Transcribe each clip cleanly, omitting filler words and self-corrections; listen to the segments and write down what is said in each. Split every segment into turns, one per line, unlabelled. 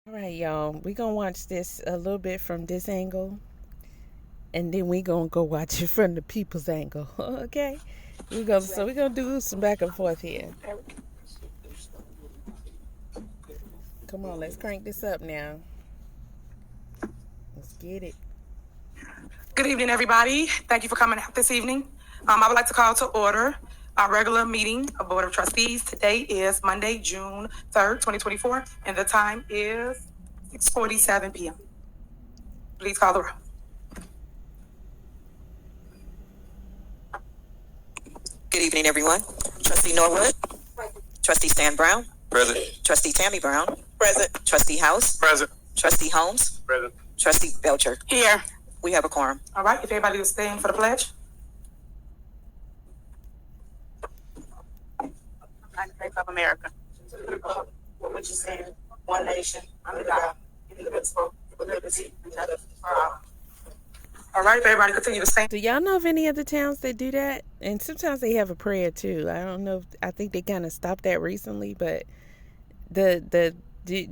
All right, y'all. We're going to watch this a little bit from this angle, and then we're going to go watch it from the people's angle. Okay? So we're going to do some back and forth here. Come on, let's crank this up now. Let's get it.
Good evening, everybody. Thank you for coming out this evening. I would like to call to order our regular meeting of Board of Trustees. Today is Monday, June 3rd, 2024, and the time is 6:47 p.m. Please call the roll.
Good evening, everyone. Trustee Norwood. Trustee Stan Brown.
Present.
Trustee Tammy Brown. Present. Trustee House.
Present.
Trustee Holmes.
Present.
Trustee Belcher.
Here.
We have a quorum.
All right, if everybody will stand for the pledge.
United States of America. What you saying? One nation, under God, indivisible, with liberty and justice for all.
All right, if everybody continue to stand.
Do y'all know of any other towns that do that? And sometimes they have a prayer too. I don't know. I think they kind of stopped that recently, but do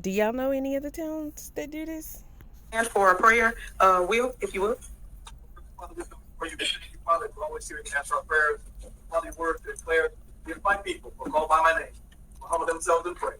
y'all know any other towns that do this?
And for a prayer, Will, if you would.
For you, Father, for always hearing and answer our prayers. Father, your word declares, if my people will call by my name, will humble themselves and pray,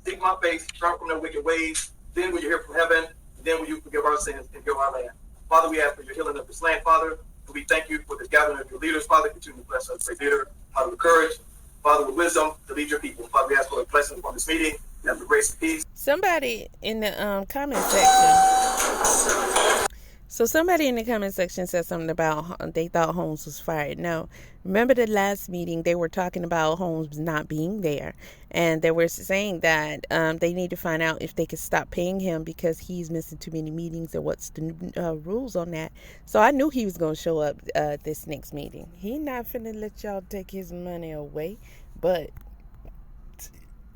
seek my face, turn from their wicked ways, then will you hear from heaven, and then will you forgive our sins and heal our land. Father, we ask for your healing of this land, Father. And we thank you for this gathering of your leaders, Father. Continue to bless us, great leader, Father, with courage, Father, with wisdom to lead your people. Father, we ask for a blessing upon this meeting, and for grace and peace.
Somebody in the comment section. So somebody in the comment section said something about they thought Holmes was fired. No, remember the last meeting they were talking about Holmes not being there, and they were saying that they need to find out if they could stop paying him because he's missing too many meetings and what's the rules on that. So I knew he was going to show up this next meeting. He not finna let y'all take his money away, but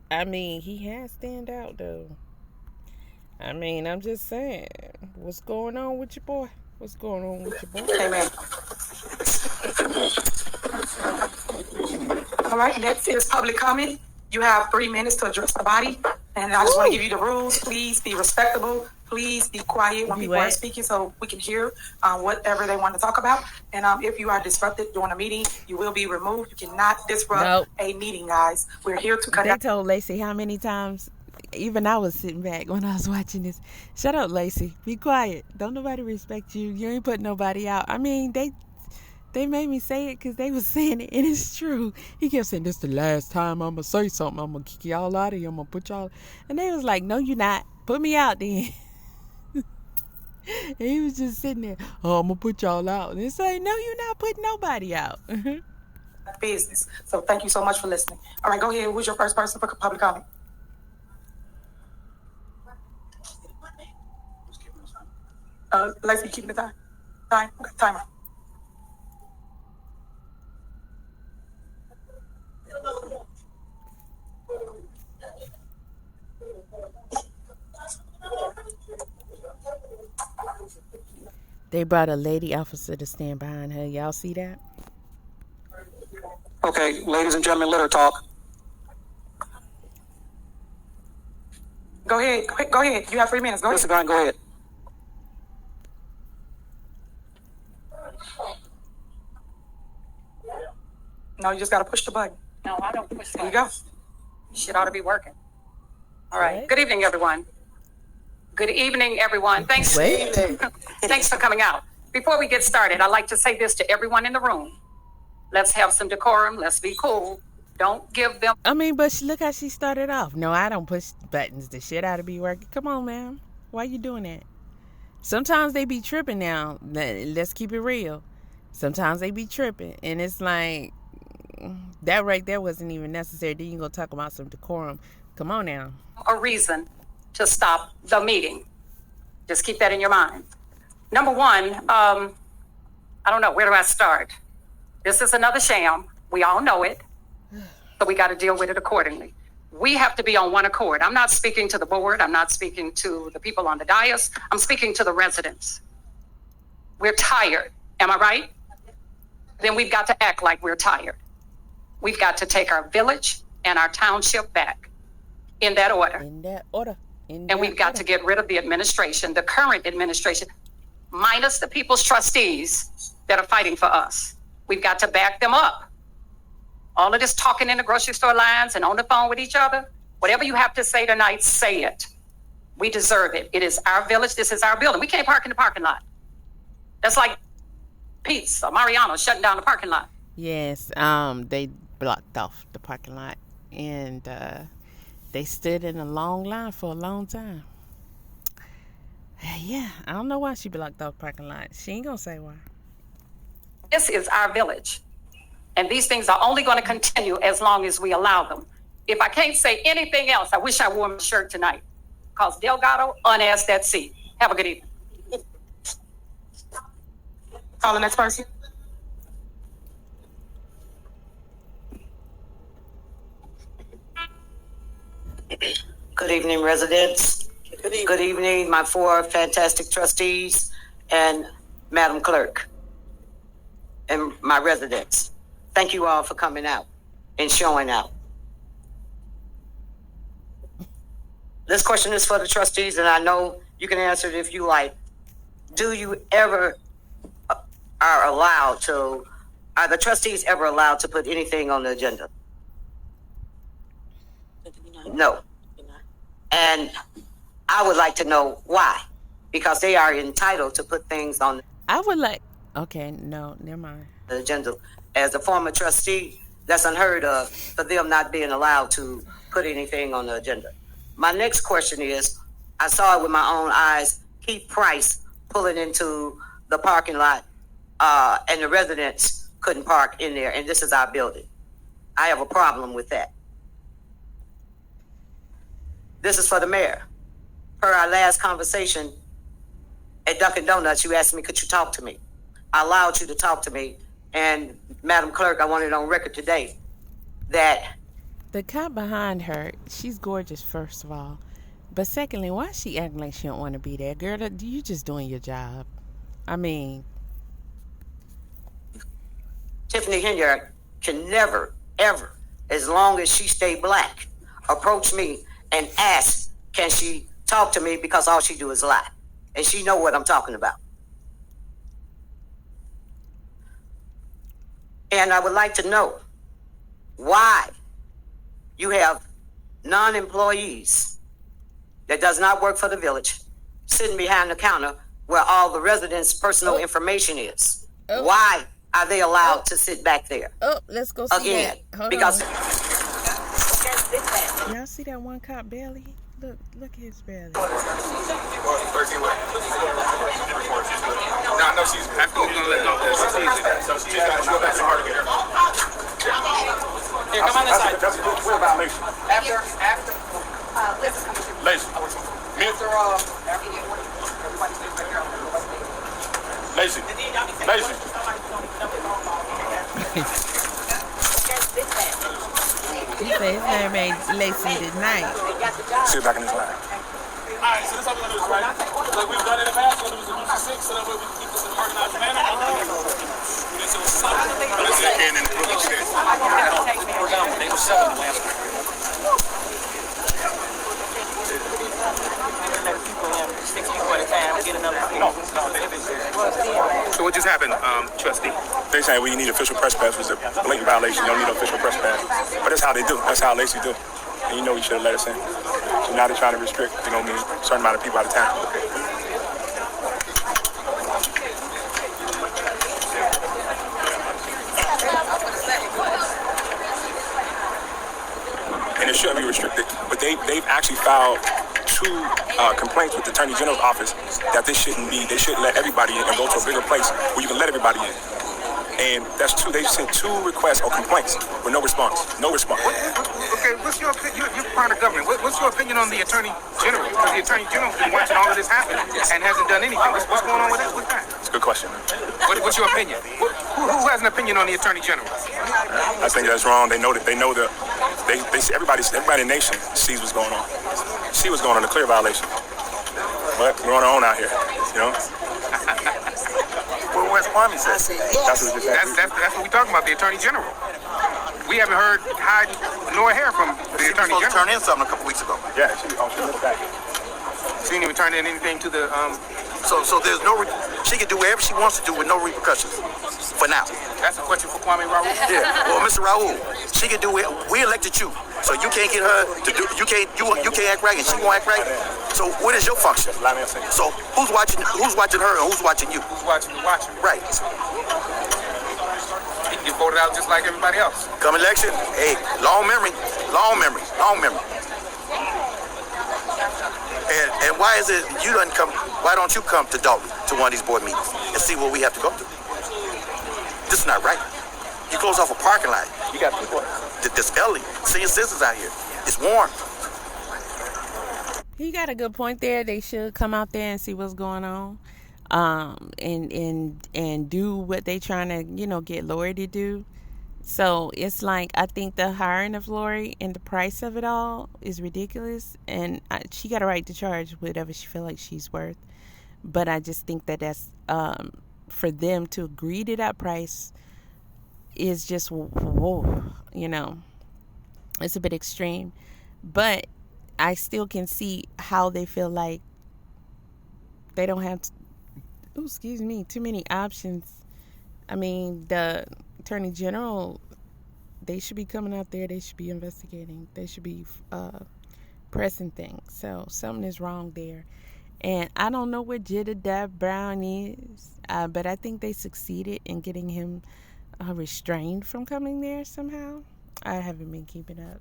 I mean he has stand out though. I mean, I'm just saying, what's going on with your boy? What's going on with your boy?
Amen. All right, next is public comment. You have 3 minutes to address the body. And I just want to give you the rules. Please be respectable. Please be quiet when people are speaking so we can hear whatever they want to talk about. And if you are disrupted during a meeting, you will be removed. You cannot disrupt a meeting, guys. We're here to conduct.
They told Lacey how many times? Even I was sitting back when I was watching this. Shut up, Lacey. Be quiet. Don't nobody respect you. You ain't put nobody out. I mean, they made me say it because they was saying it, and it's true. He kept saying, this the last time I'm going to say something. I'm going to kick y'all out of here. I'm going to put y'all. And they was like, no, you're not. Put me out then. And he was just sitting there, oh, I'm going to put y'all out. And it's like, no, you're not putting nobody out.
Business. So thank you so much for listening. All right, go ahead. Who's your first person for public comment? Lacey, keep the time. Okay, timer.
They brought a lady officer to stand behind her. Y'all see that?
Okay, ladies and gentlemen, let her talk.
Go ahead. Go ahead. You have 3 minutes. Go ahead.
Mr. Gunn, go ahead.
No, you just got to push the button.
No, I don't push
There you go.
Shit ought to be working. All right. Good evening, everyone. Good evening, everyone. Thanks. Thanks for coming out. Before we get started, I'd like to say this to everyone in the room. Let's have some decorum. Let's be cool. Don't give them.
I mean, but look how she started off. No, I don't push buttons. The shit ought to be working. Come on, man. Why you doing that? Sometimes they be tripping now. Let's keep it real. Sometimes they be tripping. And it's like, that right there wasn't even necessary. Then you gonna talk about some decorum. Come on now.
A reason to stop the meeting. Just keep that in your mind. Number one, I don't know. Where do I start? This is another sham. We all know it. So we got to deal with it accordingly. We have to be on one accord. I'm not speaking to the board. I'm not speaking to the people on the dais. I'm speaking to the residents. We're tired. Am I right? Then we've got to act like we're tired. We've got to take our village and our township back. In that order.
In that order.
And we've got to get rid of the administration, the current administration, minus the people's trustees that are fighting for us. We've got to back them up. All of this talking in the grocery store lines and on the phone with each other, whatever you have to say tonight, say it. We deserve it. It is our village. This is our building. We can't park in the parking lot. That's like Pete's or Mariano shutting down the parking lot.
Yes, they blocked off the parking lot, and they stood in a long line for a long time. Yeah, I don't know why she blocked off the parking lot. She ain't gonna say why.
This is our village. And these things are only going to continue as long as we allow them. If I can't say anything else, I wish I wore my shirt tonight. Because Delgado unasked that seat. Have a good evening.
Call the next person.
Good evening, residents. Good evening, my 4 fantastic trustees and Madam Clerk and my residents. Thank you all for coming out and showing out. This question is for the trustees, and I know you can answer it if you like. Do you ever are the trustees ever allowed to put anything on the agenda? No. And I would like to know why, because they are entitled to put things on
okay, no, never mind.
the agenda. As a former trustee, that's unheard of for them not being allowed to put anything on the agenda. My next question is, I saw it with my own eyes, Keith Price pulling into the parking lot, and the residents couldn't park in there, and this is our building. I have a problem with that. This is for the mayor. Per our last conversation at Dunkin' Donuts, you asked me, could you talk to me? I allowed you to talk to me. And Madam Clerk, I want it on record today that
the cop behind her, she's gorgeous, first of all. But secondly, why is she acting like she don't want to be there? Girl, you just doing your job. I mean,
Tiffany Henyard can never, ever, as long as she stay black, approach me and ask, can she talk to me, because all she do is lie. And she know what I'm talking about. And I would like to know why you have non-employees that does not work for the village sitting behind the counter where all the residents' personal information is. Why are they allowed to sit back there?
Let's go see
again?
that. Hold
because
on. Y'all see that one cop belly? Look at his belly.
No, I know she's absolutely gonna let go. So she's got to go back to her to get her. Here, come on this side. That's a clear violation. After, Lacey. Lacey.
He said his name ain't Lacey tonight.
Sit back in this line. Alright, so this is how we're gonna do this, right? Like we've done in the past, we're gonna do this in 6, so that way we can keep this in an organized manner. We're down. They were 7 last week. So what just happened, trustee? They say we need official press pass. Was a blatant violation. You don't need an official press pass. But that's how they do. That's how Lacey do. And you know you should have let us in. So now they're trying to restrict, a certain amount of people out of town. And it shouldn't be restricted. But they've actually filed 2 complaints with the Attorney General's office that they shouldn't let everybody in and go to a bigger place where you can let everybody in. And that's 2. They sent 2 requests or complaints with no response. No response. Okay, what's your opinion? You're part of government. What's your opinion on the Attorney General? Because the Attorney General's been watching all of this happen and hasn't done anything. What's going on with that? What's that? It's a good question. What's your opinion? Who has an opinion on the Attorney General? I think that's wrong. They know that. They see everybody in the nation sees what's going on. See what's going on. A clear violation. But we're on our own out here. Well, where's Kwame says? That's what we're talking about, the Attorney General. We haven't heard hide nor hair from the Attorney General. Turn in something a couple weeks ago. Yeah, she looked back.
She didn't even turn in anything to the,
So there's no, she can do whatever she wants to do with no repercussions, for now.
That's a question for Kwame Raoul.
Yeah, well, Mr. Raoul, she can do it, we elected you, so you can't get her to do, you can't act right and she won't act right. So what is your function? So who's watching her and who's watching you?
Who's watching the watcher?
Right.
He can get voted out just like everybody else.
Come election, hey, long memory. And why is it why don't you come to Dalton to one of these board meetings and see what we have to go through? This is not right. You close off a parking lot. You got people. This elderly senior citizens out here. It's warm.
He got a good point there. They should come out there and see what's going on, and do what they trying to, get Lori to do. So it's like, I think the hiring of Lori and the price of it all is ridiculous, and she got a right to charge whatever she feel like she's worth. But I just think that's for them to agree to that price is just whoa, it's a bit extreme. But I still can see how they feel like they don't have too many options. I mean, the Attorney General, they should be coming out there. They should be investigating. They should be pressing things. So something is wrong there. And I don't know what Jedediah Brown is, but I think they succeeded in getting him restrained from coming there somehow. I haven't been keeping up.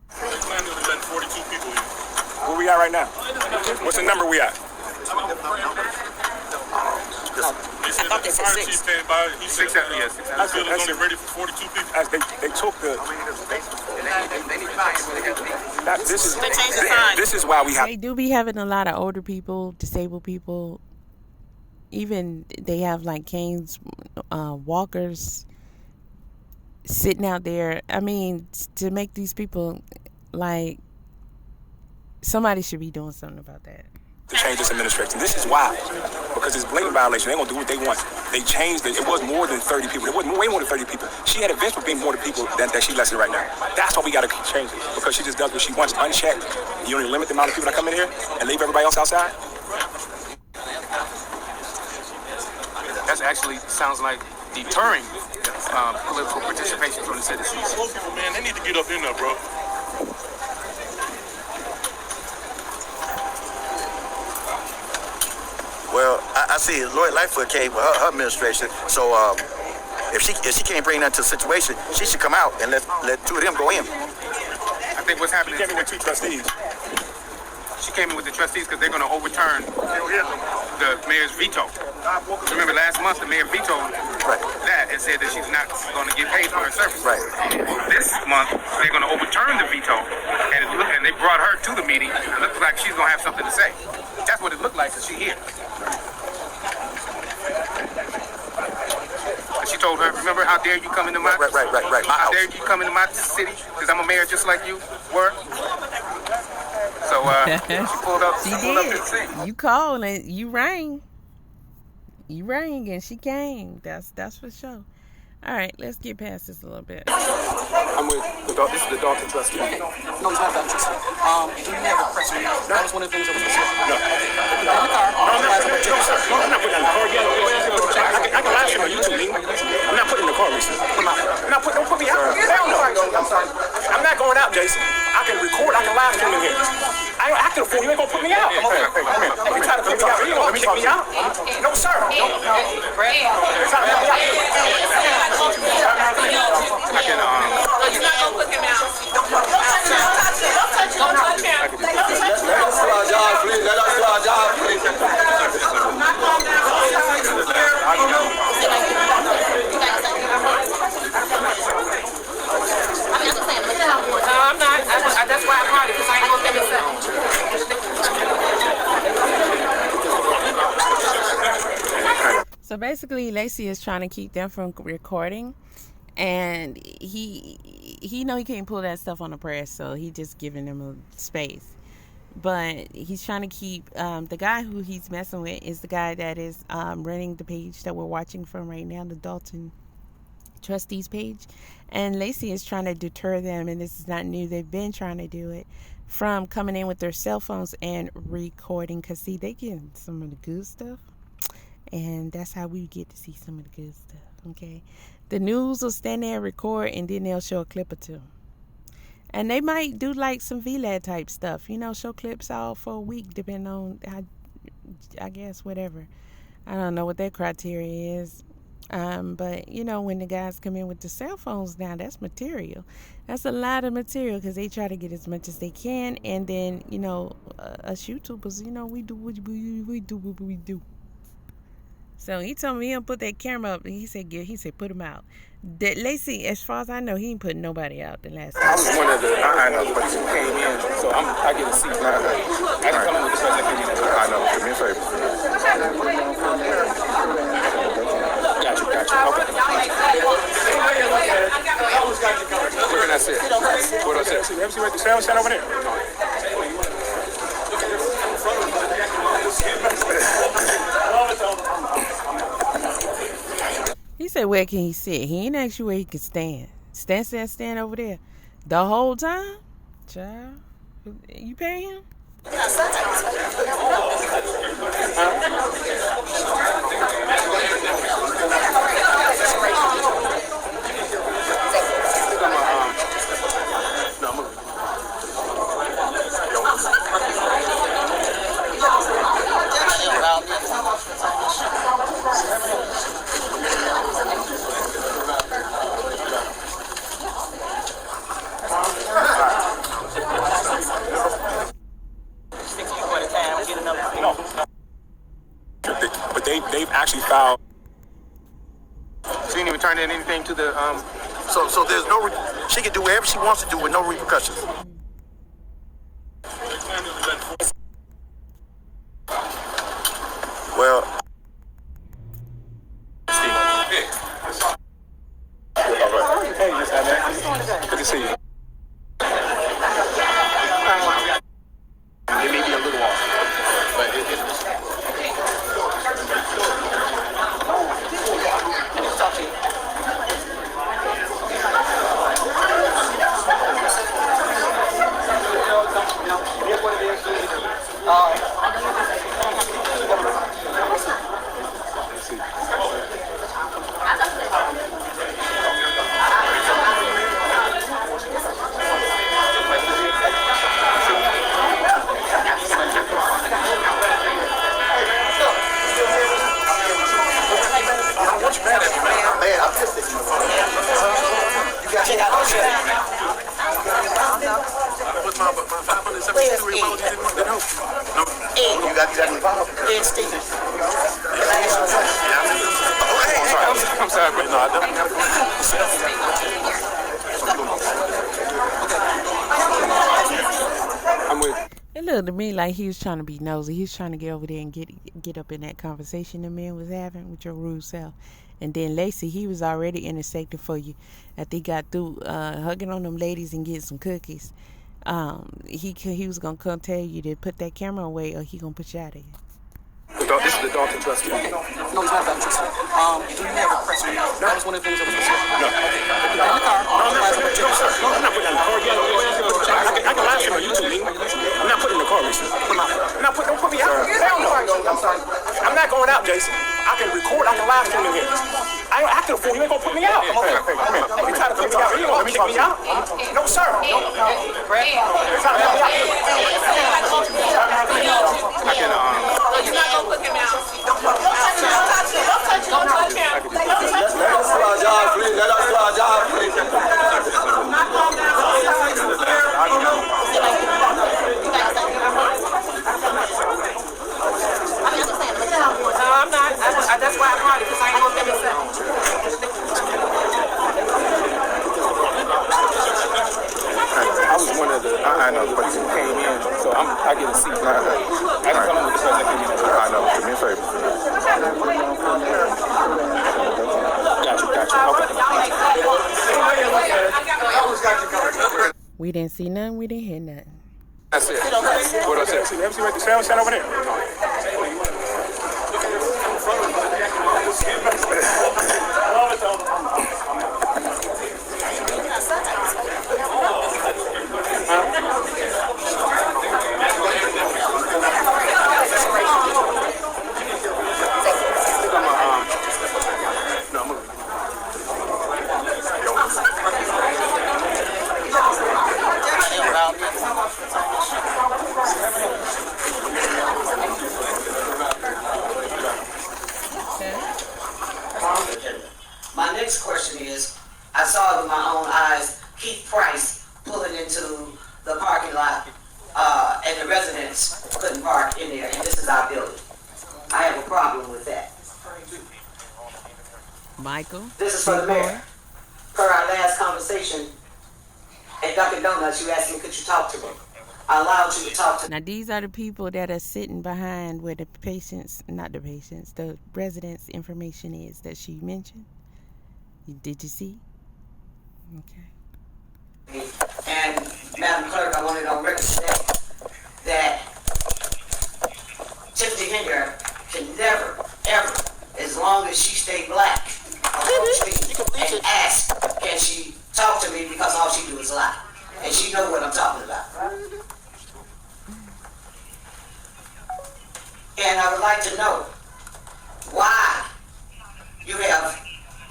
42 people here. Where we at right now? What's the number we at?
I thought they said 6.
He said 6. Yes.
That's only ready for 42 people. They took the. This is why we have.
They do be having a lot of older people, disabled people. Even they have like canes, walkers sitting out there. I mean, to make these people like, somebody should be doing something about that.
To change this administration. This is why. Because it's blatant violation. They're going to do what they want. They changed it. It was more than 30 people. It was way more than 30 people. She had events with being more than people that she lets it right now. That's why we got to change it. Because she just does what she wants unchecked. You only limit the amount of people that come in here and leave everybody else outside.
That actually sounds like deterring political participation from the citizens.
Those people, man, they need to get up in there, bro.
Well, I see Lightfoot came with her administration. So if she can't bring that to the situation, she should come out and let two of them go in.
I think what's happening is
with two trustees.
She came in with the trustees because they're going to overturn the mayor's veto. Remember last month the mayor vetoed that and said that she's not going to get paid for her services.
Right.
This month they're going to overturn the veto, and they brought her to the meeting. It looks like she's going to have something to say. That's what it looked like because she's here. And she told her, remember, how dare you come into my
right.
How dare you come into my city because I'm a mayor just like you were. So she pulled up.
She
pulled
did.
Up to the scene.
You called and you rang. You rang and she came. That's for sure. All right, let's get past this a little bit.
I'm with this is the Dalton trustee.
Okay. No, it's not that trustee. Do you have a press release? That was one of the things I was going to say.
No.
Put that in the car.
I'm not putting that in the car. I can live stream on YouTube, man. I'm not putting in the car, Lisa. Don't put me out. Hell no. I'm not going out, Jason. I can record. I can live stream in here. I can afford you. Ain't gonna put me out. Come here. You try to put me out. You ain't gonna kick me out. No, sir. No.
You're not gonna put him out. Don't touch him. Don't touch him.
Let us do our job, please. Let us do our job, please.
No, I'm not. That's why I brought it, because I ain't gonna give it.
So basically, Lacey is trying to keep them from recording, and he know he can't pull that stuff on the press, so he just giving them a space. But he's trying to keep the guy who he's messing with is the guy that is running the page that we're watching from right now, the Dalton trustees page. And Lacey is trying to deter them, and this is not new. They've been trying to do it, from coming in with their cell phones and recording. Because, see, they get some of the good stuff. And that's how we get to see some of the good stuff, okay? The news will stand there and record, and then they'll show a clip or two. And they might do like some VLAD type stuff, you know, show clips all for a week, depending on how, I guess, whatever. I don't know what their criteria is. But, you know, when the guys come in with the cell phones now, that's material. That's a lot of material, because they try to get as much as they can. And then, you know, us YouTubers, you know, we do what we do. So he told me he'll put that camera up. He said, put him out. That Lacey, as far as I know, he ain't putting nobody out the last time.
I was one of the but you came in, so I get a seat now. I didn't come in with the first came in. I know. Do me a favor. Gotcha. Okay. Where can I sit? What I said? Let me see right there. Stand over there.
He said, where can he sit? He ain't asked you where he can stand. Stand over there. The whole time? Child, you pay him?
But they've actually filed.
She didn't even turn in anything to the
So there's no. She can do whatever she wants to do with no repercussions.
Well. Hey, good to see you.
it may be a little off, but talk to you.
I'm sorry, but no, I don't. I'm with.
It looked to me like he was trying to be nosy. He was trying to get over there and get up in that conversation the man was having with your rude self. And then Lacey, he was already intersecting for you. After he got through hugging on them ladies and getting some cookies, he was gonna come tell you to put that camera away, or he gonna put you out of here.
This is the Dalton Trust.
No, he's not that interested. Do you have a press release? That was one of the things that was discussed.
No.
In the car.
I'm not putting in the car. I can live stream on YouTube. I'm not putting in the car, Lisa. Don't put me out. Hell no. I'm sorry. I'm not going out, Jason. I can record. I can live stream in here. I can afford. You ain't gonna put me out. Come here. You trying to put me out? You gonna kick me out? No, sir. No. You're trying to put me out.
You're not gonna put him out. Don't touch him. Don't touch him.
Let us do our job, please. Let us do our job, please.
I'm not. That's why I brought it, because I ain't gonna get myself.
I was one of the. I know, but you came in, so I get a seat now. I didn't come in with the first came in. I know. Do me a favor. Gotcha. Okay.
We didn't see nothing. We didn't hear nothing.
That's it. What I said. Let me see right there. Stand over there.
park in there, and this is our building. I have a problem with that.
Michael.
This is for the mayor. Per our last conversation at Dunkin' Donuts, you asked me, could you talk to me? I allowed you to talk to me.
Now, these are the people that are sitting behind where the the residents' information is that she mentioned. Did you see? Okay.
And Madam Clerk, I wanted on record today that Tiffany Henyard can never, ever, as long as she stay black, approach me and ask, can she talk to me, because all she do is lie. And she know what I'm talking about. And I would like to know why you have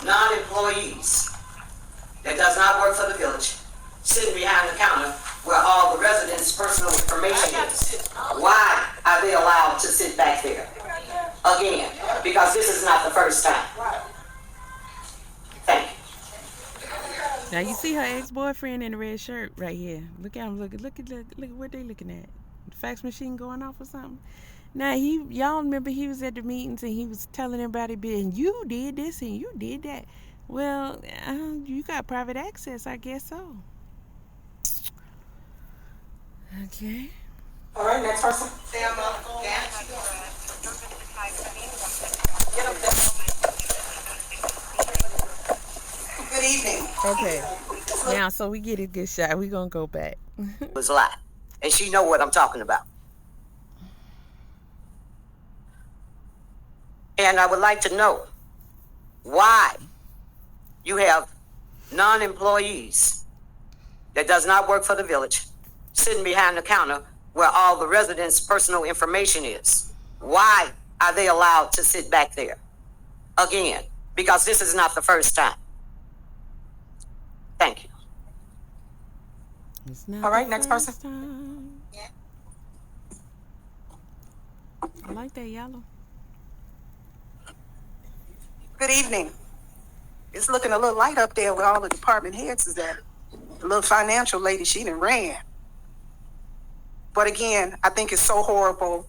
non-employees that does not work for the village sitting behind the counter where all the residents' personal information is. Why are they allowed to sit back there? Again, because this is not the first time. Thank you.
Now you see her ex-boyfriend in the red shirt right here. Look at him. Look at what they looking at. The fax machine going off or something. Now y'all remember he was at the meetings and he was telling everybody, and you did this and you did that. Well, you got private access, I guess so. Okay.
All right, next person.
Get up there. Good evening.
Okay. Now, so we get a good shot. We're going to go back.
It was a lie. And she know what I'm talking about. And I would like to know why you have non-employees that does not work for the village sitting behind the counter where all the residents' personal information is. Why are they allowed to sit back there? Again, because this is not the first time. Thank you.
All right, next person.
Time. I like that yellow.
Good evening. It's looking a little light up there where all the department heads is at. The little financial lady, she done ran. But again, I think it's so horrible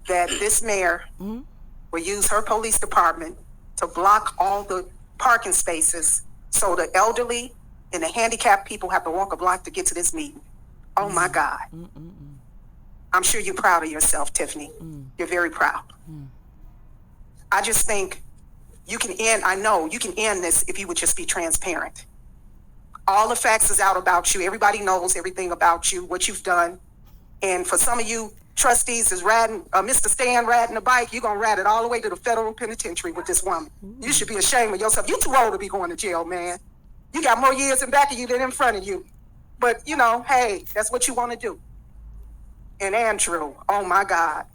that this mayor will use her police department to block all the parking spaces so the elderly and the handicapped people have to walk a block to get to this meeting. Oh my God. I'm sure you're proud of yourself, Tiffany. You're very proud. I just think you can end this if you would just be transparent. All the facts is out about you. Everybody knows everything about you, what you've done. And for some of you trustees is Mr. Stan riding a bike, you're going to ride it all the way to the federal penitentiary with this woman. You should be ashamed of yourself. You're too old to be going to jail, man. You got more years in back of you than in front of you. But, hey, that's what you want to do. And Andrew, oh my God,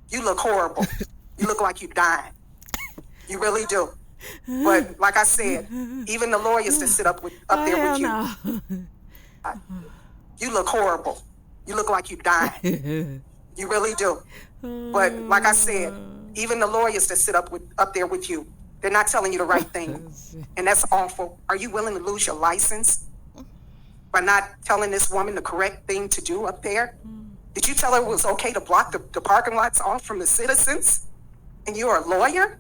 you look horrible. You look like you're dying. You really do. But like I said, even the lawyers that sit up there with you, you look horrible. You look like you're dying. You really do. But like I said, even the lawyers that sit up there with you, they're not telling you the right thing. And that's awful. Are you willing to lose your license by not telling this woman the correct thing to do up there? Did you tell her it was okay to block the parking lots off from the citizens? And you're a lawyer?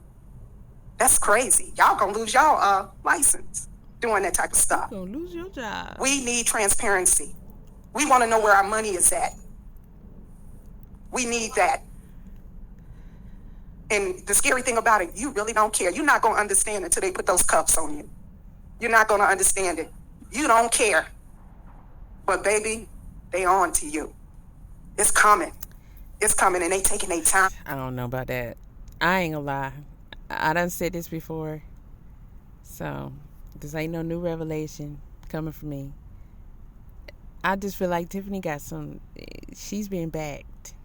That's crazy. Y'all gonna lose y'all license doing that type of stuff.
You're gonna lose your job.
We need transparency. We want to know where our money is at. We need that. And the scary thing about it, you really don't care. You're not going to understand until they put those cuffs on you. You're not going to understand it. You don't care. But baby, they on to you. It's coming. It's coming, and they taking their time.
I don't know about that. I ain't gonna lie. I done said this before. So, this ain't no new revelation coming from me. I just feel like Tiffany she's been backed.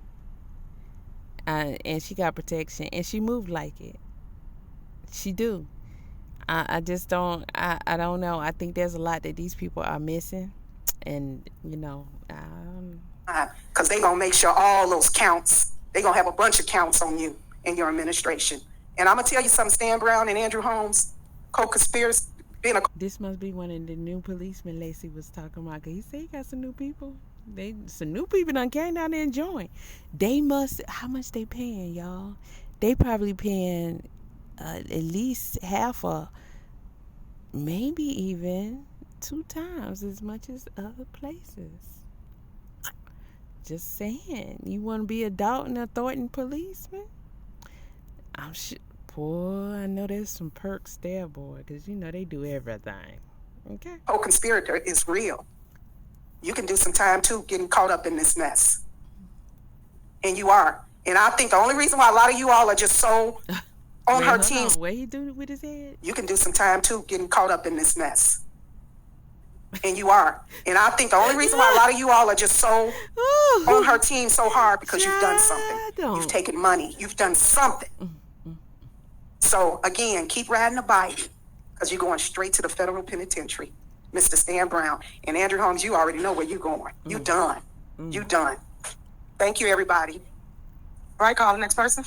And she got protection. And she moved like it. She do. I just don't, I don't know. I think there's a lot that these people are missing. And,
because they going to make sure all those counts, they going to have a bunch of counts on you and your administration. And I'm going to tell you something, Stan Brown and Andrew Holmes,
This must be one of the new policemen Lacey was talking about. Cause he said he got some new people. Some new people done came down there and joined. They must, how much they paying, y'all? They probably paying at least half or maybe even 2 times as much as other places. Just saying. You want to be a Dalton or Thornton policeman? I'm sure. Boy, I know there's some perks there, boy, because they do everything. Okay.
Co-conspirator is real. You can do some time too getting caught up in this mess. And you are. And I think the only reason why a lot of you all are just so on her team.
What he do with his head?
You can do some time too getting caught up in this mess. And you are. And I think the only reason why a lot of you all are just so on her team so hard because you've done something. You've taken money. You've done something. So again, keep riding the bike because you're going straight to the federal penitentiary, Mr. Stan Brown. And Andrew Holmes, you already know where you're going. You done. You done. Thank you, everybody.
All right, call the next person.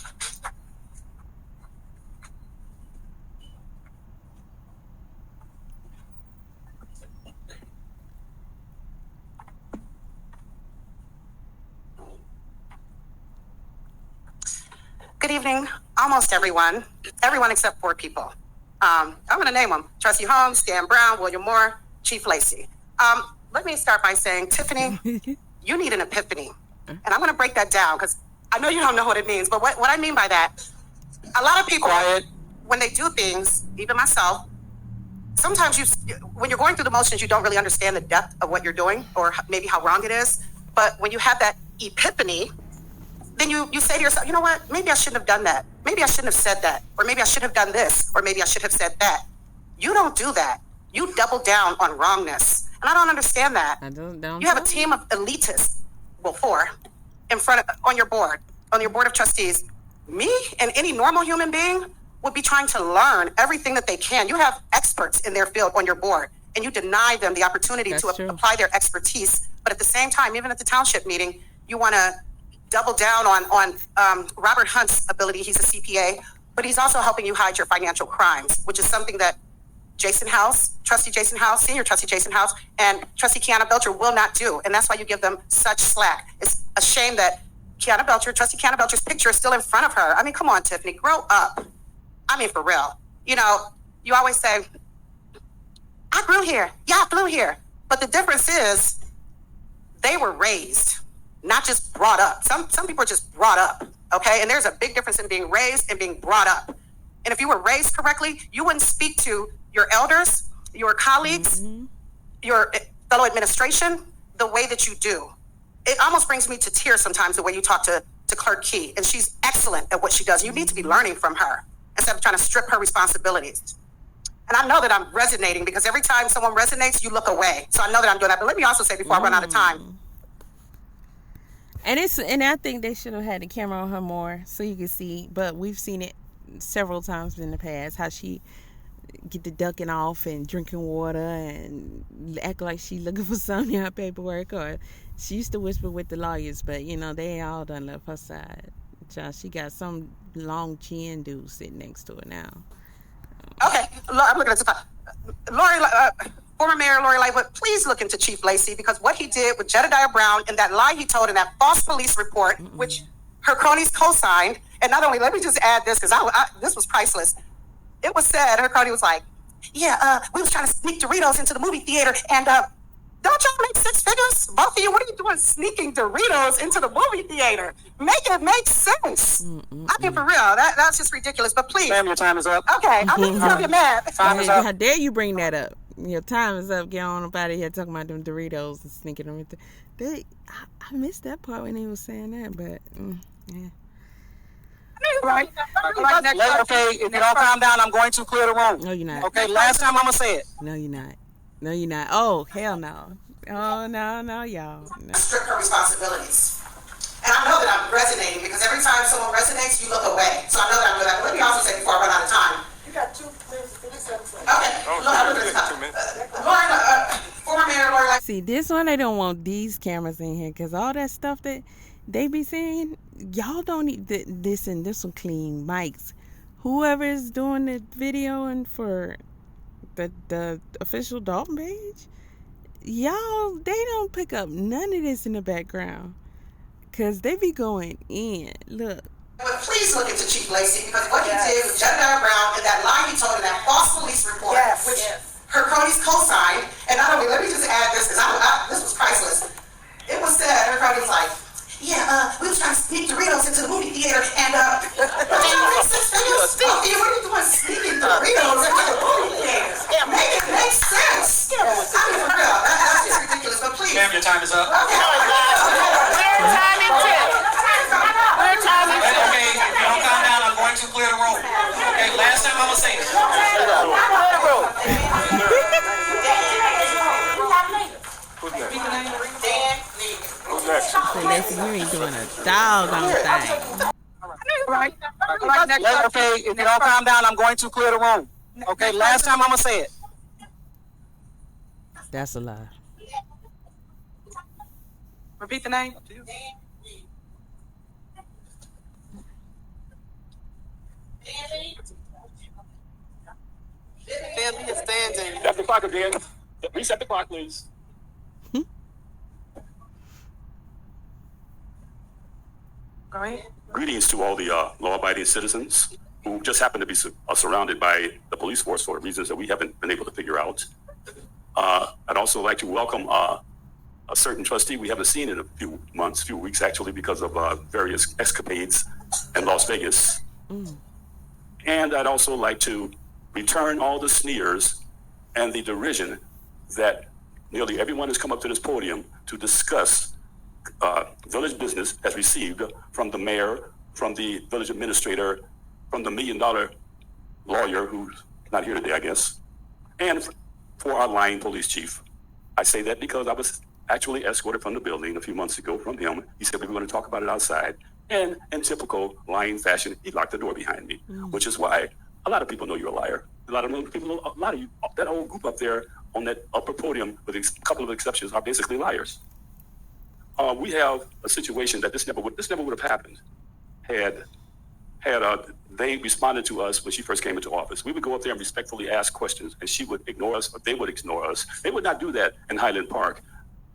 Good evening, almost everyone except 4 people. I'm going to name them. Trustee Holmes, Stan Brown, William Moore, Chief Lacey. Let me start by saying, Tiffany, you need an epiphany. And I'm going to break that down because I know you don't know what it means, but what I mean by that, a lot of people, when they do things, even myself, sometimes when you're going through the motions, you don't really understand the depth of what you're doing or maybe how wrong it is. But when you have that epiphany, then you say to yourself, you know what, maybe I shouldn't have done that. Maybe I shouldn't have said that. Or maybe I should have done this. Or maybe I should have said that. You don't do that. You double down on wrongness. And I don't understand that. You have a team of elitists, 4, on your board of trustees. Me and any normal human being would be trying to learn everything that they can. You have experts in their field on your board, and you deny them the opportunity to apply their expertise. But at the same time, even at the township meeting, you want to double down on Robert Hunt's ability. He's a CPA, but he's also helping you hide your financial crimes, which is something that Trustee Jason House, Senior Trustee Jason House, and Trustee Kiana Belcher will not do. And that's why you give them such slack. It's a shame that Trustee Kiana Belcher's picture is still in front of her. I mean, come on, Tiffany, grow up. I mean, for real. You always say, I grew here. Yeah, I flew here. But the difference is they were raised, not just brought up. Some people are just brought up, okay? And there's a big difference in being raised and being brought up. And if you were raised correctly, you wouldn't speak to your elders, your colleagues, your fellow administration the way that you do. It almost brings me to tears sometimes the way you talk to Clerk Key. And she's excellent at what she does. You need to be learning from her instead of trying to strip her responsibilities. And I know that I'm resonating because every time someone resonates, you look away. So I know that I'm doing that. But let me also say before I run out of time,
And I think they should have had the camera on her more so you could see. But we've seen it several times in the past, how she get the ducking off and drinking water and act like she looking for something in her paperwork. Or she used to whisper with the lawyers, but they all done left her side. She got some long chin dude sitting next to her now.
Okay, I'm looking at the former Mayor Lori Lightfoot, please look into Chief Lacey because what he did with Jedediah Brown and that lie he told in that false police report, which her cronies co-signed. And not only, let me just add this because this was priceless. It was said, her crony was like, yeah, we was trying to sneak Doritos into the movie theater and don't y'all make 6 figures? Both of you, what are you doing sneaking Doritos into the movie theater? Make it make sense. I mean, for real, that's just ridiculous. But please.
Ma'am, your time is up.
Okay, I'm going to get mad.
Time is up.
How dare you bring that up? Your time is up. Get on about it here talking about them Doritos and sneaking them into. I missed that part when he was saying that, but yeah.
Right.
Okay, if you don't calm down, I'm going to clear the room.
No, you're not.
Okay, last time I'm going to say it.
No, you're not. No, you're not. Oh, hell no. Oh, no, y'all. No.
Strip her responsibilities. And I know that I'm resonating because every time someone resonates, you look away. So I know that I'm doing that. But let me also say before I run out of time.
You got 2 minutes to finish that.
Okay. Former Mayor Lori Lightfoot.
See, this one, they don't want these cameras in here because all that stuff that they be saying, y'all don't need this and this one clean mics. Whoever is doing the video and for the official Dalton page, y'all, they don't pick up none of this in the background. Because they be going in. Look.
But please look into Chief Lacey, because what he did with Jedediah Brown and that lie he told in that false police report, which her cronies co-signed, and not only, let me just add this, because this was priceless. It was said, her cronies like, yeah, we was trying to sneak Doritos into the movie theater, and what are you doing sneaking Doritos into the movie theater? Make it make sense. I mean, for real, that's just ridiculous, but please.
Ma'am, your time is up.
Okay.
We're timing too. We're timing too.
Okay, if you don't calm down, I'm going to clear the room. Okay, last time I'm going to say it.
Who's next?
So Lacey, you ain't doing a doggone thing.
Right. Okay, if you don't calm down, I'm going to clear the room. Okay, last time I'm going to say it.
That's a lie.
Repeat the name.
That's the clock again. Reset the clock, please.
Go ahead.
Greetings to all the law-abiding citizens who just happen to be surrounded by the police force for reasons that we haven't been able to figure out. I'd also like to welcome a certain trustee we haven't seen in a few weeks actually, because of various escapades in Las Vegas. And I'd also like to return all the sneers and the derision that nearly everyone has come up to this podium to discuss village business has received from the mayor, from the village administrator, from the $1 million lawyer who's not here today, I guess, and for our lying police chief. I say that because I was actually escorted from the building a few months ago from him. He said we were going to talk about it outside. And in typical lying fashion, he locked the door behind me, which is why a lot of people know you're a liar. A lot of you, that whole group up there on that upper podium, with a couple of exceptions, are basically liars. We have a situation that this never would have happened had they responded to us when she first came into office. We would go up there and respectfully ask questions, and she would ignore us, or they would ignore us. They would not do that in Highland Park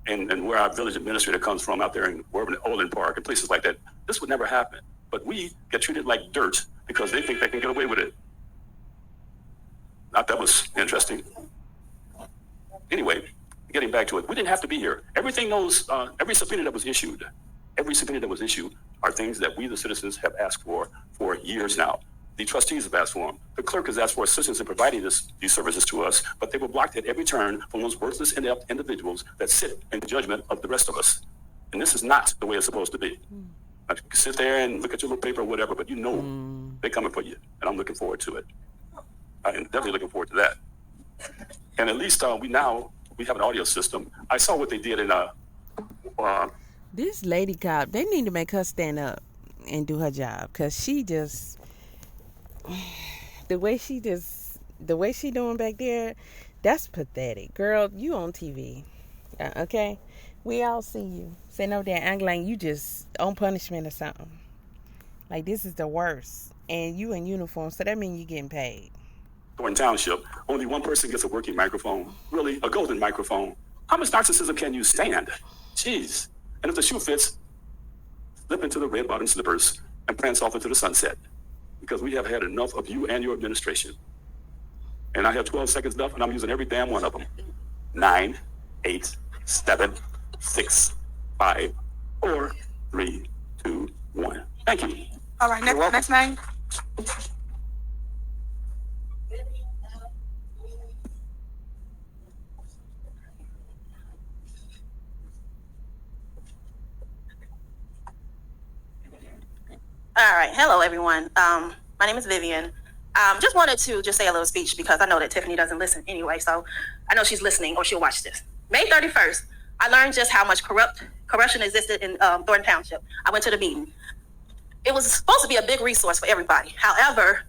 and where our village administrator comes from out there in Orland Park and places like that. This would never happen. But we get treated like dirt because they think they can get away with it. That was interesting. Anyway, getting back to it, we didn't have to be here. Every subpoena that was issued are things that we, the citizens, have asked for years now. The trustees have asked for them. The clerk has asked for assistance in providing these services to us, but they were blocked at every turn from those worthless, inept individuals that sit in the judgment of the rest of us. And this is not the way it's supposed to be. You can sit there and look at your little paper or whatever, but you know they're coming for you, and I'm looking forward to it. I'm definitely looking forward to that. And at least we have an audio system. I saw what they did in
this lady cop, they need to make her stand up and do her job, because she just, the way she doing back there, that's pathetic. Girl, you on TV, okay? We all see you sitting over there acting like you just on punishment or something. Like, this is the worst, and you in uniform, so that means you're getting paid.
Thornton Township, only one person gets a working microphone. Really, a golden microphone. How much narcissism can you stand? Jeez. And if the shoe fits, slip into the red bottom slippers and prance off into the sunset. Because we have had enough of you and your administration. And I have 12 seconds left, and I'm using every damn one of them. 9, 8, 7, 6, 5, 4, 3, 2, 1. Thank you.
All right, next name.
All right. Hello, everyone. My name is Vivian. Just wanted to say a little speech because I know that Tiffany doesn't listen anyway, so I know she's listening or she'll watch this. May 31st, I learned just how much corruption existed in Thornton Township. I went to the meeting. It was supposed to be a big resource for everybody. However,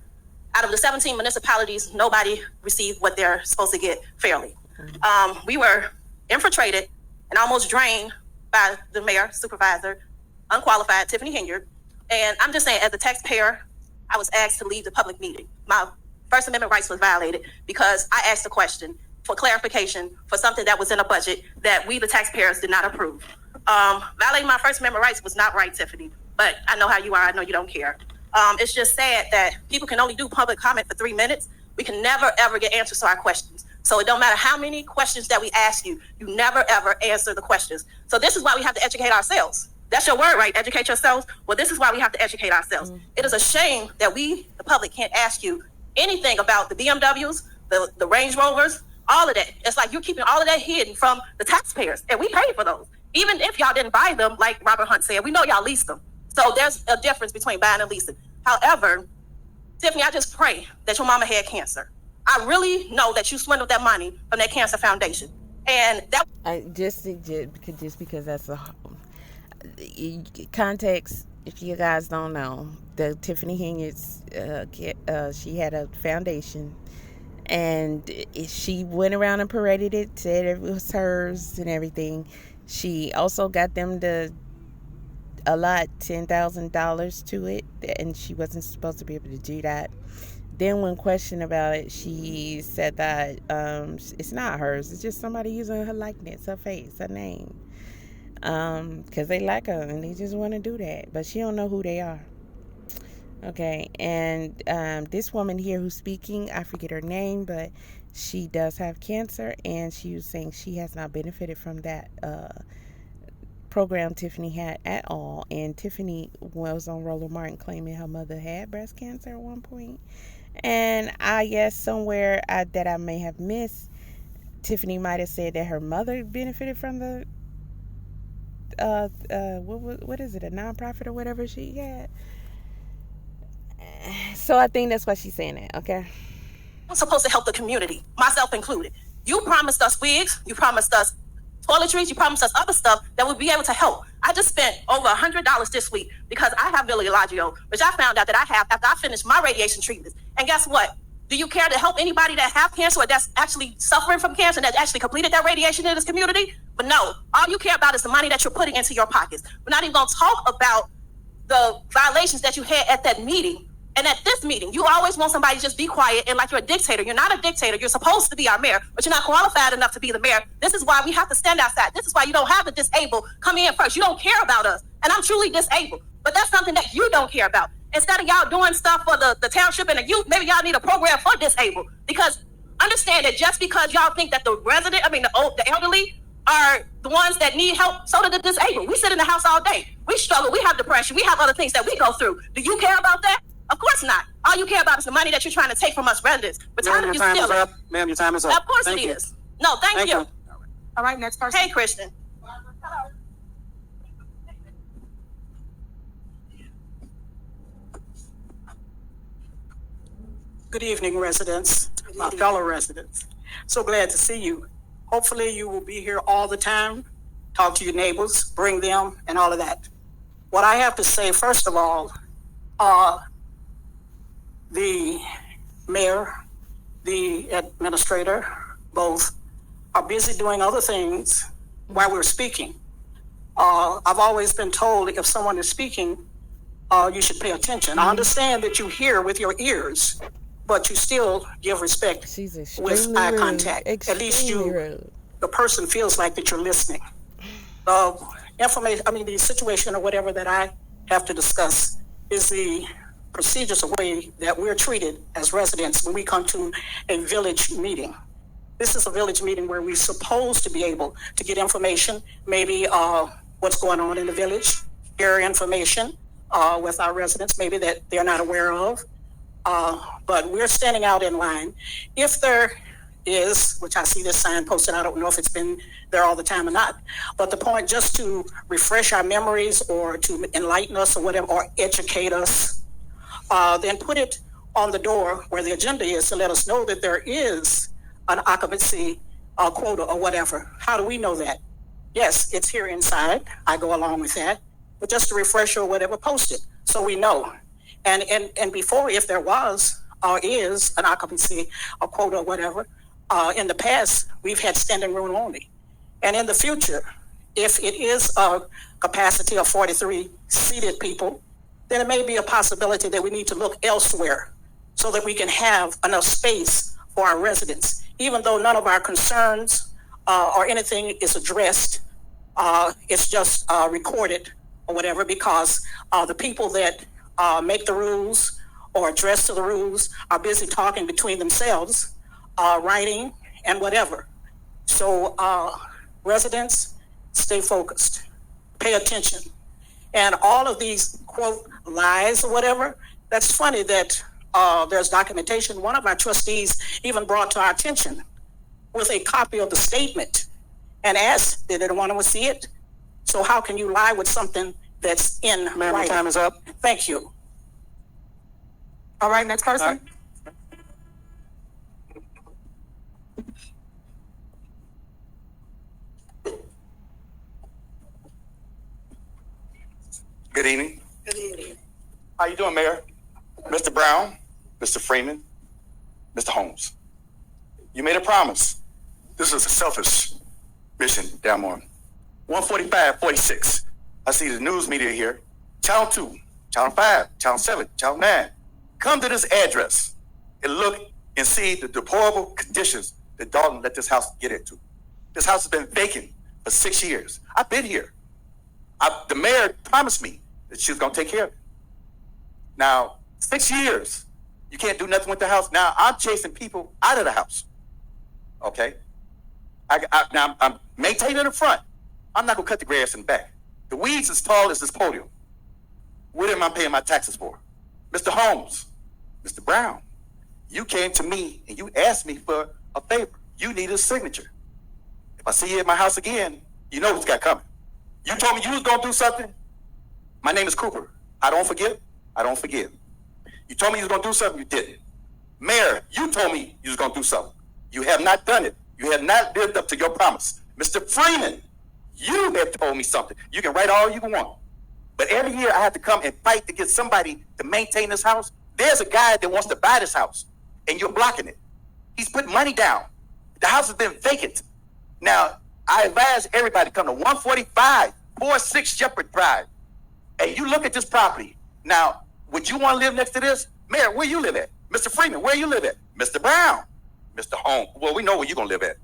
out of the 17 municipalities, nobody received what they're supposed to get fairly. We were infiltrated and almost drained by the mayor, supervisor, unqualified, Tiffany Henyard. And I'm just saying, as a taxpayer, I was asked to leave the public meeting. My First Amendment rights was violated because I asked the question, for clarification for something that was in a budget that we, the taxpayers, did not approve. Violating my First Amendment rights was not right, Tiffany, but I know how you are. I know you don't care. It's just sad that people can only do public comment for 3 minutes. We can never, ever get answers to our questions. So it don't matter how many questions that we ask you, you never, ever answer the questions. So this is why we have to educate ourselves. That's your word, right? Educate yourselves. Well, this is why we have to educate ourselves. It is a shame that we, the public, can't ask you anything about the BMWs, the Range Rovers, all of that. It's like you're keeping all of that hidden from the taxpayers, and we paid for those. Even if y'all didn't buy them, like Robert Hunt said, we know y'all leased them. So there's a difference between buying and leasing. However, Tiffany, I just pray that your mama had cancer. I really know that you swindled that money from that cancer foundation. And that
just because that's a context. If you guys don't know, the Tiffany Henyard, she had a foundation, and she went around and paraded it, said it was hers and everything. She also got them to allot $10,000 to it, and she wasn't supposed to be able to do that. Then when questioned about it, she said that it's not hers. It's just somebody using her likeness, her face, her name. Because they like her and they just want to do that. But she don't know who they are. Okay, and this woman here who's speaking, I forget her name, but she does have cancer, and she was saying she has not benefited from that program Tiffany had at all. And Tiffany was on Roland Martin claiming her mother had breast cancer at one point. And I guess somewhere that I may have missed, Tiffany might have said that her mother benefited from the what is it, a nonprofit or whatever she had. So I think that's why she's saying that. Okay,
I'm supposed to help the community, myself included. You promised us wigs, you promised us toiletries, you promised us other stuff that would be able to help. I just spent over $100 this week because I have vitiligo, which I found out that I have after I finished my radiation treatments. And guess what? Do you care to help anybody that have cancer or that's actually suffering from cancer and that actually completed that radiation in this community? But no, all you care about is the money that you're putting into your pockets. We're not even going to talk about the violations that you had at that meeting. And at this meeting, you always want somebody to just be quiet and like you're a dictator. You're not a dictator. You're supposed to be our mayor, but you're not qualified enough to be the mayor. This is why we have to stand outside. This is why you don't have the disabled come in first. You don't care about us. And I'm truly disabled. But that's something that you don't care about. Instead of y'all doing stuff for the township and the youth, maybe y'all need a program for disabled. Because understand that just because y'all think that the elderly are the ones that need help, so do the disabled. We sit in the house all day. We struggle. We have depression. We have other things that we go through. Do you care about that? Of course not. All you care about is the money that you're trying to take from us residents. But
Ma'am, your time is up. Ma'am, your time is up.
Of course it is. No, thank you.
All right, next person.
Hey, Christian.
Good evening, residents, my fellow residents. So glad to see you. Hopefully you will be here all the time, talk to your neighbors, bring them, and all of that. What I have to say, first of all, the mayor, the administrator, both are busy doing other things while we're speaking. I've always been told if someone is speaking, you should pay attention. I understand that you hear with your ears, but you still give respect with eye contact. At least the person feels like that you're listening. The situation or whatever that I have to discuss is the procedures or way that we're treated as residents when we come to a village meeting. This is a village meeting where we're supposed to be able to get information, maybe what's going on in the village, share information with our residents, maybe that they're not aware of. But we're standing out in line. If there is, which I see this sign posted, I don't know if it's been there all the time or not, but the point just to refresh our memories or to enlighten us or whatever, or educate us, then put it on the door where the agenda is to let us know that there is an occupancy quota or whatever. How do we know that? Yes, it's here inside. I go along with that. But just a refresher or whatever, post it so we know. And before, if there was or is an occupancy or quota or whatever, in the past, we've had standing room only. And in the future, if it is a capacity of 43 seated people, then it may be a possibility that we need to look elsewhere so that we can have enough space for our residents. even though none of our concerns or anything is addressed, it's just recorded or whatever, because the people that make the rules or address to the rules are busy talking between themselves, writing and whatever. So residents, stay focused, pay attention. And all of these, quote, lies or whatever, that's funny that there's documentation. One of our trustees even brought to our attention with a copy of the statement and asked, did anyone want to see it? So how can you lie with something that's in
Ma'am,
writing?
time is up.
Thank you.
All right, next person.
Good evening. Good evening. How you doing, Mayor? Mr. Brown, Mr. Freeman, Mr. Holmes. You made a promise. This is a selfish mission down on 145-46. I see the news media here. Channel 2, Channel 5, Channel 7, Channel 9. Come to this address and look and see the deplorable conditions that Dalton let this house get into. This house has been vacant for 6 years. I've been here. The mayor promised me that she was going to take care of it. Now, 6 years, you can't do nothing with the house. Now, I'm chasing people out of the house. Okay? Now, I'm maintaining the front. I'm not going to cut the grass in the back. The weeds as tall as this podium. What am I paying my taxes for? Mr. Holmes, Mr. Brown, you came to me and you asked me for a favor. You need a signature. If I see you at my house again, you know what's got coming. You told me you was going to do something. My name is Cooper. I don't forgive. I don't forgive. You told me you was going to do something. You didn't. Mayor, you told me you was going to do something. You have not done it. You have not lived up to your promise. Mr. Freeman, you have told me something. You can write all you want. But every year I have to come and fight to get somebody to maintain this house. There's a guy that wants to buy this house, and you're blocking it. He's putting money down. The house has been vacant. Now, I advise everybody to come to 145-46 Shepherd Drive. And you look at this property. Now, would you want to live next to this? Mayor, where you live at? Mr. Freeman, where you live at? Mr. Brown, Mr. Holmes. Well, we know where you're going to live at.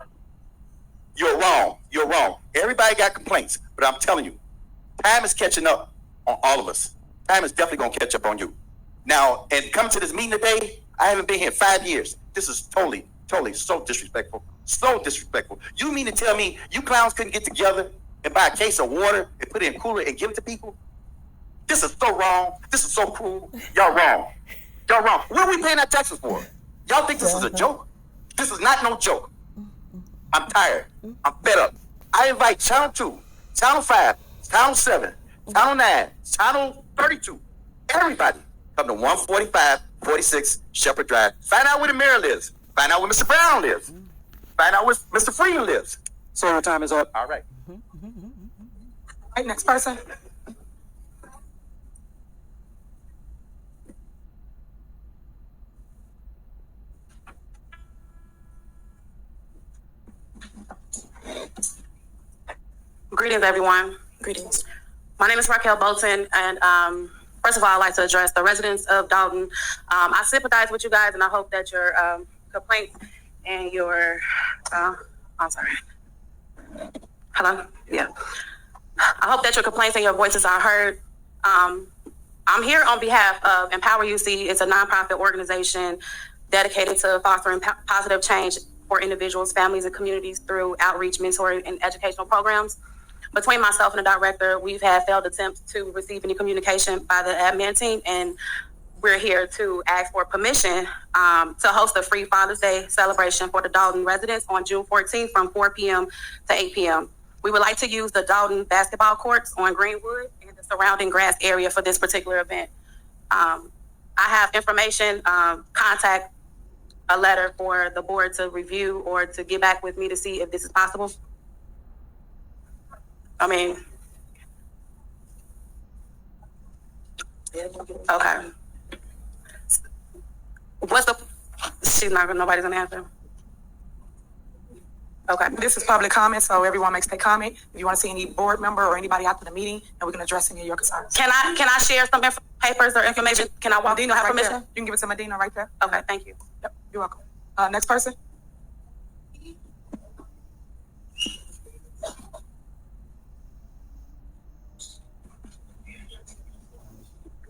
You're wrong. You're wrong. Everybody got complaints, but I'm telling you, time is catching up on all of us. Time is definitely going to catch up on you. Now, and coming to this meeting today, I haven't been here 5 years. This is totally so disrespectful. So disrespectful. You mean to tell me you clowns couldn't get together and buy a case of water and put it in a cooler and give it to people? This is so wrong. This is so cruel. Y'all wrong. Y'all wrong. What are we paying our taxes for? Y'all think this is a joke? This is not no joke. I'm tired. I'm fed up. I invite Channel 2, Channel 5, Channel 7, Channel 9, Channel 32, everybody come to 145-46 Shepherd Drive. Find out where the mayor lives. Find out where Mr. Brown lives. Find out where Mr. Freeman lives.
So your time is up.
All right.
All right, next person.
Greetings, everyone. Greetings. My name is Raquel Bolton, and first of all, I'd like to address the residents of Dalton. I sympathize with you guys, and I hope that your complaints and your, I'm sorry. Hello? Yeah. I hope that your complaints and your voices are heard. I'm here on behalf of Empower UC. It's a nonprofit organization dedicated to fostering positive change for individuals, families, and communities through outreach, mentoring, and educational programs. Between myself and the director, we've had failed attempts to receive any communication by the admin team, and we're here to ask for permission to host a free Father's Day celebration for the Dalton residents on June 14th from 4 p.m. to 8 p.m. We would like to use the Dalton basketball courts on Greenwood and the surrounding grass area for this particular event. I have information, contact a letter for the board to review or to get back with me to see if this is possible. I mean, okay. What's the, nobody's gonna answer. Okay.
This is public comment, so everyone makes their comment. If you want to see any board member or anybody after the meeting, and we can address any of your concerns.
Can I share some papers or information? Can I walk?
Medina,
have
right
permission?
there. You can give it to Medina right there.
Okay, thank you.
Yep, you're welcome. Next person.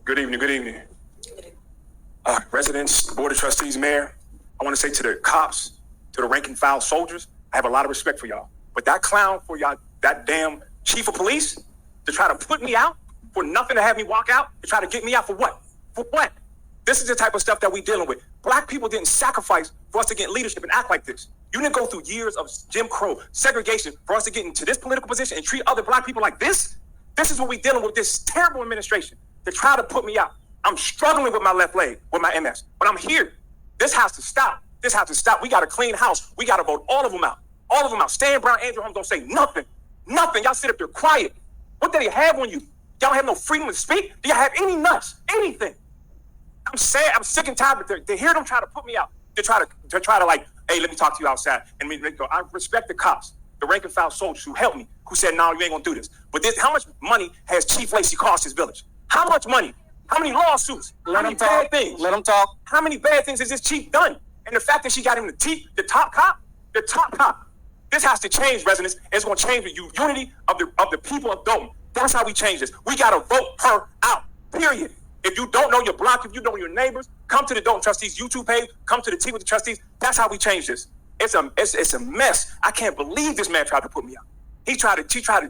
Good evening. Good evening. Residents, Board of Trustees, Mayor, I want to say to the cops, to the rank and file soldiers, I have a lot of respect for y'all. But that clown for y'all, that damn chief of police, to try to put me out for nothing, to have me walk out, to try to get me out for what? For what? This is the type of stuff that we dealing with. Black people didn't sacrifice for us to get leadership and act like this. You didn't go through years of Jim Crow, segregation, for us to get into this political position and treat other black people like this. This is what we dealing with, this terrible administration to try to put me out. I'm struggling with my left leg, with my MS, but I'm here. This has to stop. This has to stop. We got a clean house. We got to vote all of them out. All of them out. Stan Brown, Andrew Holmes don't say nothing. Nothing. Y'all sit up there quiet. What do they have on you? Y'all don't have no freedom to speak? Do y'all have any nuts? Anything? I'm sad. I'm sick and tired to hear them try to put me out. To try to like, hey, let me talk to you outside. And I respect the cops, the rank and file soldiers who helped me, who said, no, you ain't gonna do this. But how much money has Chief Lacey cost his village? How much money? How many lawsuits? How many bad things?
Let him talk.
How many bad things has this chief done? And the fact that she got him the top cop. This has to change, residents. It's gonna change the unity of the people of Dalton. That's how we change this. We gotta vote her out, period. If you don't know your block, if you don't know your neighbors, come to the Dalton Trustees YouTube page, come to the Tea with the Trustees. That's how we change this. It's a mess. I can't believe this man tried to put me out. He tried to joke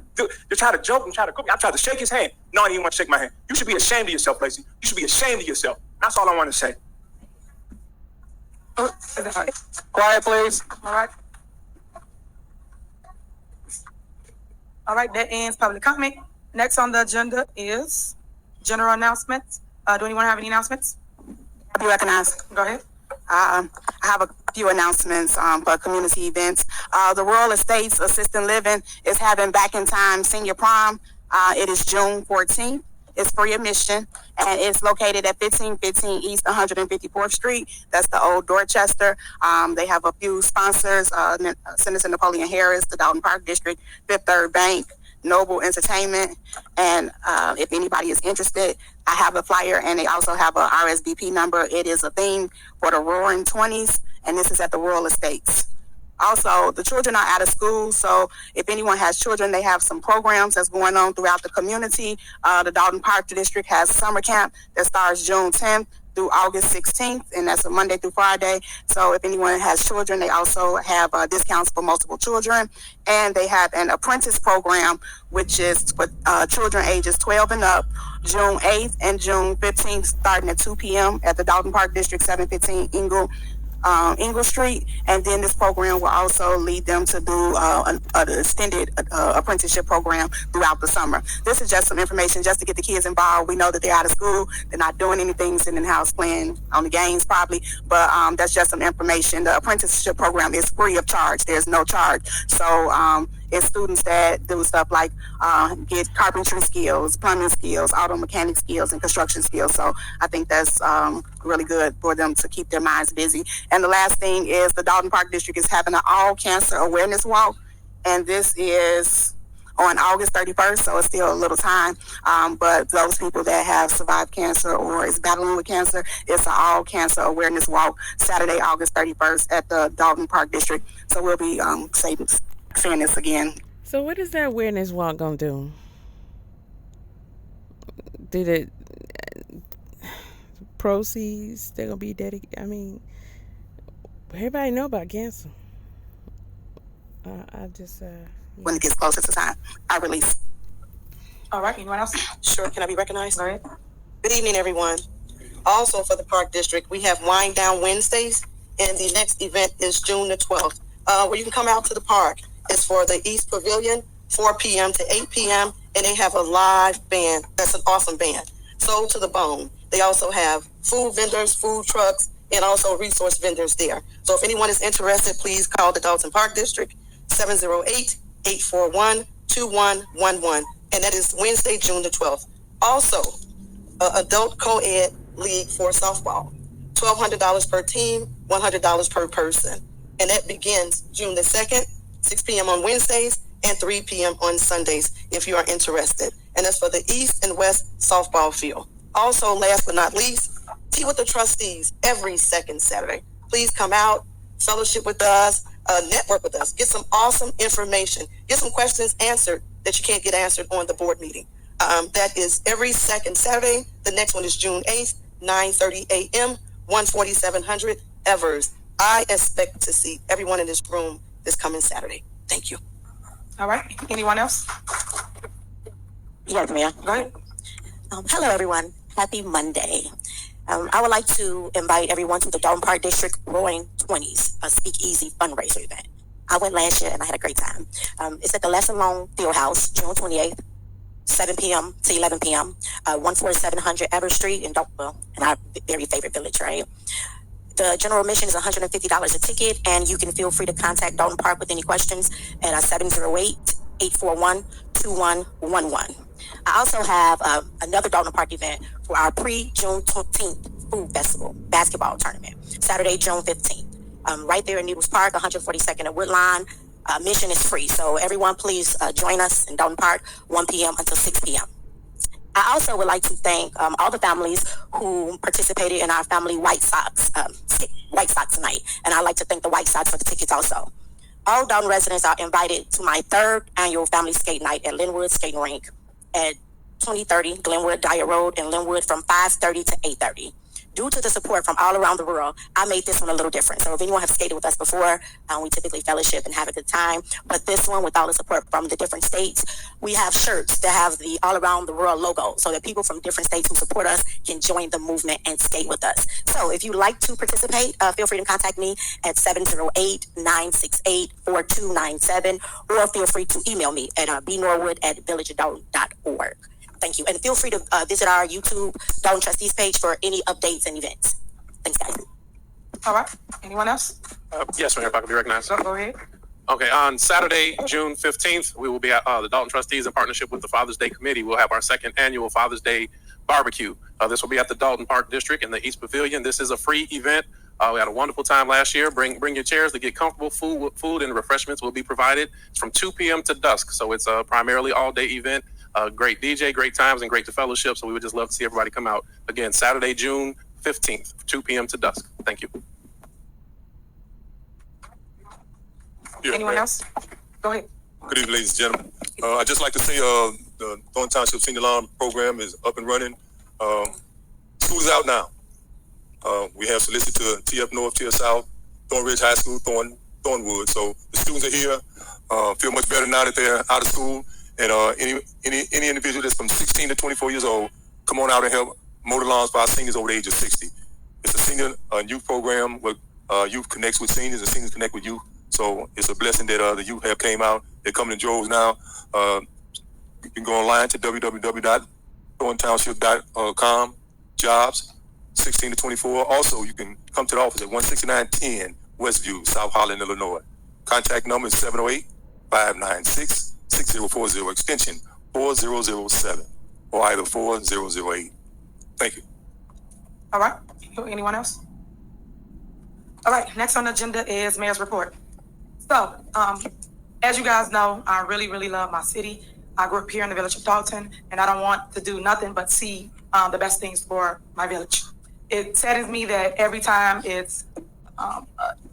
and try to cook me. I tried to shake his hand. No, he didn't want to shake my hand. You should be ashamed of yourself, Lacey. You should be ashamed of yourself. That's all I want to say.
Quiet, please.
All right, that ends public comment. Next on the agenda is general announcements. Do anyone have any announcements?
I'll be recognized.
Go ahead.
I have a few announcements for community events. The Rural Estates Assisted Living is having Back in Time Senior Prom. It is June 14th. It's free admission, and it's located at 1515 East 154th Street. That's the old Dorchester. They have a few sponsors, Senator Napoleon Harris, the Dalton Park District, Fifth Third Bank, Noble Entertainment, and if anybody is interested, I have a flyer, and they also have a RSVP number. It is a theme for the Roaring 20s, and this is at the Rural Estates. Also, the children are out of school, so if anyone has children, they have some programs that's going on throughout the community. The Dalton Park District has summer camp that starts June 10th through August 16th, and that's a Monday through Friday. So if anyone has children, they also have discounts for multiple children. And they have an apprentice program, which is for children ages 12 and up, June 8th and June 15th, starting at 2 p.m. at the Dalton Park District, 715 Ingle Street. And then this program will also lead them to do an extended apprenticeship program throughout the summer. This is just some information just to get the kids involved. We know that they're out of school. They're not doing anything, sitting in the house playing on the games probably, but that's just some information. The apprenticeship program is free of charge. There's no charge. So it's students that do stuff like get carpentry skills, plumbing skills, auto mechanic skills, and construction skills. So I think that's really good for them to keep their minds busy. And the last thing is the Dalton Park District is having an all cancer awareness walk, and this is on August 31st, so it's still a little time. But those people that have survived cancer or is battling with cancer, it's an all cancer awareness walk Saturday, August 31st at the Dalton Park District. So we'll be saying this again.
So what is that awareness walk gonna do? Did it proceeds they're gonna be dedicated? I mean, everybody know about cancer. I just
when it gets closer to time, I release.
All right, anyone else?
Sure, can I be recognized?
All right.
Good evening, everyone. Also for the Park District, we have Wind Down Wednesdays, and the next event is June the 12th, where you can come out to the park. It's for the East Pavilion, 4 p.m. to 8 p.m., and they have a live band. That's an awesome band. Soul to the Bone. They also have food vendors, food trucks, and also resource vendors there. So if anyone is interested, please call the Dalton Park District, 708-841-2111. And that is Wednesday, June the 12th. Also, Adult Co-Ed League for softball. $1,200 per team, $100 per person. And that begins June the 2nd, 6 p.m. on Wednesdays, and 3 p.m. on Sundays, if you are interested. And that's for the East and West softball field. Also, last but not least, Tea with the Trustees every second Saturday. Please come out, fellowship with us, network with us, get some awesome information, get some questions answered that you can't get answered on the board meeting. That is every second Saturday. The next one is June 8th, 9:30 a.m., 14700 Evers. I expect to see everyone in this room this coming Saturday. Thank you.
All right. Anyone else?
Yes, ma'am.
Go ahead.
Hello, everyone. Happy Monday. I would like to invite everyone to the Dalton Park District Roaring 20s, a speakeasy fundraiser event. I went last year and I had a great time. It's at the Lesson Long Field House, June 28th, 7 p.m. to 11 p.m., 14700 Evers Street in Dalton, in our very favorite village, right? The general admission is $150 a ticket, and you can feel free to contact Dalton Park with any questions at 708-841-2111. I also have another Dalton Park event for our pre-June 15th Food Festival basketball tournament, Saturday, June 15th. Right there in Needles Park, 142nd and Woodline. Admission is free, so everyone please join us in Dalton Park, 1 p.m. until 6 p.m. I also would like to thank all the families who participated in our family White Sox night, and I'd like to thank the White Sox for the tickets also. All Dalton residents are invited to my 3rd annual family skate night at Linwood Skating Rink at 2030 Glenwood Dyer Road in Linwood from 5:30 to 8:30. Due to the support from all around the world, I made this one a little different. So if anyone has skated with us before, we typically fellowship and have a good time. But this one, with all the support from the different states, we have shirts that have the all around the world logo so that people from different states who support us can join the movement and skate with us. So if you'd like to participate, feel free to contact me at 708-968-4297, or feel free to email me at bnorwood@villageadult.org. Thank you. And feel free to visit our YouTube Dalton Trustees page for any updates and events. Thanks, guys.
All right. Anyone else?
Yes, ma'am, if I can be recognized.
Go ahead.
Okay, on Saturday, June 15th, we will be at the Dalton Trustees in partnership with the Father's Day Committee. We'll have our 2nd annual Father's Day barbecue. This will be at the Dalton Park District in the East Pavilion. This is a free event. We had a wonderful time last year. Bring your chairs to get comfortable. Food and refreshments will be provided. It's from 2 p.m. to dusk, so it's a primarily all-day event. Great DJ, great times, and great to fellowship. So we would just love to see everybody come out. Again, Saturday, June 15th, 2 p.m. to dusk. Thank you.
Yeah,
Anyone else? Go ahead.
Good evening, ladies and gentlemen. I'd just like to say the Thorn Township Senior Lawn Program is up and running. School is out now. We have solicited to TF North, TF South, Thornridge High School, Thornwood. So the students are here. Feel much better now that they're out of school. And any individual that's from 16 to 24 years old, come on out and help mow the lawns for our seniors over the age of 60. It's a senior youth program where youth connects with seniors and seniors connect with youth. So it's a blessing that the youth have came out. They're coming in droves now. You can go online to www.thorntownship.com, jobs, 16 to 24. Also, you can come to the office at 16910 Westview, South Holland, Illinois. Contact number is 708-596-6040, extension 4007, or either 4008. Thank you.
All right. Anyone else? All right. Next on the agenda is Mayor's Report. So, as you guys know, I really, really love my city. I grew up here in the village of Dalton, and I don't want to do nothing but see the best things for my village. It saddens me that every time it's a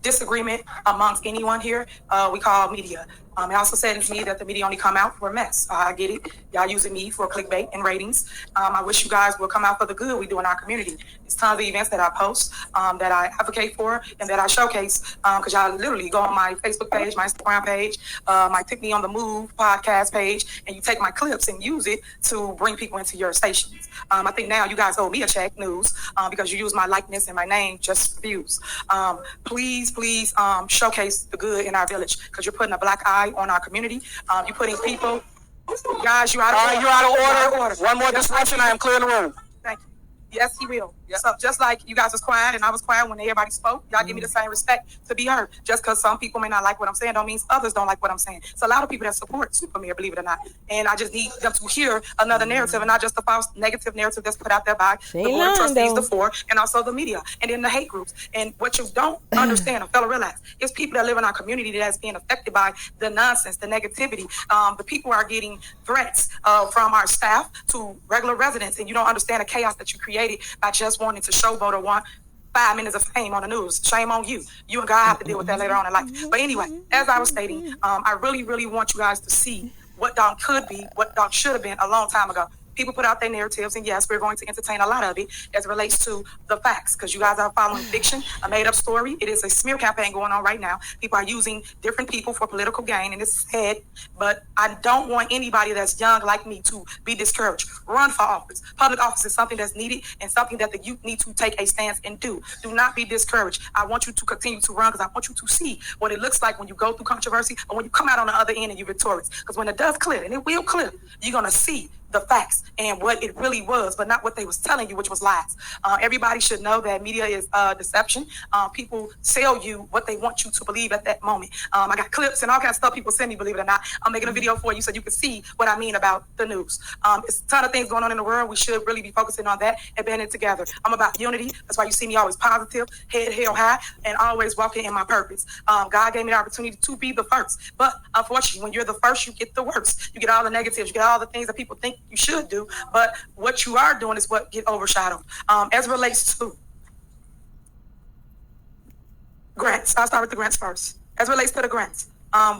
disagreement amongst anyone here, we call media. It also saddens me that the media only come out for a mess. I get it. Y'all using me for clickbait and ratings. I wish you guys will come out for the good we do in our community. There's tons of events that I post, that I advocate for, and that I showcase, because y'all literally go on my Facebook page, my Instagram page, my Tiffany on the Move podcast page, and you take my clips and use it to bring people into your stations. I think now you guys owe me a check, news, because you use my likeness and my name just for views. Please showcase the good in our village, because you're putting a black eye on our community. You're putting people, guys, you're out of order.
You're out of order. One more disruption, I am clearing the room.
Thank you. Yes, he will. Yep. So just like you guys was quiet and I was quiet when everybody spoke, y'all give me the same respect to be heard. Just because some people may not like what I'm saying don't mean others don't like what I'm saying. It's a lot of people that support Super Mayor, believe it or not. And I just need them to hear another narrative and not just the false negative narrative that's put out there by the board of trustees, the four, and also the media, and then the hate groups. And what you don't understand, or fellow realize, is people that live in our community that's being affected by the nonsense, the negativity. The people are getting threats from our staff to regular residents, and you don't understand the chaos that you created by just wanting to showboat or want 5 minutes of fame on the news. Shame on you. You and God have to deal with that later on in life. But anyway, as I was stating, I really, really want you guys to see what Dalton could be, what Dalton should have been a long time ago. people put out their narratives, and yes, we're going to entertain a lot of it as it relates to the facts, because you guys are following fiction, a made-up story. It is a smear campaign going on right now. People are using different people for political gain, and it's sad, but I don't want anybody that's young like me to be discouraged. Run for office. Public office is something that's needed and something that the youth need to take a stance and do. Do not be discouraged. I want you to continue to run because I want you to see what it looks like when you go through controversy or when you come out on the other end and you're victorious. Because when the dust clears, and it will clear, you're going to see the facts and what it really was, but not what they was telling you, which was lies. Everybody should know that media is deception. People sell you what they want you to believe at that moment. I got clips and all kinds of stuff people send me, believe it or not. I'm making a video for you so you can see what I mean about the news. It's a ton of things going on in the world. We should really be focusing on that and banding together. I'm about unity. That's why you see me always positive, head held high, and always walking in my purpose. God gave me the opportunity to be the first. But unfortunately, when you're the first, you get the worst. You get all the negatives. You get all the things that people think you should do, but what you are doing is what get overshadowed. As it relates to grants, I'll start with the grants first. As it relates to the grants,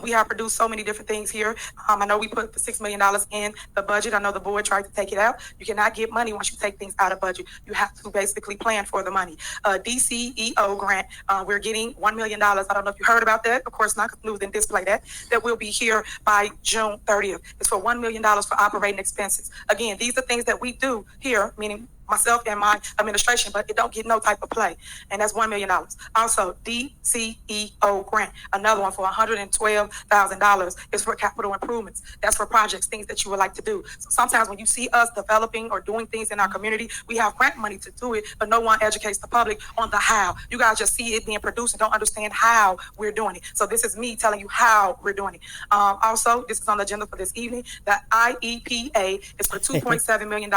we have produced so many different things here. I know we put the $6 million in the budget. I know the board tried to take it out. You cannot get money once you take things out of budget. You have to basically plan for the money. DCEO grant, we're getting $1 million. I don't know if you heard about that. Of course not, because news didn't display that. That will be here by June 30th. It's for $1 million for operating expenses. Again, these are things that we do here, meaning myself and my administration, but it don't get no type of play. And that's $1 million. Also, DCEO grant, another one for $112,000 is for capital improvements. That's for projects, things that you would like to do. So sometimes when you see us developing or doing things in our community, we have grant money to do it, but no one educates the public on the how. You guys just see it being produced and don't understand how we're doing it. So this is me telling you how we're doing it. Also, this is on the agenda for this evening. The IEPA is for $2.7 million.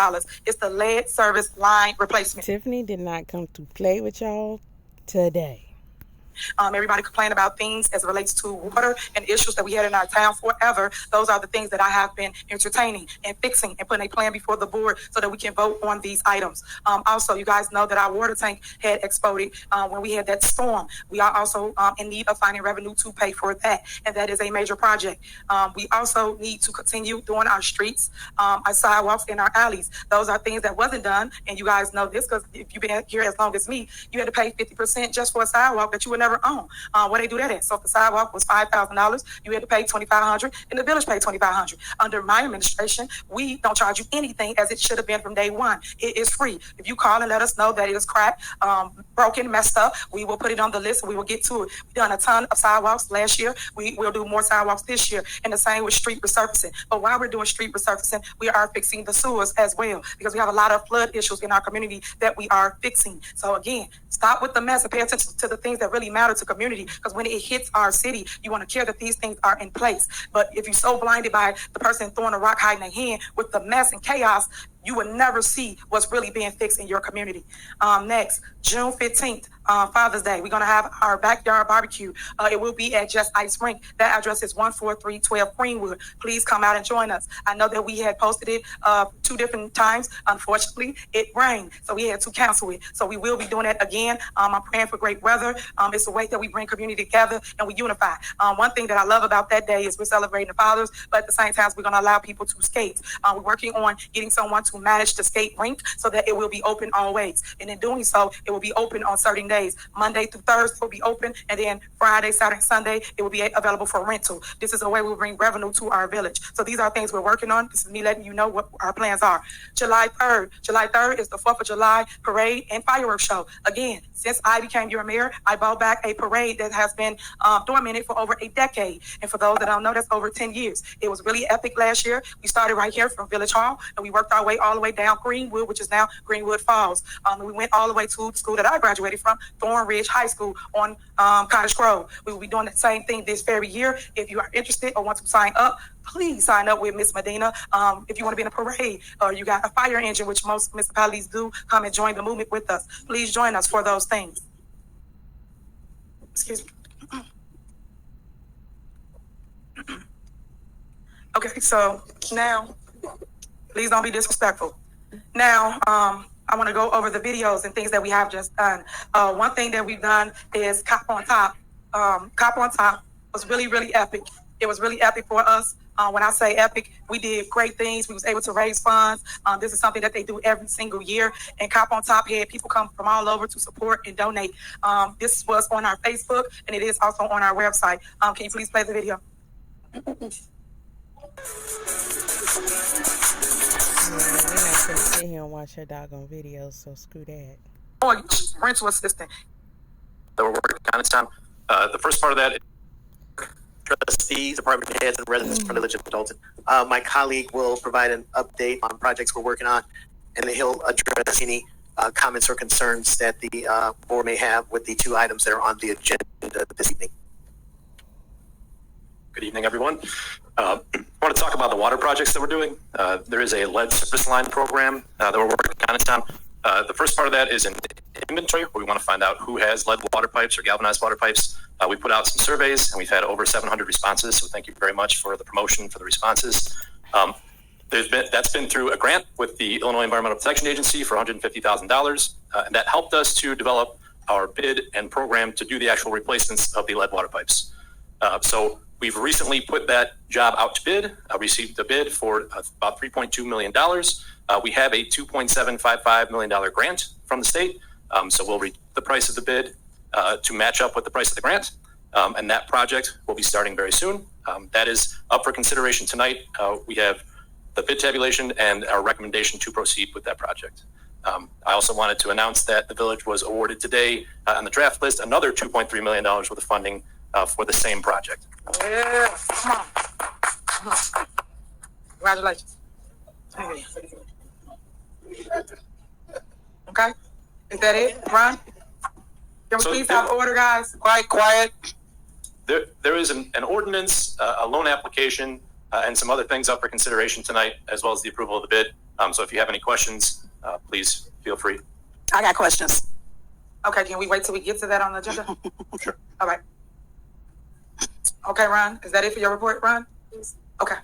It's the lead service line replacement.
Tiffany did not come to play with y'all today.
Everybody complain about things as it relates to water and issues that we had in our town forever. Those are the things that I have been entertaining and fixing and putting a plan before the board so that we can vote on these items. Also, you guys know that our water tank had exploded when we had that storm. We are also in need of finding revenue to pay for that, and that is a major project. We also need to continue doing our streets, our sidewalks, and our alleys. Those are things that wasn't done, and you guys know this because if you've been here as long as me, you had to pay 50% just for a sidewalk that you would never own. Where they do that at? So if the sidewalk was $5,000, you had to pay $2,500, and the village paid $2,500. Under my administration, we don't charge you anything as it should have been from day one. It is free. If you call and let us know that it is cracked, broken, messed up, we will put it on the list and we will get to it. We've done a ton of sidewalks last year. We will do more sidewalks this year, and the same with street resurfacing. But while we're doing street resurfacing, we are fixing the sewers as well, because we have a lot of flood issues in our community that we are fixing. So again, stop with the mess and pay attention to the things that really matter to community, because when it hits our city, you want to care that these things are in place. But if you're so blinded by the person throwing a rock hiding their hand with the mess and chaos, you will never see what's really being fixed in your community. Next, June 15th, Father's Day, we're going to have our backyard barbecue. It will be at Just Ice Rink. That address is 14312 Greenwood. Please come out and join us. I know that we had posted it 2 different times. Unfortunately, it rained, so we had to cancel it. So we will be doing it again. I'm praying for great weather. It's a way that we bring community together and we unify. One thing that I love about that day is we're celebrating the fathers, but at the same time, we're going to allow people to skate. We're working on getting someone to manage the skate rink so that it will be open always. And in doing so, it will be open on certain days. Monday through Thursday will be open, and then Friday, Saturday, Sunday, it will be available for rental. This is a way we'll bring revenue to our village. So these are things we're working on. This is me letting you know what our plans are. July 3rd is the 4th of July parade and fireworks show. Again, since I became your mayor, I brought back a parade that has been dormant for over a decade. And for those that don't know, that's over 10 years. It was really epic last year. We started right here from Village Hall, and we worked our way all the way down Greenwood, which is now Greenwood Falls. We went all the way to the school that I graduated from, Thornridge High School on Cottage Grove. We will be doing the same thing this very year. If you are interested or want to sign up, please sign up with Miss Medina. If you want to be in a parade or you got a fire engine, which most municipalities do, come and join the movement with us. Please join us for those things. Excuse me. Okay, so now, please don't be disrespectful. Now, I want to go over the videos and things that we have just done. One thing that we've done is Cop on Top. Cop on Top was really, really epic. It was really epic for us When I say epic, we did great things. We was able to raise funds. This is something that they do every single year. And Cop on Top had people come from all over to support and donate. This was on our Facebook, and it is also on our website. Can you please play the video?
We're not gonna sit here and watch her doggone videos, so screw that.
Oh, rental assistant.
That we're working on this time. The first part of that, trustees, department heads, and residents from Village of Adults. My colleague will provide an update on projects we're working on, and then he'll address any comments or concerns that the board may have with the two items that are on the agenda this evening.
Good evening, everyone. I want to talk about the water projects that we're doing. There is a lead service line program that we're working on in town. The first part of that is an inventory where we want to find out who has lead water pipes or galvanized water pipes. We put out some surveys and we've had over 700 responses. So thank you very much for the promotion for the responses. That's been through a grant with the Illinois Environmental Protection Agency for $150,000. And that helped us to develop our bid and program to do the actual replacements of the lead water pipes. So we've recently put that job out to bid. Received a bid for about $3.2 million. We have a $2.755 million grant from the state. So we'll read the price of the bid to match up with the price of the grant. And that project will be starting very soon. That is up for consideration tonight. We have the bid tabulation and our recommendation to proceed with that project. I also wanted to announce that the village was awarded today on the draft list another $2.3 million worth of funding for the same project.
Yeah, come on. Congratulations. Okay, is that it, Ron? Can we please have order, guys?
Quiet.
There is an ordinance, a loan application, and some other things up for consideration tonight, as well as the approval of the bid. So if you have any questions, please feel free.
I got questions.
Okay, can we wait till we get to that on the agenda?
Sure.
All right. Okay, Ron, is that it for your report, Ron? Okay.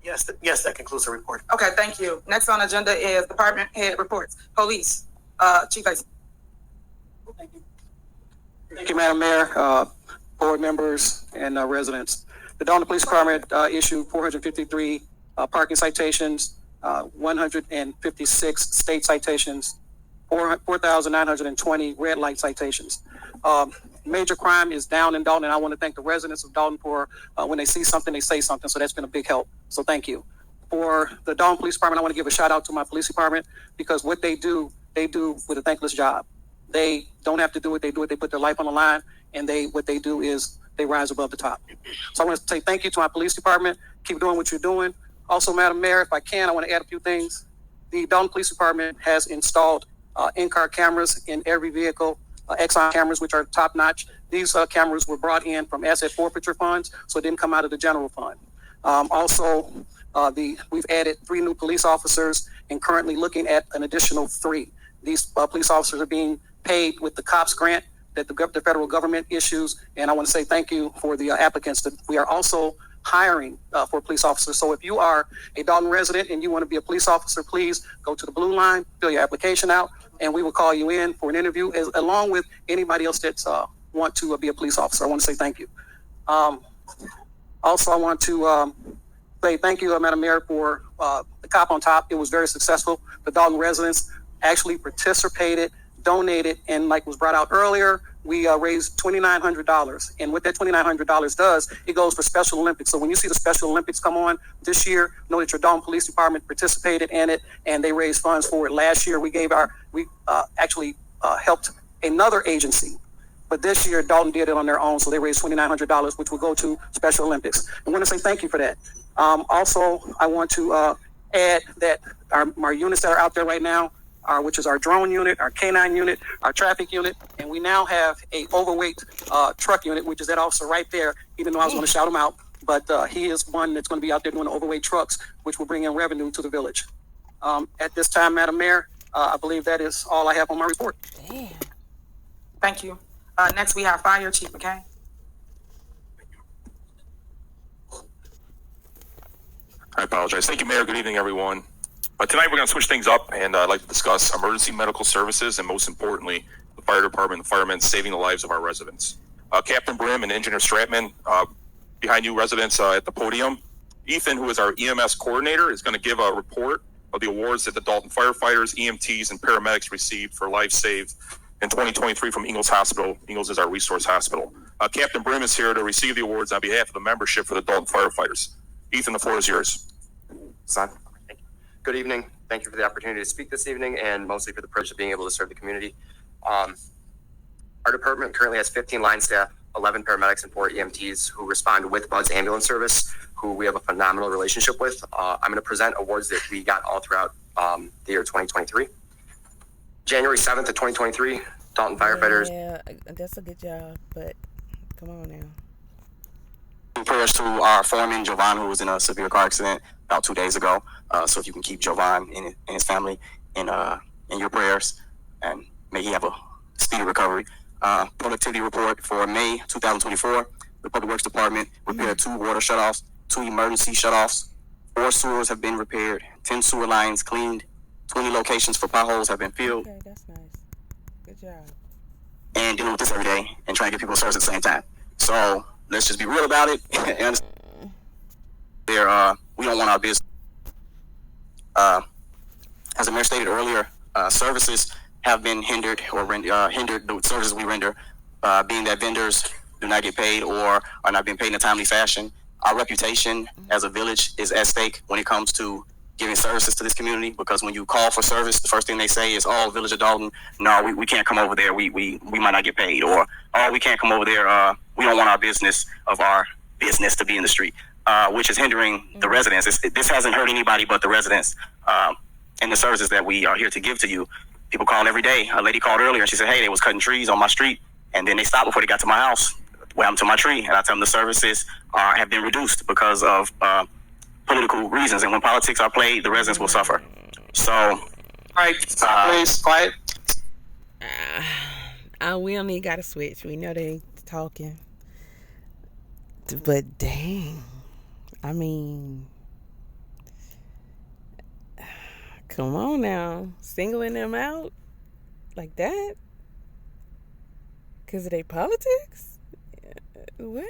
Yes, that concludes the report.
Okay, thank you. Next on the agenda is department head reports. Police, Chief Lacy.
Thank you, Madam Mayor, board members, and residents. The Dalton Police Department issued 453 parking citations, 156 state citations, 4,920 red light citations. Major crime is down in Dalton, and I want to thank the residents of Dalton for when they see something, they say something. So that's been a big help. So thank you. For the Dalton Police Department, I want to give a shout out to my police department because what they do with a thankless job. They don't have to do it. They do it. They put their life on the line, and what they do is they rise above the top. So I want to say thank you to my police department. Keep doing what you're doing. Also, Madam Mayor, if I can, I want to add a few things. The Dalton Police Department has installed in-car cameras in every vehicle. Exxon cameras, which are top notch. These cameras were brought in from asset forfeiture funds, so it didn't come out of the general fund. We've added 3 new police officers and currently looking at an additional 3. These police officers are being paid with the COPS grant that the federal government issues, and I want to say thank you for the applicants. We are also hiring for police officers. So if you are a Dalton resident and you want to be a police officer, please go to the blue line, fill your application out, and we will call you in for an interview along with anybody else that's want to be a police officer. I want to say thank you. Also, I want to say thank you, Madam Mayor, for the Cop on Top. It was very successful. The Dalton residents actually participated, donated, and like was brought out earlier, we raised $2,900. And what that $2,900 does, it goes for Special Olympics. So when you see the Special Olympics come on this year, know that your Dalton Police Department participated in it, and they raised funds for it. Last year, we actually helped another agency. But this year, Dalton did it on their own, so they raised $2,900, which will go to Special Olympics. I want to say thank you for that. Also, I want to add that our units that are out there right now, which is our drone unit, our K9 unit, our traffic unit, and we now have a overweight truck unit, which is that officer right there, even though I was going to shout him out. But he is one that's going to be out there doing the overweight trucks, which will bring in revenue to the village. At this time, Madam Mayor, I believe that is all I have on my report.
Damn. Thank you. Next, we have Fire Chief McCain.
I apologize. Thank you, Mayor. Good evening, everyone. Tonight, we're going to switch things up, and I'd like to discuss emergency medical services and, most importantly, the fire department, the firemen saving the lives of our residents. Captain Brim and Engineer Stratman, behind you residents at the podium, Ethan, who is our EMS coordinator, is going to give a report of the awards that the Dalton firefighters, EMTs, and paramedics received for life saved in 2023 from Ingalls Hospital. Ingalls is our resource hospital. Captain Brim is here to receive the awards on behalf of the membership for the Dalton firefighters. Ethan, the floor is yours.
Son. Thank you. Good evening. Thank you for the opportunity to speak this evening, and mostly for the privilege of being able to serve the community. Our department currently has 15 line staff, 11 paramedics, and 4 EMTs who respond with Bud's ambulance service, who we have a phenomenal relationship with. I'm going to present awards that we got all throughout the year 2023. January 7th of 2023, Dalton firefighters.
Yeah, that's a good job, but come on now.
Prayers to our foreman, Jovan, who was in a severe car accident about 2 days ago. So if you can keep Jovan and his family in your prayers, and may he have a speedy recovery. Productivity report for May 2024. The Public Works Department repaired 2 water shutoffs, 2 emergency shutoffs, 4 sewers have been repaired, 10 sewer lines cleaned, 20 locations for potholes have been filled.
Okay, that's nice. Good job.
And dealing with this every day and trying to get people service at the same time. So let's just be real about it. And we don't want our business. As the mayor stated earlier, services have been hindered or hindered the services we render, being that vendors do not get paid or are not being paid in a timely fashion. Our reputation as a village is at stake when it comes to giving services to this community, because when you call for service, the first thing they say is, "Oh, Village of Dalton, no, we can't come over there. We might not get paid," or, "Oh, we can't come over there. We don't want our business to be in the street," which is hindering the residents. This hasn't hurt anybody but the residents and the services that we are here to give to you. People call every day. A lady called earlier and she said, "Hey, they was cutting trees on my street, and then they stopped before they got to my house. What happened to my tree?" And I tell them the services have been reduced because of political reasons, and when politics are played, the residents will suffer. So, all right, please, quiet.
We only got to switch. We know they talking, but dang, I mean, come on now, singling them out like that because of their politics. What?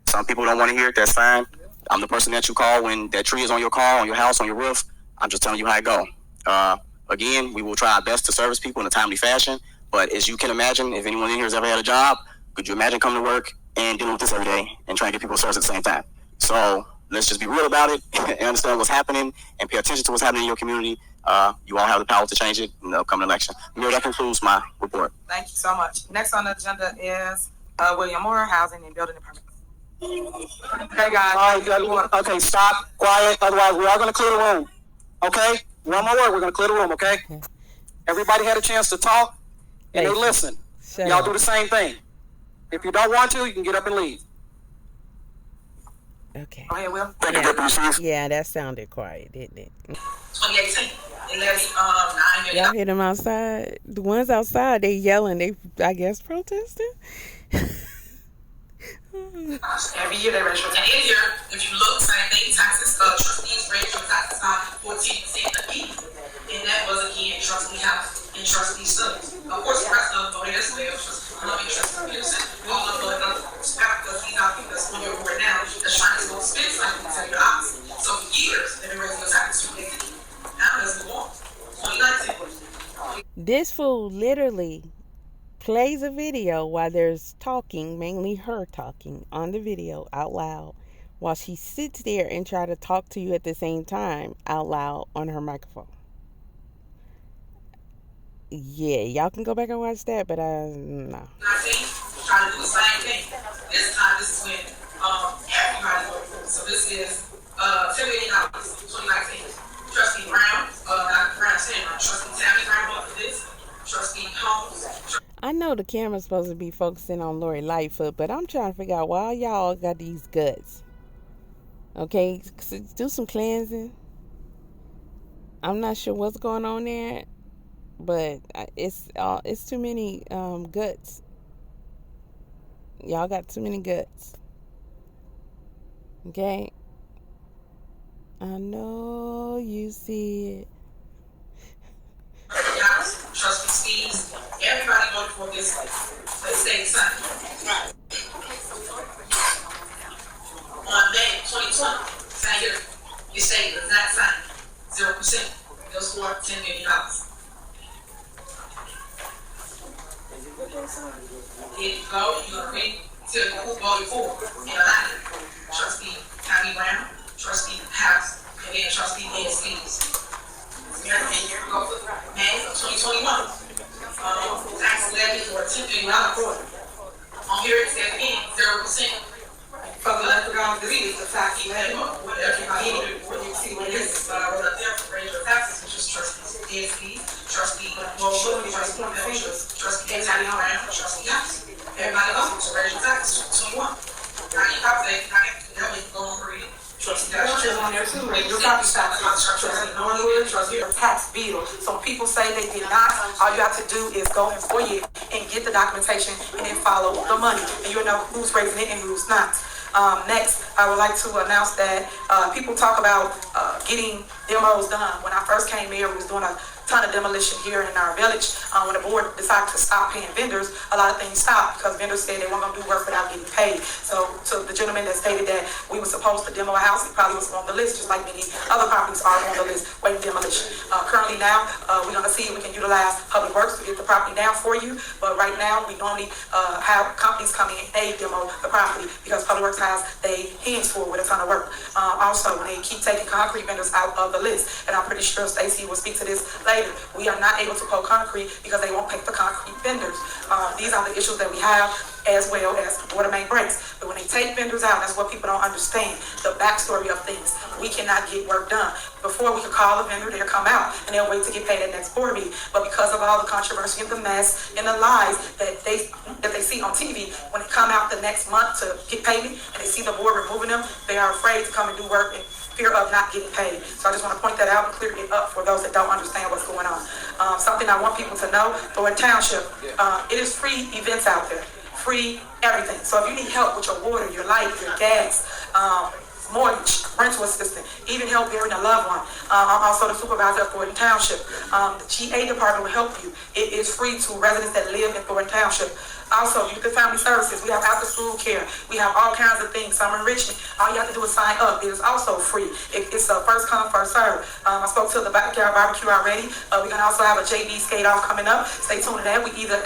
Some people don't want to hear it. That's fine. I'm the person that you call when that tree is on your car, on your house, on your roof. I'm just telling you how it go. Again, we will try our best to service people in a timely fashion. But as you can imagine, if anyone in here has ever had a job, could you imagine coming to work and dealing with this every day and trying to get people service at the same time? So let's just be real about it and understand what's happening and pay attention to what's happening in your community. You all have the power to change it in the upcoming election. Mayor, that concludes my report.
Thank you so much. Next on the agenda is William Moore, Housing and Building Department. Okay, guys.
All right, okay, stop, quiet. Otherwise, we are going to clear the room. Okay? One more word. We're going to clear the room, okay? Everybody had a chance to talk, and they listen. Y'all do the same thing. If you don't want to, you can get up and leave.
Okay.
Go ahead, Will.
Yeah, that sounded quiet, didn't it?
2018.
Y'all hear them outside? The ones outside, they yelling. They, I guess, protesting.
Every year they raise your taxes. Every year, if you look, same thing, taxes, trustees raise your taxes by 14% again. And that was again trustee house and trustee studies. Of course, the rest of them voted as well. Trustee Peterson, all of the because he's out here that's on your board now, that's trying to go spend something to the opposite. So for years, they've been raising your taxes to 2018. Now let's move on. 2019.
This fool literally plays a video while there's talking, mainly her talking on the video out loud, while she sits there and try to talk to you at the same time out loud on her microphone. Yeah, y'all can go back and watch that, but no.
Trying to do the same thing. This time, this is when everybody voted for it. So this is $10 million, 2019. Trustee Brown, Dr. Brown saying, Trustee Tammy Brown voted for this. Trustee Holmes.
I know the camera's supposed to be focusing on Lori Lightfoot, but I'm trying to figure out why y'all got these guts. Okay, do some cleansing. I'm not sure what's going on there, but it's too many guts. Y'all got too many guts. Okay? I know you see it.
Trustee Steves, everybody voted for this. They stayed Sunday. On May 2020, Sign here. You say does not sign. 0%. Goes for $10 million. Here you go. You're going to read to who voted for in a line. Trustee Tommy Brown, Trustee House, and then Trustee Ed Stevens. Mayor Henyard, go for May of 2021. Tax levy for $10 million quarter. On here it says again, 0%. From the leprechaun disease, the fact he had whatever when you see what it is. But I wrote up there for raise your taxes, which is Trustee DSP, Trustee Trustee Tommy Brown, Trustee House. Everybody else was raise your taxes, 21. Now you calculate, now we go on read it. Trustee on there too. Your property tax, Trustee Norwood, Trustee tax bill. So when people say they did not, all you have to do is go in for you and get the documentation and then follow the money. And you'll know who's raising it and who's not. Next, I would like to announce that people talk about getting demos done. When I first came here, we was doing a ton of demolition here in our village. When the board decided to stop paying vendors, a lot of things stopped because vendors said they weren't going to do work without getting paid. So to the gentleman that stated that we were supposed to demo a house, he probably was on the list, just like many other properties are on the list waiting demolition. Currently now, we're going to see if we can utilize Public Works to get the property down for you. But right now, we normally have companies come in and they demo the property because Public Works has their hands full with a ton of work. Also, when they keep taking concrete vendors out of the list, and I'm pretty sure Stacy will speak to this later, we are not able to pour concrete because they won't pick the concrete vendors. These are the issues that we have, as well as water main breaks. But when they take vendors out, that's what people don't understand, the backstory of things. We cannot get work done. Before we could call a vendor, they'll come out and they'll wait to get paid at next board meeting. But because of all the controversy and the mess and the lies that they see on TV, when they come out the next month to get payment and they see the board removing them, they are afraid to come and do work and fear of not getting paid. So I just want to point that out and clear it up for those that don't understand what's going on. Something I want people to know, Thornton Township, it is free events out there, free everything. So if you need help with your water, your light, your gas, mortgage, rental assistance, even help burying a loved one. I'm also the supervisor of Thornton Township. The GA department will help you. It is free to residents that live in Thornton Township. Also, youth and family services. We have after school care. We have all kinds of things. Summer enrichment. All you have to do is sign up. It is also free. It's a first come, first serve. I spoke to the backyard barbecue already. We're going to also have a JV skate off coming up. Stay tuned to that. We either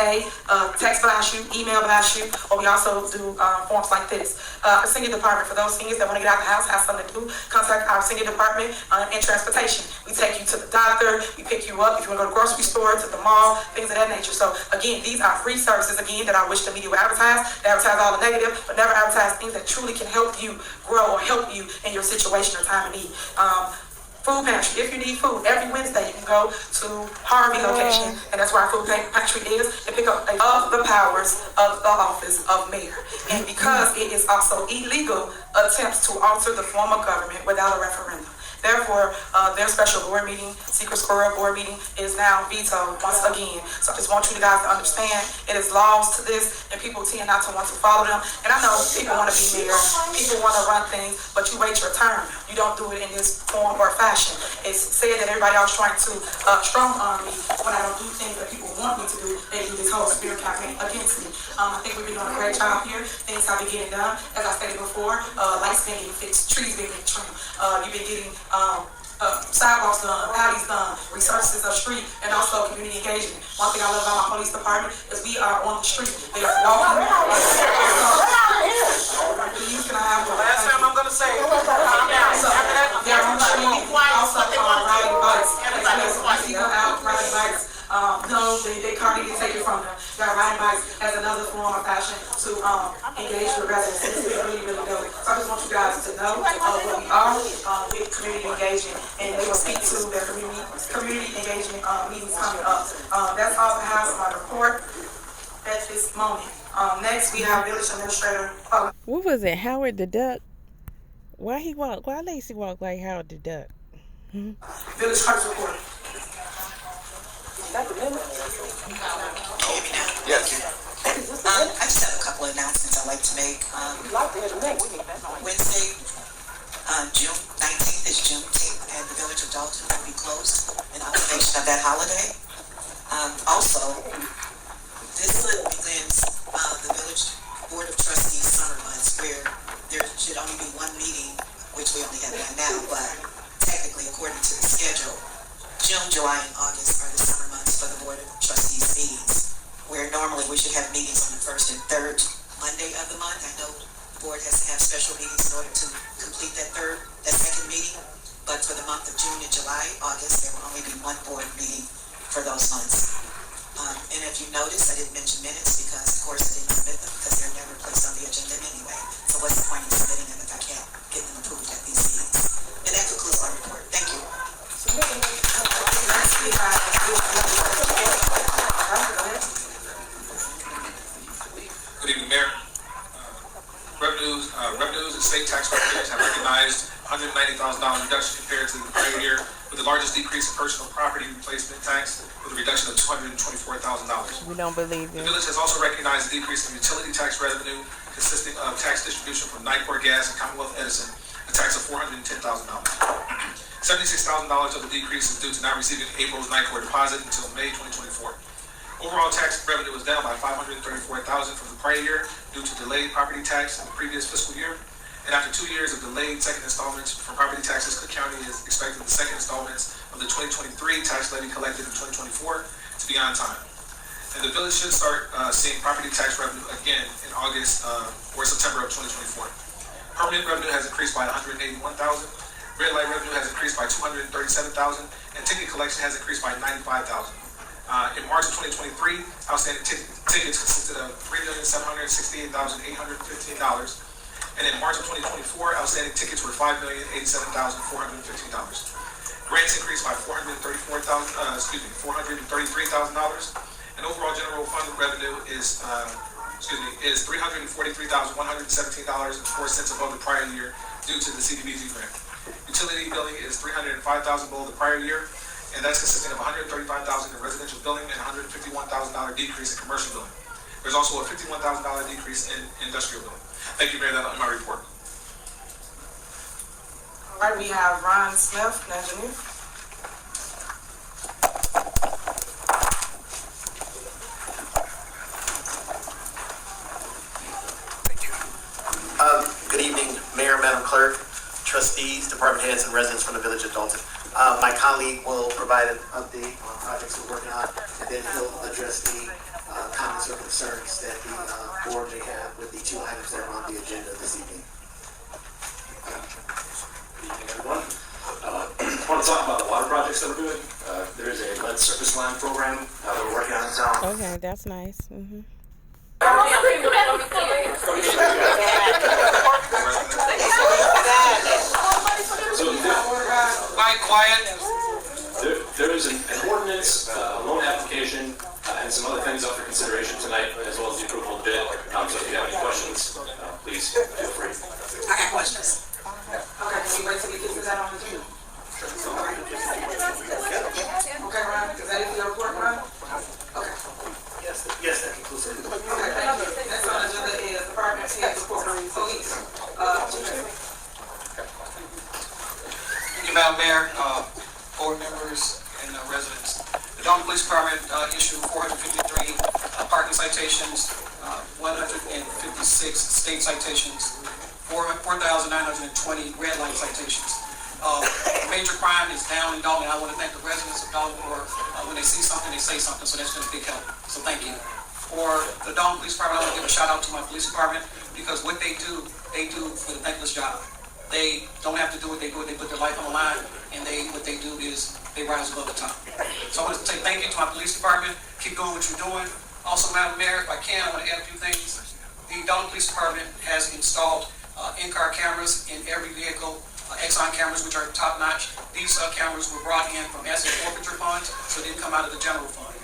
text blast you, email blast you, or we also do forms like this. The senior department, for those seniors that want to get out the house, have something to do, contact our senior department and transportation. We take you to the doctor. We pick you up if you want to go to the grocery store, to the mall, things of that nature. So again, these are free services again that I wish the media would advertise. They advertise all the negative, but never advertise things that truly can help you grow or help you in your situation or time of need. Food pantry. If you need food, every Wednesday you can go to Harvey location, and that's where our food pantry is, and pick up of the powers of the office of mayor. And because it is also illegal attempts to alter the form of government without a referendum. Therefore, their special board meeting, secret squirrel board meeting, is now vetoed once again. So I just want you guys to understand it is laws to this, and people tend not to want to follow them. And I know people want to be mayor, people want to run things, but you wait your turn. You don't do it in this form or fashion. It's said that everybody else trying to strong arm me when I don't do things that people want me to do. They do this whole spirit campaign against me. I think we've been doing a great job here. Things have been getting done. As I stated before, lights being fixed, trees being trimmed. You've been getting sidewalks done, alleys done, resurfaces of street, and also community engagement. One thing I love about my police department is we are on the street. They are walking.
Last time I'm going to say it.
So, they're on the street. Also, riding bikes. People out riding bikes. No, they can't even take it from them. They're riding bikes as another form of fashion to engage with residents. It's really, really dope. So I just want you guys to know what we are with community engagement, and they will speak to their community engagement meetings coming up. That's all I have on my report at this moment. Next, we have village administrator.
What was it? Howard the Duck? Why Lacey walk like Howard the Duck?
Village clerk's report.
Yes. I just have a couple of announcements I'd like to make. Wednesday, June 19th is Juneteenth, and the village of Dalton will be closed in observation of that holiday. Also, this begins the village board of trustees summer months, where there should only be one meeting, which we only have one now, but technically, according to the schedule, June, July, and August are the summer months for the Board of Trustees meetings, where normally we should have meetings on the first and third Monday of the month. I know the board has to have special meetings in order to complete that second meeting, but for the month of June and July, August, there will only be one board meeting for those months. And if you notice, I didn't mention minutes because, of course, I didn't submit them because they're never placed on the agenda anyway. So what's the point of submitting them if I can't get them approved at these meetings? And that concludes my report. Thank you.
Good evening, Mayor. Revenues and state tax revenues have recognized $190,000 reduction compared to the prior year, with the largest decrease in personal property replacement tax with a reduction of $224,000.
We don't believe
The
it.
village has also recognized a decrease in utility tax revenue consisting of tax distribution from Nicor Gas and Commonwealth Edison, a tax of $410,000. $76,000 of the decrease is due to not receiving April's Nicor deposit until May 2024. Overall tax revenue was down by $534,000 from the prior year due to delayed property tax in the previous fiscal year. And after 2 years of delayed second installments from property taxes, Cook County is expecting the second installments of the 2023 tax levy collected in 2024 to be on time. And the village should start seeing property tax revenue again in August or September of 2024. Permanent revenue has increased by $181,000. Red light revenue has increased by $237,000, and ticket collection has increased by $95,000. In March of 2023, outstanding tickets consisted of $3,768,815. And in March of 2024, outstanding tickets were $5,087,415. Grants increased by $433,000, and overall general fund revenue is $343,117.04 above the prior year due to the CDBG grant. Utility billing is $305,000 below the prior year, and that's consisting of $135,000 in residential billing and $151,000 decrease in commercial billing. There's also a $51,000 decrease in industrial billing. Thank you, Mayor. That's in my report.
All right, we have Ron Smith, engineer.
Good evening, Mayor, Madam Clerk, trustees, department heads, and residents from the Village of Dalton. My colleague will provide an update on projects we're working on, and then he'll address the comments or concerns that the board may have with the 2 items that are on the agenda this evening.
Good evening, everyone. I want to talk about the water projects that we're doing. There is a lead surface line program that we're working on in town.
Okay, that's nice. Mm-hmm.
Quiet.
There is an ordinance, a loan application, and some other things up for consideration tonight, as well as the approval of bid. So if you have any questions, please feel free.
I got questions. Okay, can you wait till we get to that on the agenda? Okay, Ron, is that it for your report, Ron? Okay.
Yes, that concludes it.
Okay, thank you. Next on the agenda is department head report, police.
Thank you, Madam Mayor, board members, and residents. The Dalton Police Department issued 453 parking citations, 156 state citations, 4,920 red light citations. Major crime is down in Dalton. I want to thank the residents of Dalton for when they see something, they say something, so that's been a big help. So thank you. For the Dalton Police Department, I want to give a shout out to my police department because what they do for the thankless job. They don't have to do what they do, they put their life on the line, and what they do is they rise above the top. So I want to say thank you to my police department. Keep doing what you're doing. Also, Madam Mayor, if I can, I want to add a few things. The Dalton Police Department has installed in-car cameras in every vehicle, Exxon cameras, which are top-notch. These cameras were brought in from asset forfeiture funds, so they didn't come out of the general fund.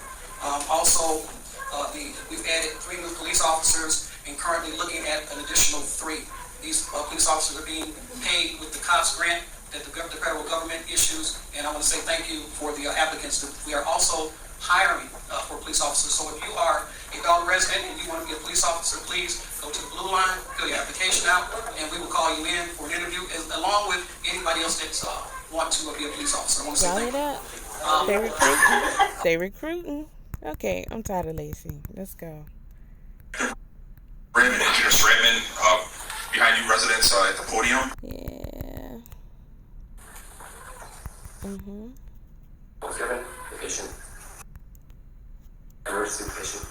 We've added 3 new police officers and currently looking at an additional 3. These police officers are being paid with the COPS grant that the federal government issues, and I want to say thank you for the applicants. We are also hiring for police officers, so if you are a Dalton resident and you want to be a police officer, please go to the blue line, fill your application out, and we will call you in for an interview, along with anybody else that want to be a police officer. I want to say thank you.
They recruiting. They recruiting. Okay, I'm tired of Lacey. Let's go.
Raymond, Engineer Raymond, behind you residents at the podium.
Yeah.
Was given the patient. Emergency patient.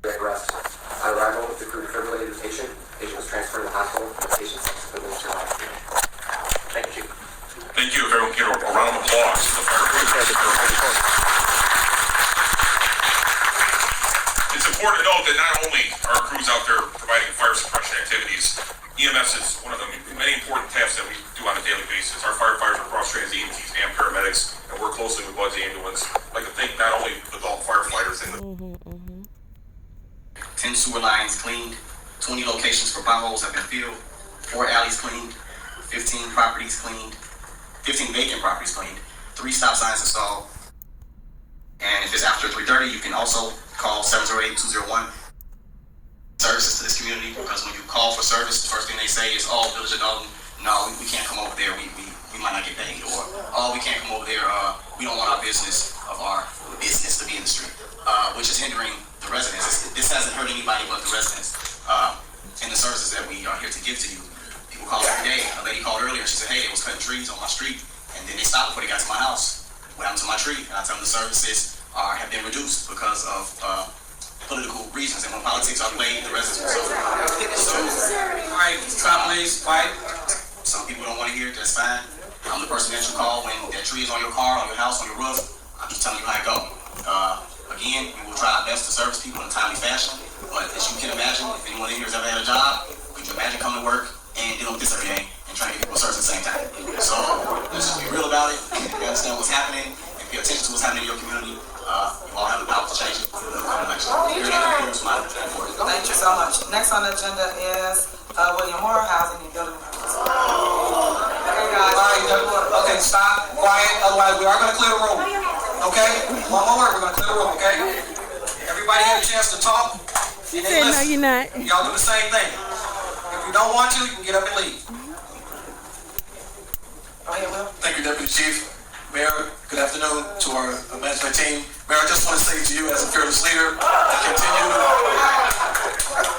Arrest. On arrival, the crew defibrillated the patient. Patient was transferred to the hospital. The patient subsequently survived. Thank you, Chief.
Thank you. If everyone can get a round of applause for the fire. It's important to note that not only are our crews out there providing fire suppression activities, EMS is one of the many important tasks that we do on a daily basis. Our firefighters are cross-trained EMTs and paramedics, and work closely with Bud's ambulance. I'd like to thank not only the Dalton firefighters and the
10 sewer lines cleaned, 20 locations for potholes have been filled, 4 alleys cleaned, 15 properties cleaned, 15 vacant properties cleaned, 3 stop signs installed. And if it's after 3:30, you can also call 708-201 services to this community, because when you call for service, the first thing they say is, oh, Village of Dalton, no, we can't come over there, we might not get paid, or, oh, we can't come over there, we don't want our business to be in the street, which is hindering the residents. This hasn't hurt anybody but the residents, and the services that we are here to give to you. People call every day. A lady called earlier, she said, hey, it was cutting trees on my street, and then they stopped before they got to my house. What happened to my tree? And I tell them the services have been reduced because of political reasons, and when politics are played, the residents will suffer. All right, stop, please, quiet. Some people don't want to hear it, that's fine. I'm the person that you call when that tree is on your car, on your house, on your roof. I'm just telling you how it goes. Again, we will try our best to service people in a timely fashion, but as you can imagine, if anyone in here has ever had a job, could you imagine coming to work and dealing with this every day and trying to get people service at the same time? So let's just be real about it, and understand what's happening, and pay attention to what's happening in your community. You all have the power to change it for the coming election.
Thank you so much. Next on the agenda is William Moore, Housing and Building. Okay, guys. Okay, stop, quiet. Otherwise, we are going to clear the room. Okay? One more word, we're going to clear the room, okay? Everybody had a chance to talk.
She said, no, you're not.
Y'all do the same thing. If you don't want to, you can get up and leave. Go ahead, Will.
Thank you, Deputy Chief. Mayor, good afternoon to our management team. Mayor, I just want to say to you as a fearless leader, continue.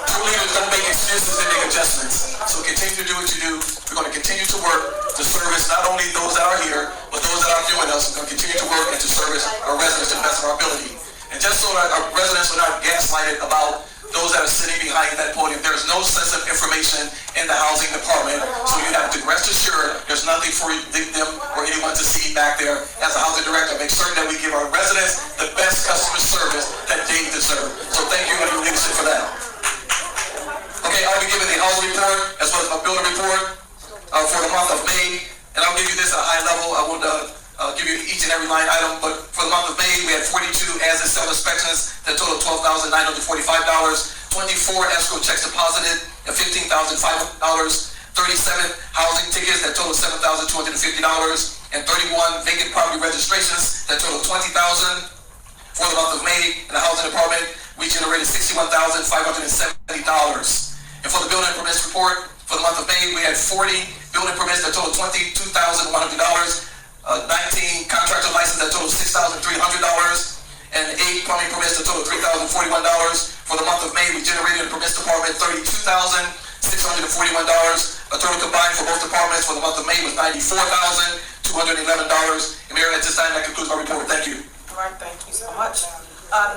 True leaders don't make excuses, they make adjustments. So continue to do what you do. We're going to continue to work to service not only those that are here, but those that are viewing us. We're going to continue to work and to service our residents to the best of our ability. And just so that our residents are not gaslighted about those that are sitting behind that podium, there's no sensitive information in the housing department, so you have to rest assured there's nothing for them or anyone to see back there. As a housing director, make certain that we give our residents the best customer service that they deserve. So thank you and your leadership for that. Okay, I'll be giving the housing report as well as my building report for the month of May, and I'll give you this at a high level. I will give you each and every line item, but for the month of May, we had 42 as-is self-inspections that totaled $12,945, 24 escrow checks deposited at $15,500, 37 housing tickets that totaled $7,250, and 31 vacant property registrations that totaled $20,000. For the month of May, in the housing department, we generated $61,570. And for the building permits report, for the month of May, we had 40 building permits that totaled $22,100, 19 contractor licenses that totaled $6,300, and 8 plumbing permits that totaled $3,041. For the month of May, we generated in the permits department $32,641. A total combined for both departments for the month of May was $94,211. And Mayor, at this time, that concludes my report. Thank you.
All right, thank you so much.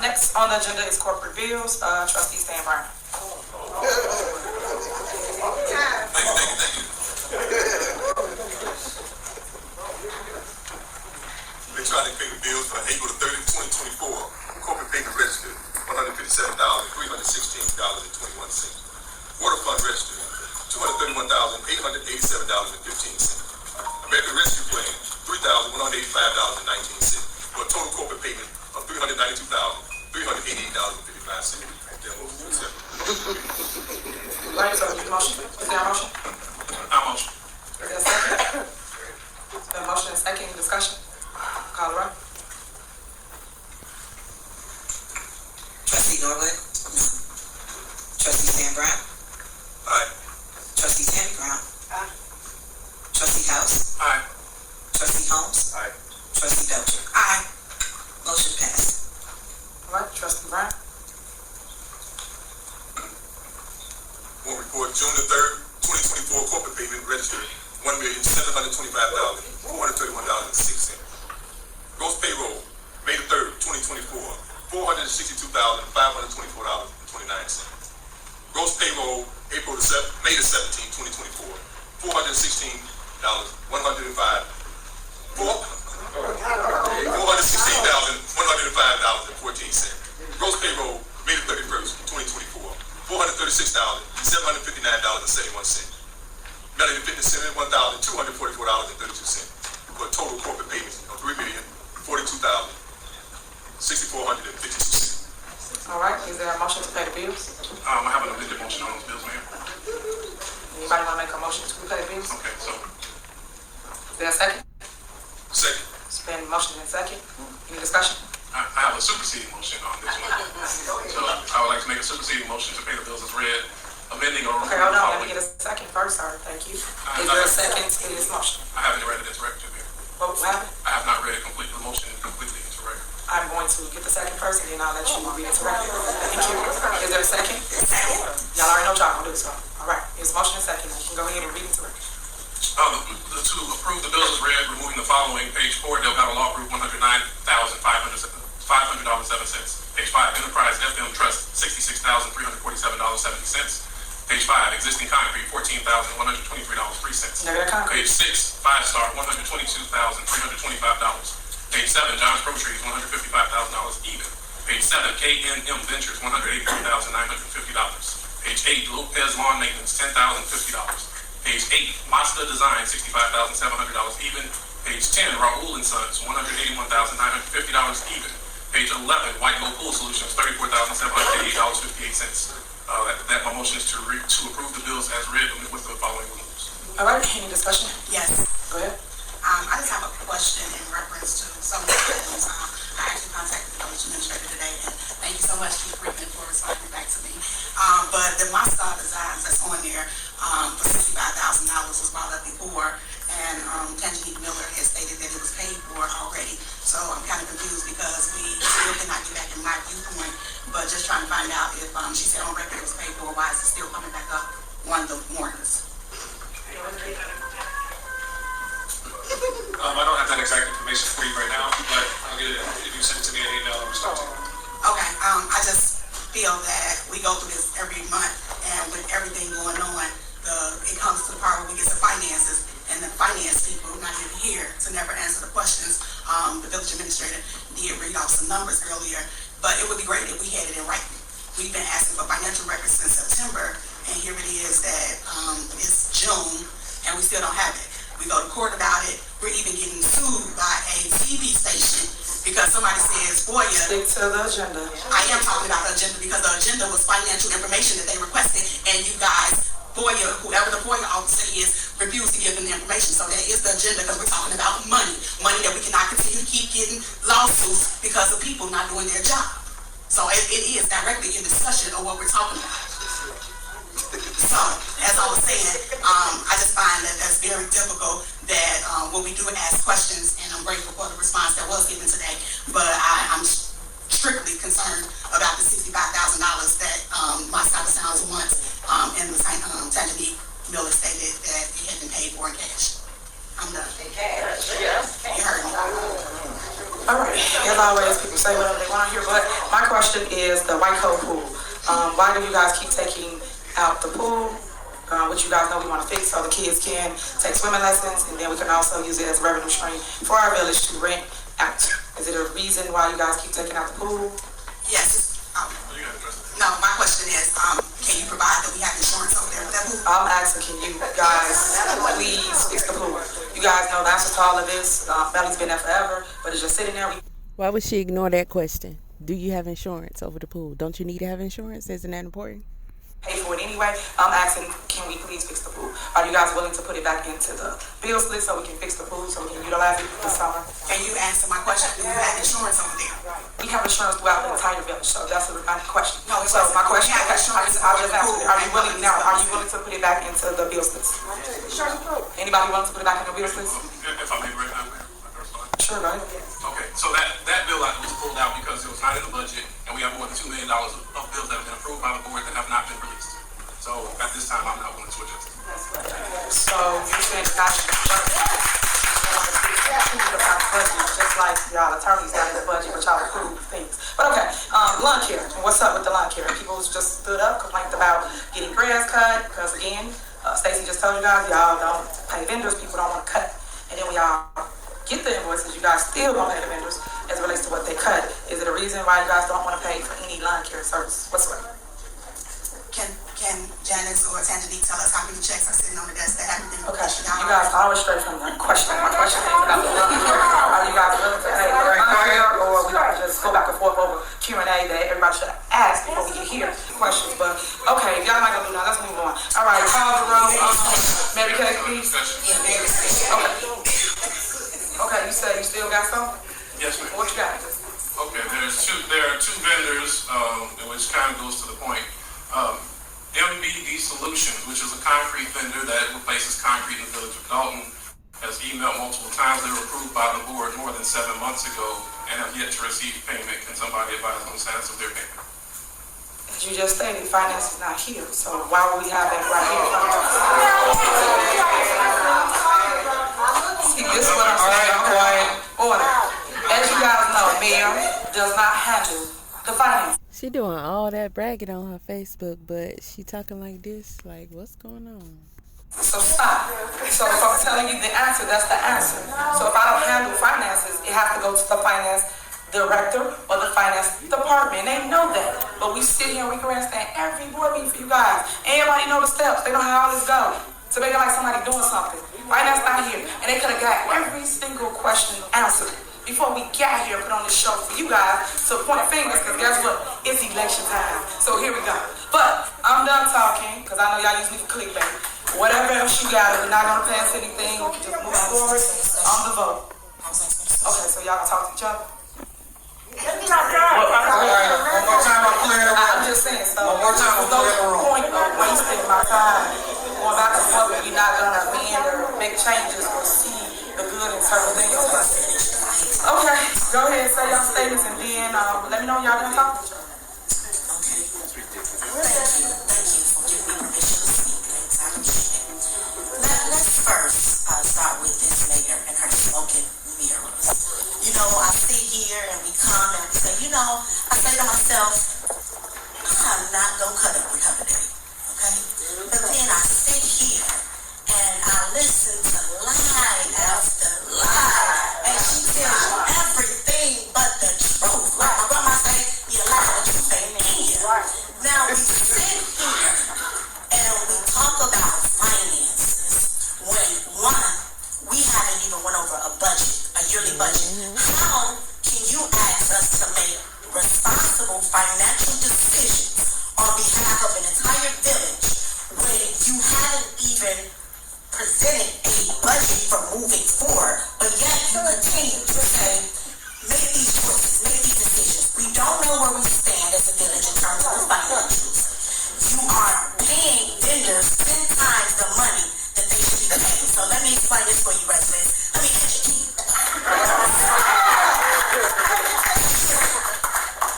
Next on the agenda is corporate bills. Trustee Stan Brown.
Thank you. Electronic payment bills for April 30, 2024. Corporate payment register, $157,316.21. Water fund register, $231,887.15. American Rescue Plan, $3,185.19. For a total corporate payment of $392,388.55.
Right, so motion. Is there a motion?
I motion.
Is there a second? It's been motion and second. Discussion. Call the roll.
Trustee Norwood? No. Trustee Stan Brown?
Aye.
Trustee Tammy Brown?
Aye.
Trustee House?
Aye.
Trustee Holmes?
Aye.
Trustee Belcher? Aye. Motion passed.
All right, Trustee Brown.
One report, June the 3rd, 2024, corporate payment register, $1,000,000 $1,725,431.06. Gross payroll, May the 3rd, 2024, $462,524.29. Gross payroll, May the 17th, 2024, $416,105.14. Gross payroll, May the 31st, 2024, $436,759.71. Melody Fitness Center, $1,244.32. For a total corporate payment of $3,042,6,452.
All right, is there a motion to pay the bills?
I have an amended motion on those bills, Mayor.
Anybody want to make a motion to pay the bills?
Okay, so.
Is there a second?
Second.
It's been motion and second. Any discussion?
I have a superseding motion on this one. So I would like to make a superseding motion to pay the bills as read, amending or
Okay, hold on, let me get a second first, sir. Thank you. Is there a second to this motion?
I haven't read it into record, Mayor.
What happened?
I have not read it completely, the motion completely into record.
I'm going to get the second first, and then I'll let you read it to record. Thank you. Is there a second? Second. Y'all already know what y'all gonna do, so. All right, it's motion and second. You can go ahead and read it to record.
To approve the bills as read, removing the following: page 4, Delgado Law Group, $109,500.07. Page 5, Enterprise FM Trust, $66,347.70. Page 5, Existing Concrete, $14,123.03. Page 6, 5 Star, $122,325. Page 7, John's Pro Trees, $155,000 even. Page 7, KNM Ventures, $183,950. Page 8, Lopez Lawn Maintenance, $10,050. Page 8, Mazda Design, $65,700 even. Page 10, Raul and Sons, $181,950 even. Page 11, White Low Pool Solutions, $34,788.58. That my motion is to approve the bills as read with the following rules.
All right, any discussion?
Yes.
Go ahead.
I just have a question in reference to some of the items. I actually contacted the village administrator today, and thank you so much, Chief Freeman, for responding back to me. But the Mazda Designs that's on there for $65,000 was brought up before, and Tangique Miller has stated that it was paid for already. So I'm kind of confused because we still cannot get back in my viewpoint, but just trying to find out if she said on record it was paid for, why is it still coming back up one of the mornings?
I don't have that exact information for you right now, but I'll get it if you send it to me in an email. I'll respond to it.
Okay, I just feel that we go through this every month, and with everything going on, it comes to the part where we get some finances, and the finance people not even here to never answer the questions. The village administrator did read off some numbers earlier, but it would be great if we had it in writing. We've been asking for financial records since September, and here it is that it's June, and we still don't have it. We go to court about it. We're even getting sued by a TV station because somebody says FOIA.
Stick to the agenda.
I am talking about the agenda because the agenda was financial information that they requested, and you guys, FOIA, whoever the FOIA officer is, refused to give them the information. So that is the agenda because we're talking about money that we cannot continue to keep getting lawsuits because of people not doing their job. So it is directly in discussion of what we're talking about. So, as I was saying, I just find that that's very difficult that when we do ask questions, and I'm grateful for the response that was given today, but I'm strictly concerned about the $65,000 that my Scott Sounds wants, and the Tangique Miller stated that it had been paid for in cash. I'm done. Cash, yes. You heard me.
All right, as always, people say whatever they want to hear, but my question is the White Coat Pool. Why do you guys keep taking out the pool, which you guys know we want to fix so the kids can take swimming lessons, and then we can also use it as a revenue stream for our village to rent out? Is it a reason why you guys keep taking out the pool?
Yes. No, my question is, can you provide that we have insurance over there for that pool?
I'm asking, can you guys please fix the pool? You guys know the answer to all of this. Valley's been there forever, but it's just sitting there.
Why would she ignore that question? Do you have insurance over the pool? Don't you need to have insurance? Isn't that important?
Pay for it anyway. I'm asking, can we please fix the pool? Are you guys willing to put it back into the bills list so we can fix the pool, so we can utilize it this summer?
Can you answer my question? Do you have insurance over there?
We have insurance throughout the entire village, so that's a question.
No,
so my question,
I just asked
you, are you willing to put it back into the bills list? Anybody willing to put it back in the bills list?
If I may break down,
sure, go ahead.
Okay, so that bill item was pulled out because it was not in the budget, and we have more than $2 million of bills that have been approved by the board that have not been released. So at this time, I'm not willing to adjust it.
So you said Just like y'all attorneys got in the budget, but y'all approve things. But okay, lawn care. What's up with the lawn care? People just stood up, complained about getting grass cut, because again, Stacey just told you guys, y'all don't pay vendors, people don't want to cut. And then when y'all get the invoices, you guys still don't pay the vendors as it relates to what they cut. Is it a reason why you guys don't want to pay for any lawn care service whatsoever?
Can Janice or Tangidy tell us how many checks are sitting on the desk that haven't been
pushed out? You guys always straight from the question. My question is about the lawn care. Are you guys willing to pay for lawn care, or we gonna just go back and forth over Q&A that everybody should ask before we get here? Questions, but okay, if y'all not gonna do that, let's move on. All right, call the roll. Mary Kay, please.
Yeah, Mary Kay.
Okay, you said you still got some?
Yes, ma'am.
What you got?
Okay, there are two vendors, which kind of goes to the point. MBD Solutions, which is a concrete vendor that replaces concrete in the village of Dalton, has emailed multiple times. They were approved by the board more than 7 months ago and have yet to receive payment. Can somebody advise on the status of their payment?
As you just stated, finance is not here, so why would we have that right here? See, this is what I'm saying. Quiet. Order. As you guys know, Mayor does not handle the finance.
She doing all that bragging on her Facebook, but she talking like this, like, what's going on?
So stop. So if I'm telling you the answer, that's the answer. So if I don't handle finances, it has to go to the finance director or the finance department. They know that. But we sit here and we grandstand every board meeting for you guys. Everybody know the steps. They know how all this goes. So they got like somebody doing something. Finance not here. And they could have got every single question answered before we got here and put on this show for you guys to point fingers, because guess what? It's election time. So here we go. But I'm done talking, because I know y'all use me for clickbait. Whatever else you got, if we're not going to pass anything, we can just move forward on the vote. Okay, so y'all gonna talk to each other? I'm just saying, so there's no point of wasting my time going back and forth if you're not going to amend or make changes or see the good in certain things. Okay, go ahead, say y'all statements, and then let me know when y'all gonna talk to each other.
Thank you for giving me permission to speak. Thanks, I appreciate it. Let's first start with this mayor and her smoking mirrors. You know, I sit here and we come and we say, I say to myself, I'm not gonna cut up with her today, okay? But then I sit here and I listen to lie after lie, and she tells you everything but the truth. Like my grandma say, you lie, the truth ain't in you. Now we sit here and we talk about finances when, one, we haven't even went over a budget, a yearly budget. How can you ask us to make responsible financial decisions on behalf of an entire village when you haven't even presented a budget for moving forward, but yet you continue to say, make these choices, make these decisions. We don't know where we stand as a village in terms of the financials. You are paying vendors 10 times the money that they should be paying. So let me explain this for you, residents. Let me educate you.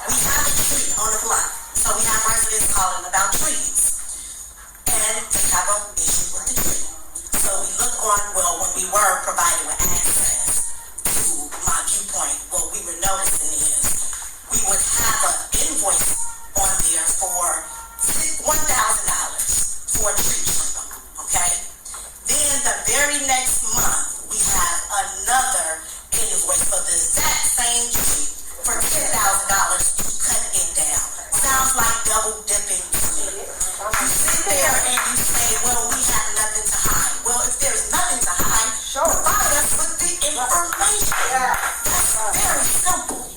We have a tree on the block, so we have residents calling about trees, and they have an issue with the tree. So we look on, when we were provided with access to my viewpoint, what we were noticing is we would have an invoice on there for $1,000 for a tree trim, okay? Then the very next month, we have another invoice for the exact same tree for $10,000 to cut it down. Sounds like double dipping to me. You sit there and you say, well, we have nothing to hide. Well, if there's nothing to hide, provide us with the information. That's very simple.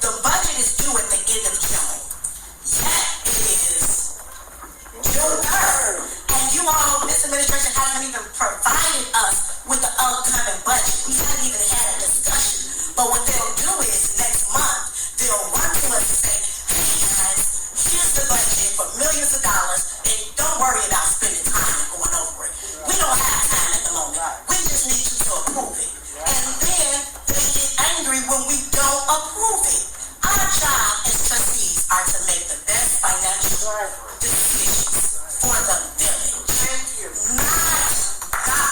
The budget is due at the end of June. Yet it is June 3rd. And you all, this administration hasn't even provided us with the upcoming budget. We haven't even had a discussion. But what they'll do is next month, they'll run to us and say, hey guys, here's the budget for millions of dollars, and don't worry about spending time going over it. We don't have time at the moment. We just need you to approve it. And then they get angry when we don't approve it. Our job as trustees are to make the best financial decisions for the village. Not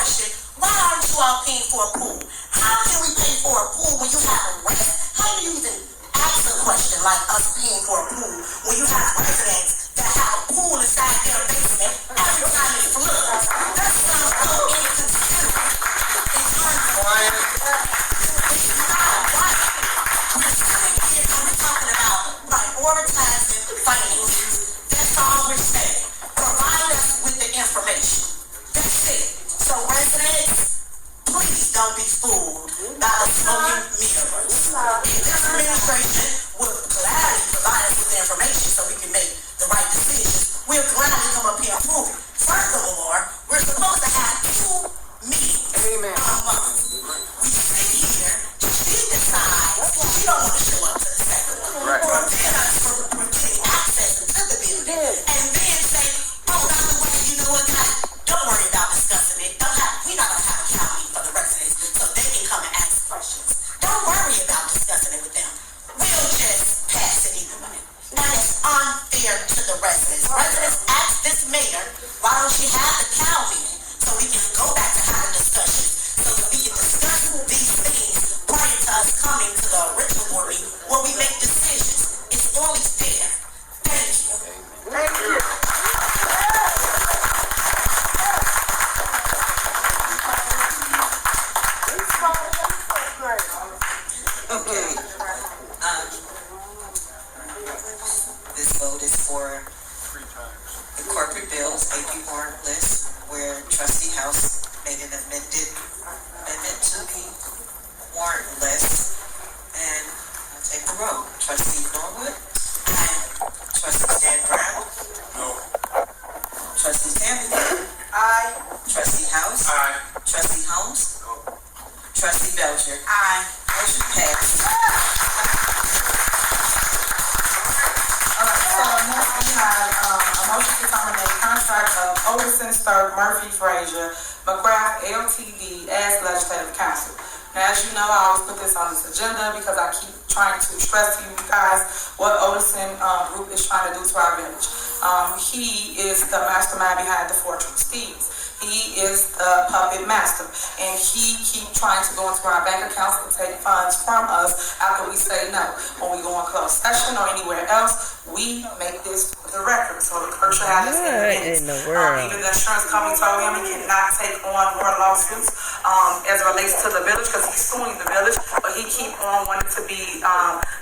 question, why aren't you all paying for a pool? How can we pay for a pool when you have a resident? How do you even ask a question like us paying for a pool when you have residents that have a pool inside their basement every time it floods? That sounds so inconsiderate in terms of it's not right. We're sitting here and we're talking about prioritizing finances. That's all we're saying. Provide us with the information. That's it. So residents, please don't be fooled by the smoking mirrors. And this administration will gladly provide us with the information so we can make the right decisions. We'll gladly come up here and prove it. Furthermore, we're supposed to have 2 meetings a month. We sit here, she decides she don't want to show up to the second one. Right. Prevent us from getting access to the building. And then say, oh, by the way, you know what, guys? Don't worry about discussing it. We're not going to have a cow meeting for the residents so they can come and ask questions. Don't worry about discussing it with them. We'll just pass it either way. Now, it's unfair to the residents. Residents ask this mayor, why don't she have the cow meeting so we can go back to having discussions so that we can discuss these things prior to us coming to the original board meeting where we make decisions. It's only fair. Thank you. Thank you.
Okay. This vote is for the corporate bills, AP warrant list, where Trustee House made an amendment to the warrant list. And I'll take the roll. Trustee Norwood? Aye. Trustee Stan Brown? No. Trustee Samuel? Aye. Trustee House? Aye. Trustee Holmes? No. Trustee Belcher? Aye. Motion passed.
So next we have a motion to terminate contract of Overton, Sturk, Murphy, Frazier, McGrath, LTD as legislative counsel. Now, as you know, I always put this on this agenda because I keep trying to stress to you guys what Overton group is trying to do to our village. He is the mastermind behind the 4 trustees. He is the puppet master, and he keeps trying to go into our bank accounts and take funds from us after we say no. When we go on closed session or anywhere else, we make this the record. So the clerk should have this in the world. Even the insurance company told him he cannot take on more lawsuits as it relates to the village because he's suing the village, but he keep on wanting to be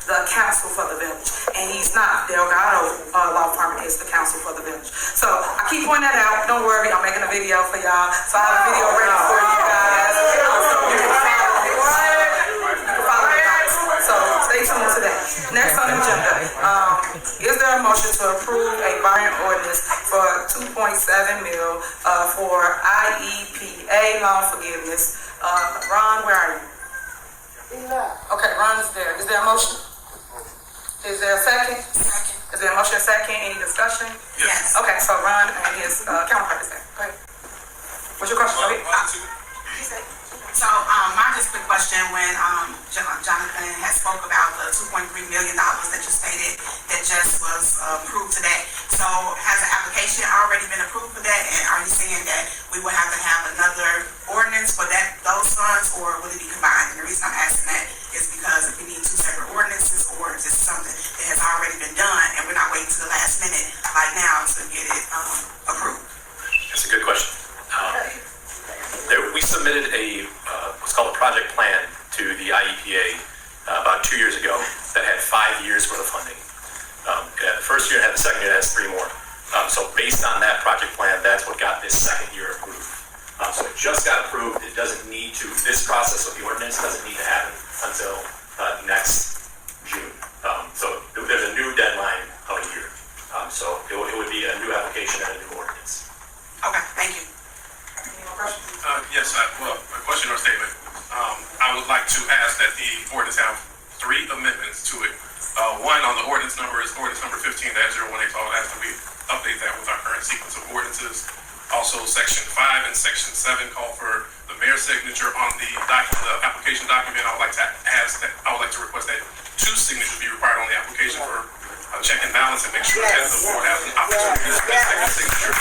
the counsel for the village, and he's not. Delgado Law Firm is the counsel for the village. So I keep pointing that out. Don't worry, I'm making a video for y'all. So I have a video ready for you guys. So you can follow it. So stay tuned to that. Next on the agenda, is there a motion to approve a buying ordinance for $2.7 million for IEPA loan forgiveness? Ron, where are you? Okay, Ron is there. Is there a motion? Is there a second? Second. Is there a motion second? Any discussion? Yes. Okay, so Ron and his counterpart is there. Go ahead. What's your question?
So, my just quick question, when Jonathan had spoke about the $2.3 million that you stated that just was approved today. So, has the application already been approved for that? And are you saying that we will have to have another ordinance for those funds, or will it be combined? And the reason I'm asking that is because if we need 2 separate ordinances, or is this something that has already been done and we're not waiting to the last minute like now to get it approved?
That's a good question. We submitted what's called a project plan to the IEPA about 2 years ago that had 5 years worth of funding. It had the first year, it had the second year, it has 3 more. So based on that project plan, that's what got this second year approved. So it just got approved. It doesn't need to, this process of the ordinance doesn't need to happen until next June. So there's a new deadline of a year. So it would be a new application and a new ordinance.
Okay, thank you.
Yes, well, a question or statement. I would like to ask that the ordinance have 3 amendments to it. One on the ordinance number is ordinance number 15-018. So I'll ask that we update that with our current sequence of ordinances. Also, section 5 and section 7 call for the mayor's signature on the application document. I would like to request that 2 signatures be required on the application for check and balance and make sure that the board has an opportunity to make a second signature.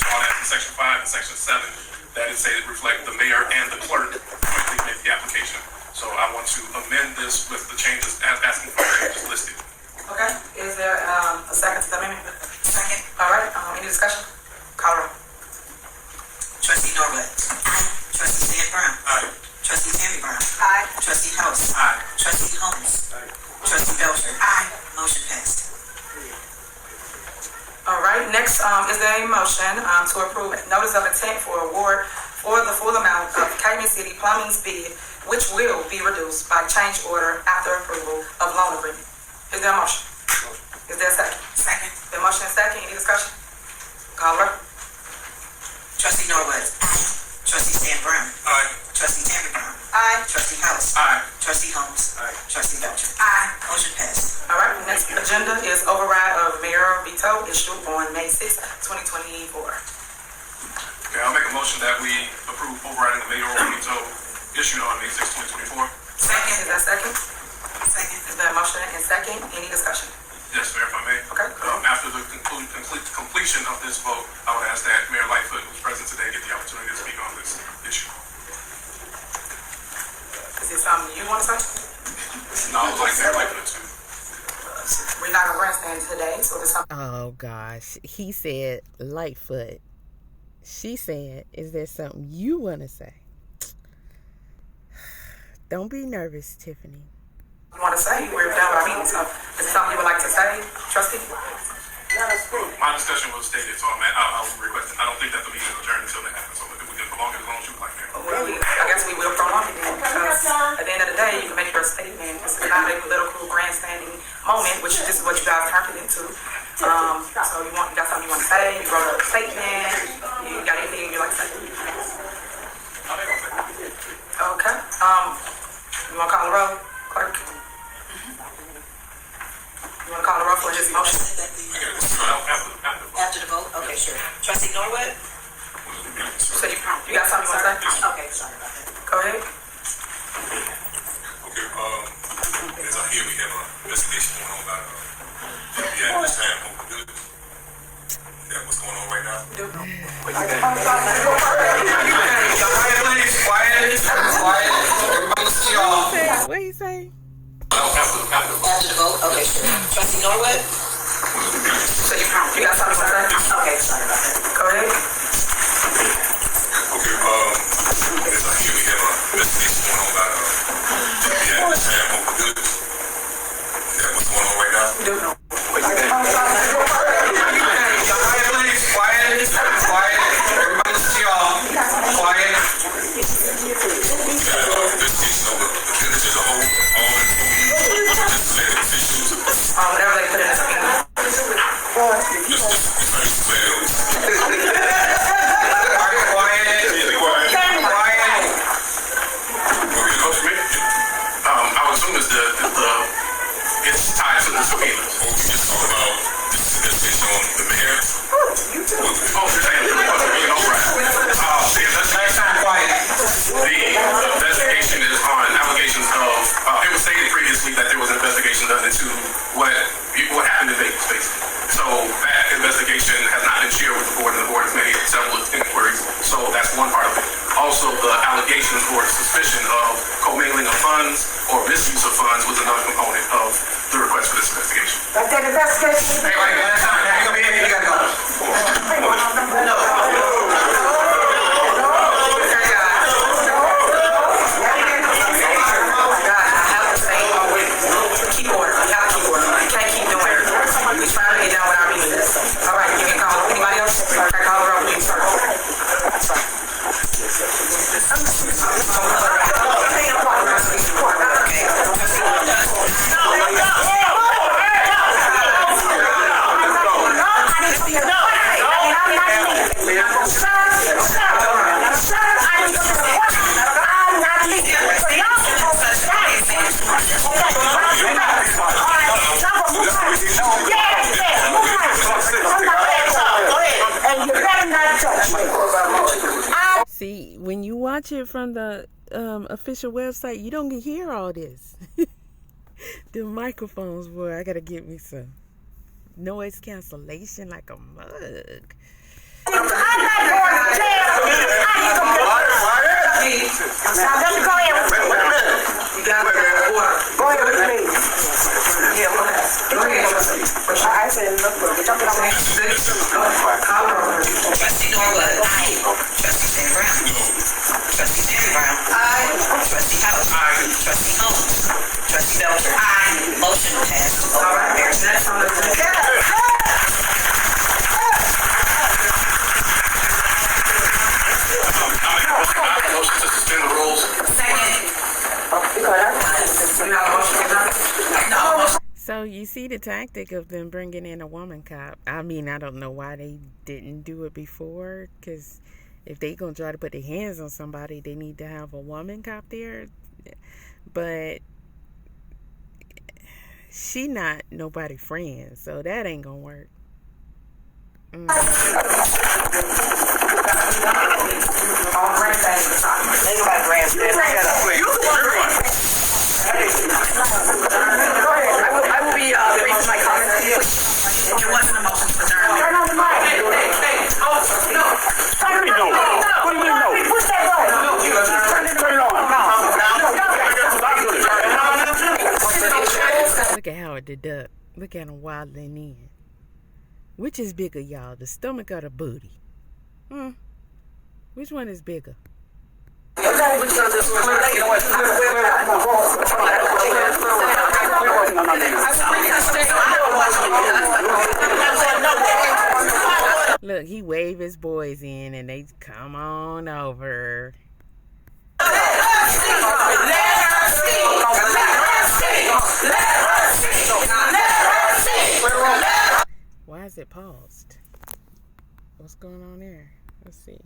All that in section 5 and section 7. say it reflect the mayor and the clerk jointly make the application. So I want to amend this with the changes, asking for the changes listed.
Okay, is there a second to the amendment? Second. All right, any discussion? Call roll.
Trustee Norwood. Aye. Trustee Stan Brown.
Aye.
Trustee Tammy Brown.
Aye.
Trustee House.
Aye.
Trustee Holmes.
Aye.
Trustee Belcher. Aye. Motion passed.
All right, next is there a motion to approve notice of intent for award for the full amount of Cayman City Plumbing's bid, which will be reduced by change order after approval of loan agreement. Is there a motion? Is there a second?
Second.
The motion is second. Any discussion? Call roll.
Trustee Norwood. Aye. Trustee Stan Brown.
Aye.
Trustee Tammy Brown.
Aye.
Trustee House.
Aye.
Trustee Holmes.
Aye.
Trustee Belcher. Aye. Motion passed.
All right, next agenda is override of Mayor Veto issued on May 6, 2024.
Okay, I'll make a motion that we approve overriding the mayoral veto issued on May 6, 2024.
Second, is that second?
Second.
Is there a motion and second? Any discussion?
Yes, Mayor, if I may.
Okay.
After the completion of this vote, I would ask that Mayor Lightfoot, who's present today, get the opportunity to speak on this issue.
Is it something you want to say?
No, I would like Mayor Lightfoot to.
We're not going to grandstand today, so there's something.
Oh gosh, he said Lightfoot. She said, "Is there something you want to say?" Don't be nervous, Tiffany.
You want to say? We're done with our meeting, so is it something you would like to say, Trustee?
My discussion was stated, so I'll request it. I don't think that the meeting is adjourned until that happens, so we can prolong it as long as you would like, Mayor.
Well, I guess we will prolong it then, because at the end of the day, you can make your statement. This is not a political grandstanding moment, which this is what you guys turned it into. So you got something you want to say? You wrote a statement. You got anything you like to say? Okay. You want to call the roll, clerk? You want to call the roll for this motion?
After the vote? Okay, sure. Trustee Norwood?
So you got something you want to say?
Okay, sorry about that.
Go ahead.
Okay, as I hear, we have an investigation going on about at this time, good. Is that what's going on right now?
What he say?
After the vote? Okay, sure. Trustee Norwood?
So you got something to say?
Okay, sorry about that.
Go ahead.
Okay, as I hear, we have an investigation going on about at this time, good. Is that what's going on right now?
Whatever they put in his finger.
I would assume it's tied to the subpoena. We just talked about this investigation on the mayor. The investigation is on allegations of, it was stated previously that there was an investigation done into what happened in Vegas, basically. So that investigation has not been shared with the board, and the board has made several inquiries. So that's one part of it. Also, the allegations or suspicion of commingling of funds or misuse of funds was another component of the request for this investigation.
That's that investigation.
Hey, wait, last time. You come in, you gotta go.
See, when you watch it from the official website, you don't hear all this. The microphones, boy, I gotta get me some noise cancellation like a mug.
I'm not going to jail.
Now, just go ahead.
You got it. Go ahead with me. Yeah, go ahead. I said, look, jump it on me.
Trustee Norwood. Aye. Trustee Sam Brown. Trustee Sam Brown. Aye. Trustee House. Aye. Trustee Holmes. Trustee Belcher. Aye. Motion passed.
All right, next on the
Motion to suspend the rules.
So you see the tactic of them bringing in a woman cop. I mean, I don't know why they didn't do it before, because if they gonna try to put their hands on somebody, they need to have a woman cop there. But she not nobody friend, so that ain't gonna work.
I will be raising my comments to you.
There wasn't a motion to adjourn.
Turn on the mic. No.
What do you mean no?
Push that button.
Turn it on.
Look at Howard the Duck. Look at him waddling in. Which is bigger, y'all? The stomach or the booty? Which one is bigger? Look, he wave his boys in and they come on over. Why is it paused? What's going on there? Let's see.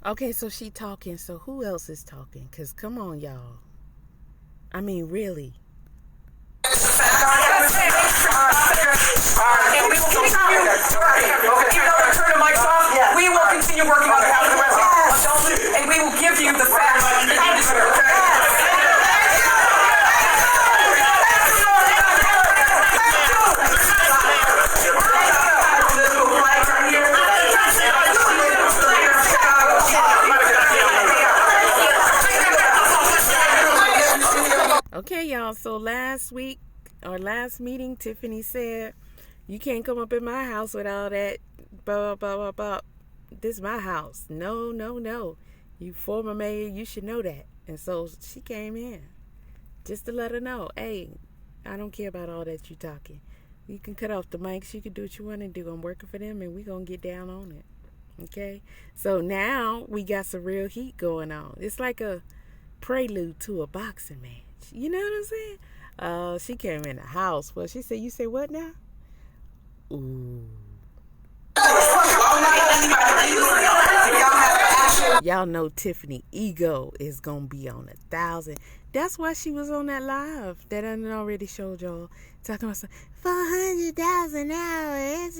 Okay, so she talking. So who else is talking? Because come on, y'all. I mean, really.
And we will continue. Even though I turn the mics off, we will continue working on behalf of the residents. And we will give you the facts that you deserve.
Okay, y'all. So last week or last meeting, Tiffany said, you can't come up in my house with all that blah, blah, blah, blah. This is my house. No. You former mayor, you should know that. And so she came in just to let her know, hey, I don't care about all that you talking. You can cut off the mics. You can do what you want to do. I'm working for them, and we're going to get down on it. Okay? So now we got some real heat going on. It's like a prelude to a boxing match. You know what I'm saying? She came in the house. Well, she said, you say what now? Ooh. Y'all know Tiffany ego is gonna be on 1,000. That's why she was on that live that I already showed y'all, talking about some $400,000 hours.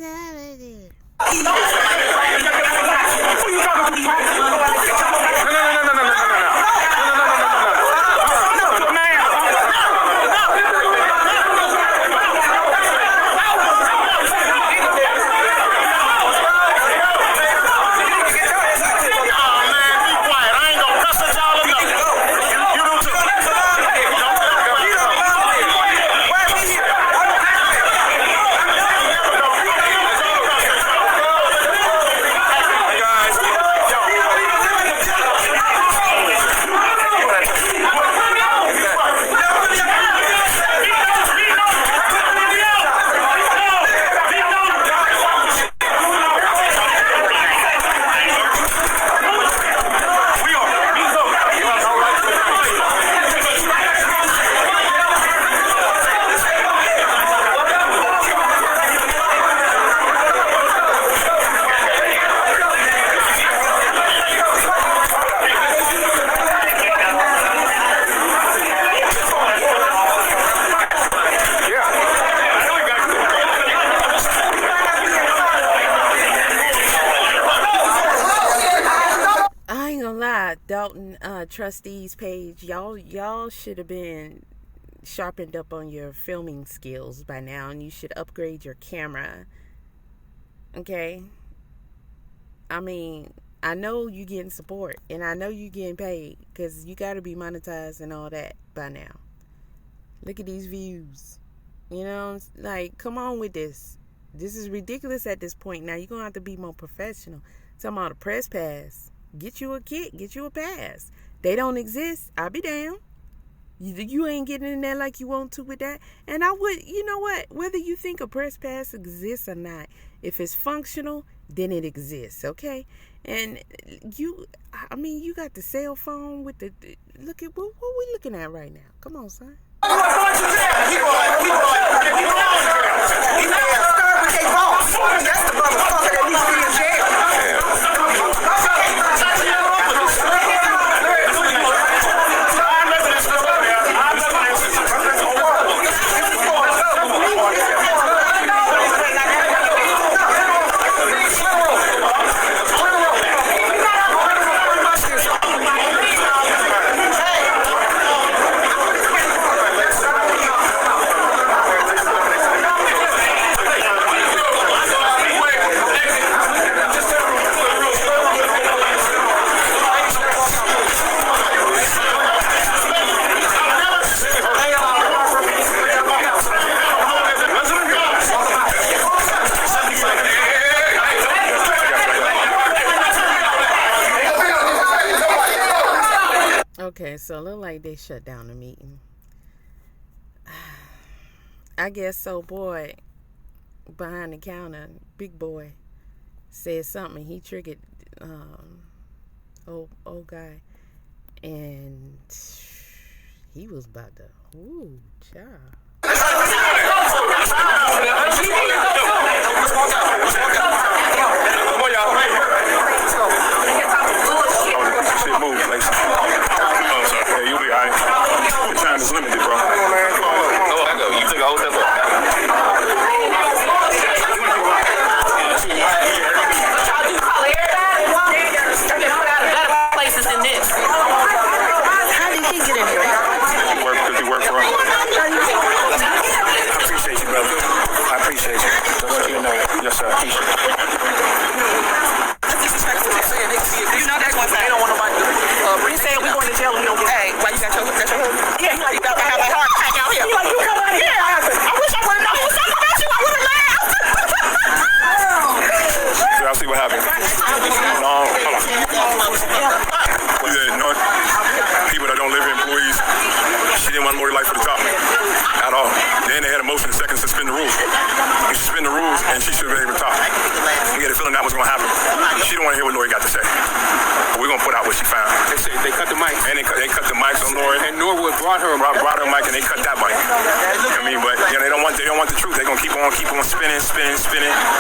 Dalton trustees page, y'all should have been sharpened up on your filming skills by now, and you should upgrade your camera. Okay? I mean, I know you getting support, and I know you getting paid, because you got to be monetized and all that by now. Look at these views. You know, like, come on with this. This is ridiculous at this point. Now, you're going to have to be more professional. Talking about a press pass. Get you a kit. Get you a pass. They don't exist. I'll be damned. You ain't getting in there like you want to with that. And I would, you know what? Whether you think a press pass exists or not, if it's functional, then it exists, okay? And you got the cell phone with the look at what we looking at right now. Come on, son. Okay, so it look like they shut down the meeting. I guess so, boy, behind the counter, big boy, said something. He triggered old guy, and he was about to, ooh, child.
You'll be alright. The time is limited, bro. You took a whole step up.
Places in this. How did he get in here?
He worked for us. I appreciate you, brother. I appreciate you. Just so you know. Yes, sir. I appreciate you.
You know that's one thing. They don't want nobody to. He said we're going to jail and he don't get. Hey, why you got your husband? Yeah, he like you got to have a heart attack out here. He like, you come out here. Yeah, I wish I would have known. He was talking about you. I would have laughed.
I'll see what happens. No, hold on. You said no people that don't live here, employees. She didn't want Lori Lightfoot to talk at all. Then they had a motion to second suspend the rules. You suspend the rules, and she should have been able to talk. You get a feeling that was going to happen. She didn't want to hear what Lori got to say. But we're going to put out what she found.
They cut the mic.
And they cut the mics on Lori.
And Norwood brought her
a mic, and they cut that mic. I mean, but you know, they don't want the truth. They're gonna keep on spinning.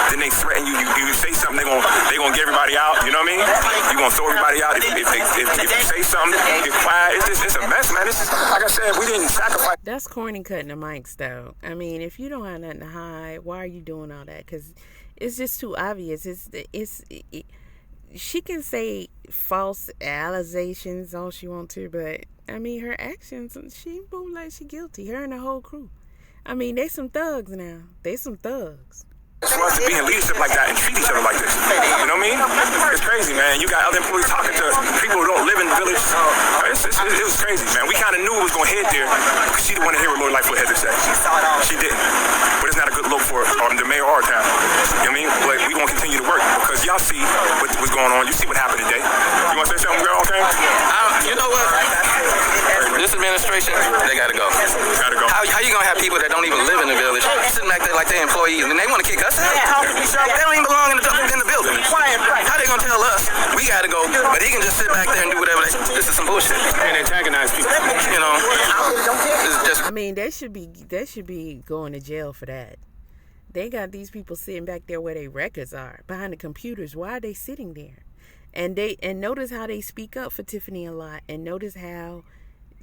Then they threaten you. You say something, they're gonna get everybody out. You know what I mean? You're gonna throw everybody out. If you say something, get quiet. It's a mess, man. This is, like I said, we didn't sacrifice.
That's corny cutting the mics, though. I mean, if you don't have nothing to hide, why are you doing all that? Because it's just too obvious. She can say false allegations all she wants to, but I mean, her actions, she moved like she guilty. Her and the whole crew. I mean, they some thugs now. They some thugs.
For us to be in leadership like that and treat each other like this. You know what I mean? It's crazy, man. You got other employees talking to people who don't live in the village. It was crazy, man. We kind of knew it was going to head there because she didn't want to hear what Lori Lightfoot had to say. She didn't. But it's not a good look for the mayor or our town. You know what I mean? But we're going to continue to work because y'all see what's going on. You see what happened today. You want to say something, girl? Okay?
You know what? This administration, they got to go. How you going to have people that don't even live in the village sitting back there like they're employees and they want to kick us out? They don't even belong in the building. How they going to tell us we got to go, but he can just sit back there and do whatever this is some bullshit.
And antagonize people.
You know, this is just...
I mean, they should be going to jail for that. They got these people sitting back there where their records are, behind the computers. Why are they sitting there? And notice how they speak up for Tiffany a lot, and notice how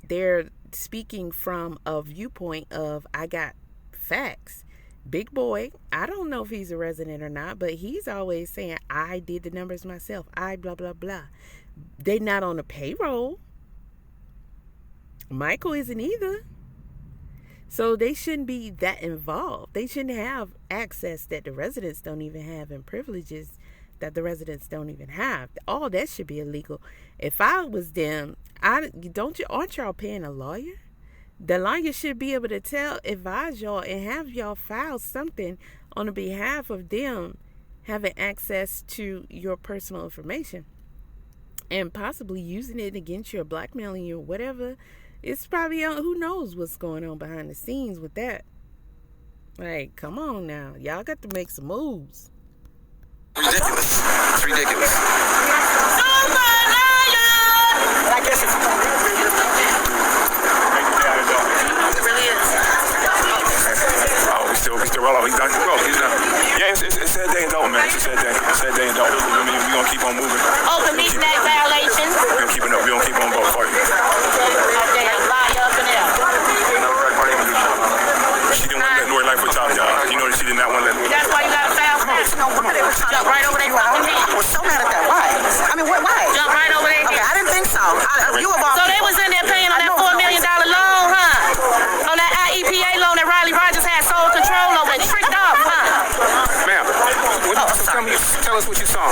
they're speaking from a viewpoint of, I got facts. Big boy. I don't know if he's a resident or not, but he's always saying, I did the numbers myself. I blah, blah, blah. They're not on the payroll. Michael isn't either. So they shouldn't be that involved. They shouldn't have access that the residents don't even have and privileges that the residents don't even have. All that should be illegal. If I was them, aren't y'all paying a lawyer? The lawyer should be able to advise y'all and have y'all file something on the behalf of them having access to your personal information and possibly using it against you or blackmailing you or whatever. It's probably who knows what's going on behind the scenes with that. Like, come on now. Y'all got to make some moves.
Ridiculous. It's ridiculous.
I guess it's it really is.
Oh, we still roll off. He's done. Yeah, it's a sad day in Dalton, man. It's a sad day. It's a sad day in Dalton. I mean, we're gonna keep on moving.
Open meeting act violations.
We're gonna keep it up. We're gonna keep on both parties. She didn't want to let Lori Lightfoot talk, y'all. You know that she did not want to let.
That's why you got to file fast. Jump right over their fucking head.
I was so mad at that. Why? I mean, why?
Jump right over their head.
Okay, I didn't think so. So
they was in there paying on that $4 million loan, huh? On that IEPA loan that Riley Rogers had sole control over and tricked off, huh?
Ma'am, tell us what you saw.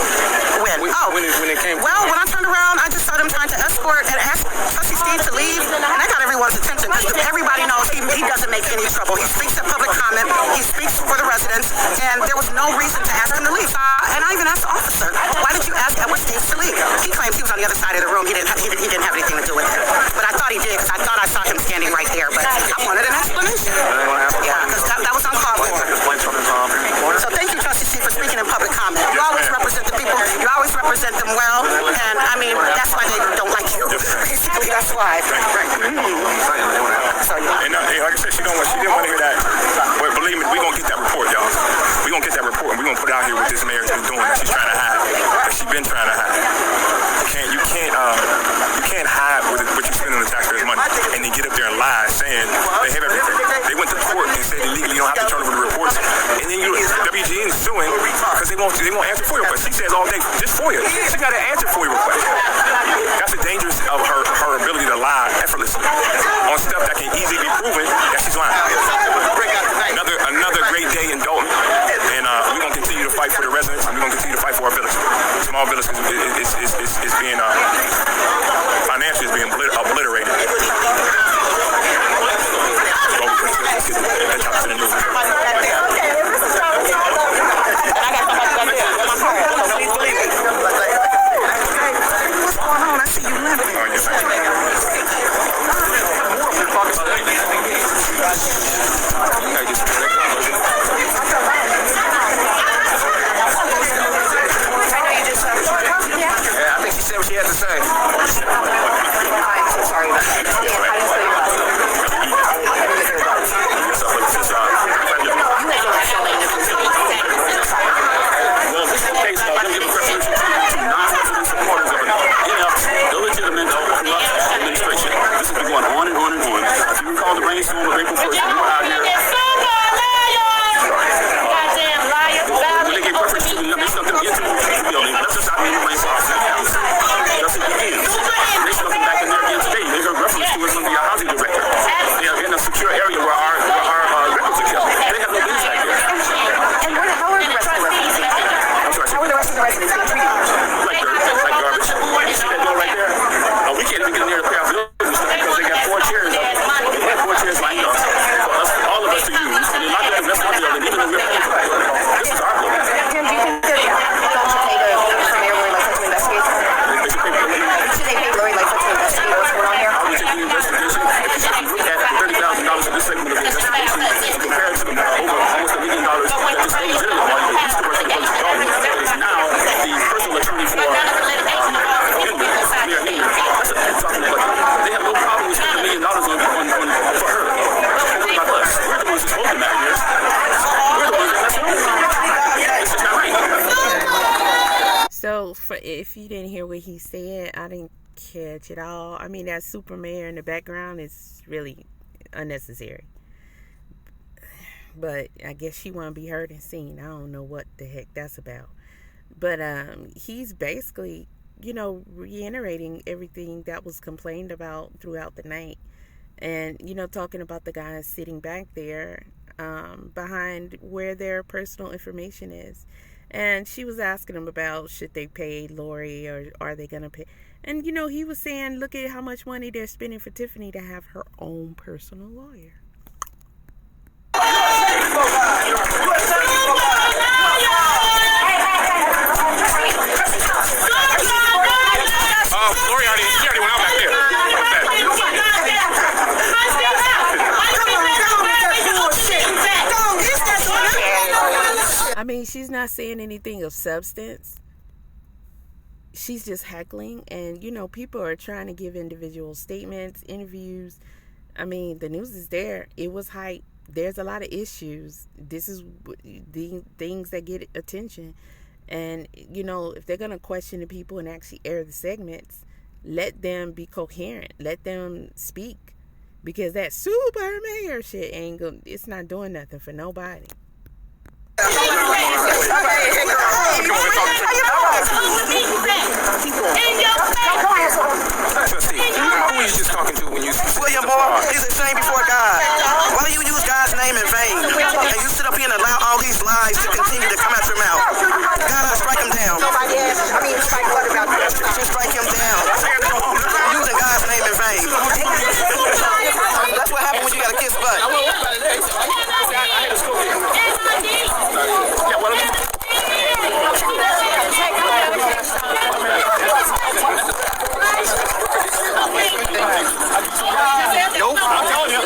When it came.
Well, when I turned around, I just saw them trying to escort and ask Trustee Steve to leave, and I got everyone's attention because everybody knows he doesn't make any trouble. He speaks at public comment. He speaks for the residents, and there was no reason to ask him to leave. And I even asked the officer, "Why did you ask Edward Steve to leave?" He claims he was on the other side of the room. He didn't have anything to do with it. But I thought he did because I thought I saw him standing right there. But I wanted an explanation. Yeah, because that was uncalled for. So thank you, Trustee Steve, for speaking in public comment. You always represent the people. You always represent them well, and I mean that's why they don't like you. Basically, that's why. Right.
And like I said, she didn't want to hear that. But believe me, we're going to get that report, y'all. We're going to get that report, and we're going to put it out here what this mayor's been doing that she's trying to hide. That she's been trying to hide. You can't hide what you're spending on the taxpayers' money and then get up there and lie saying they have everything. They went to court and said illegally you don't have to turn over the reports. And then WGN is suing because they won't answer FOIA requests. She says all day, just FOIA. She got to answer FOIA requests. That's the dangers of her ability to lie effortlessly on stuff that can easily be proven that she's lying. Another great day in Dalton, and we're gonna continue to fight for the residents, and we're gonna continue to fight for our village. Small village is being financially is being obliterated.
What's going on? I see you limping.
Yeah, I think she said what she had to say.
Sorry about
Well, this is the case of them giving preferential treatment to non-resident supporters of an illegitimate administration. This has been going on and on and on. If you recall the rainstorm of April 1st, we were out here. When they gave preferential treatment, they snuck them into the building. That's just how many rainstorms happen. That's it begins. They snuck them back in there again today. They heard reference to us under your housing director. They are in a secure area where our records are kept. They have no business back there.
And how are the rest of the residents? How are the rest of the residents being treated?
Like garbage. You see that door right there? We can't even get near the craft building because they got 4 chairs up. They have 4 chairs lined up for us, all of us to use. And they locked up the rest of our building, even though we're paying for it. This is our building.
Tim, do you think that Mayor Lori Lightfoot to investigate? Should they pay Lori Lightfoot to investigate what's going on here?
I would take the investigation. If you look at $30,000 of this segment of the investigation and compare it to the over almost $1 million that this illegitimate money that used to work for the village of Dalton is now the personal attorney for Mayor Henyard. That's a talking about. They have no problem with spending $1 million for her. What about us? We're the ones who's holding that here. We're the ones that messed up. This is not right.
So, if you didn't hear what he said, I didn't catch it all. I mean, that super mayor in the background is really unnecessary. but I guess she want to be heard and seen. I don't know what the heck that's about. But he's basically, reiterating everything that was complained about throughout the night. And, talking about the guys sitting back there behind where their personal information is. And she was asking him about should they pay Lori or are they going to pay. And, he was saying, look at how much money they're spending for Tiffany to have her own personal lawyer.
Lori already went out back there.
I mean, she's not saying anything of substance. She's just heckling. And, people are trying to give individual statements, interviews. I mean, the news is there. It was hype. There's a lot of issues. This is the things that get attention. And, if they're going to question the people and actually air the segments, let them be coherent. Let them speak. Because that super mayor shit it's not doing nothing for nobody.
Who are you just talking to when you
William Moore, he's a shame before God. Why do you use God's name in vain? And you sit up here and allow all these lies to continue to come out your mouth. God, strike him down. Just strike him down. You're using God's name in vain. That's what happens when you got a kiss butt.
Nope. I'm telling you.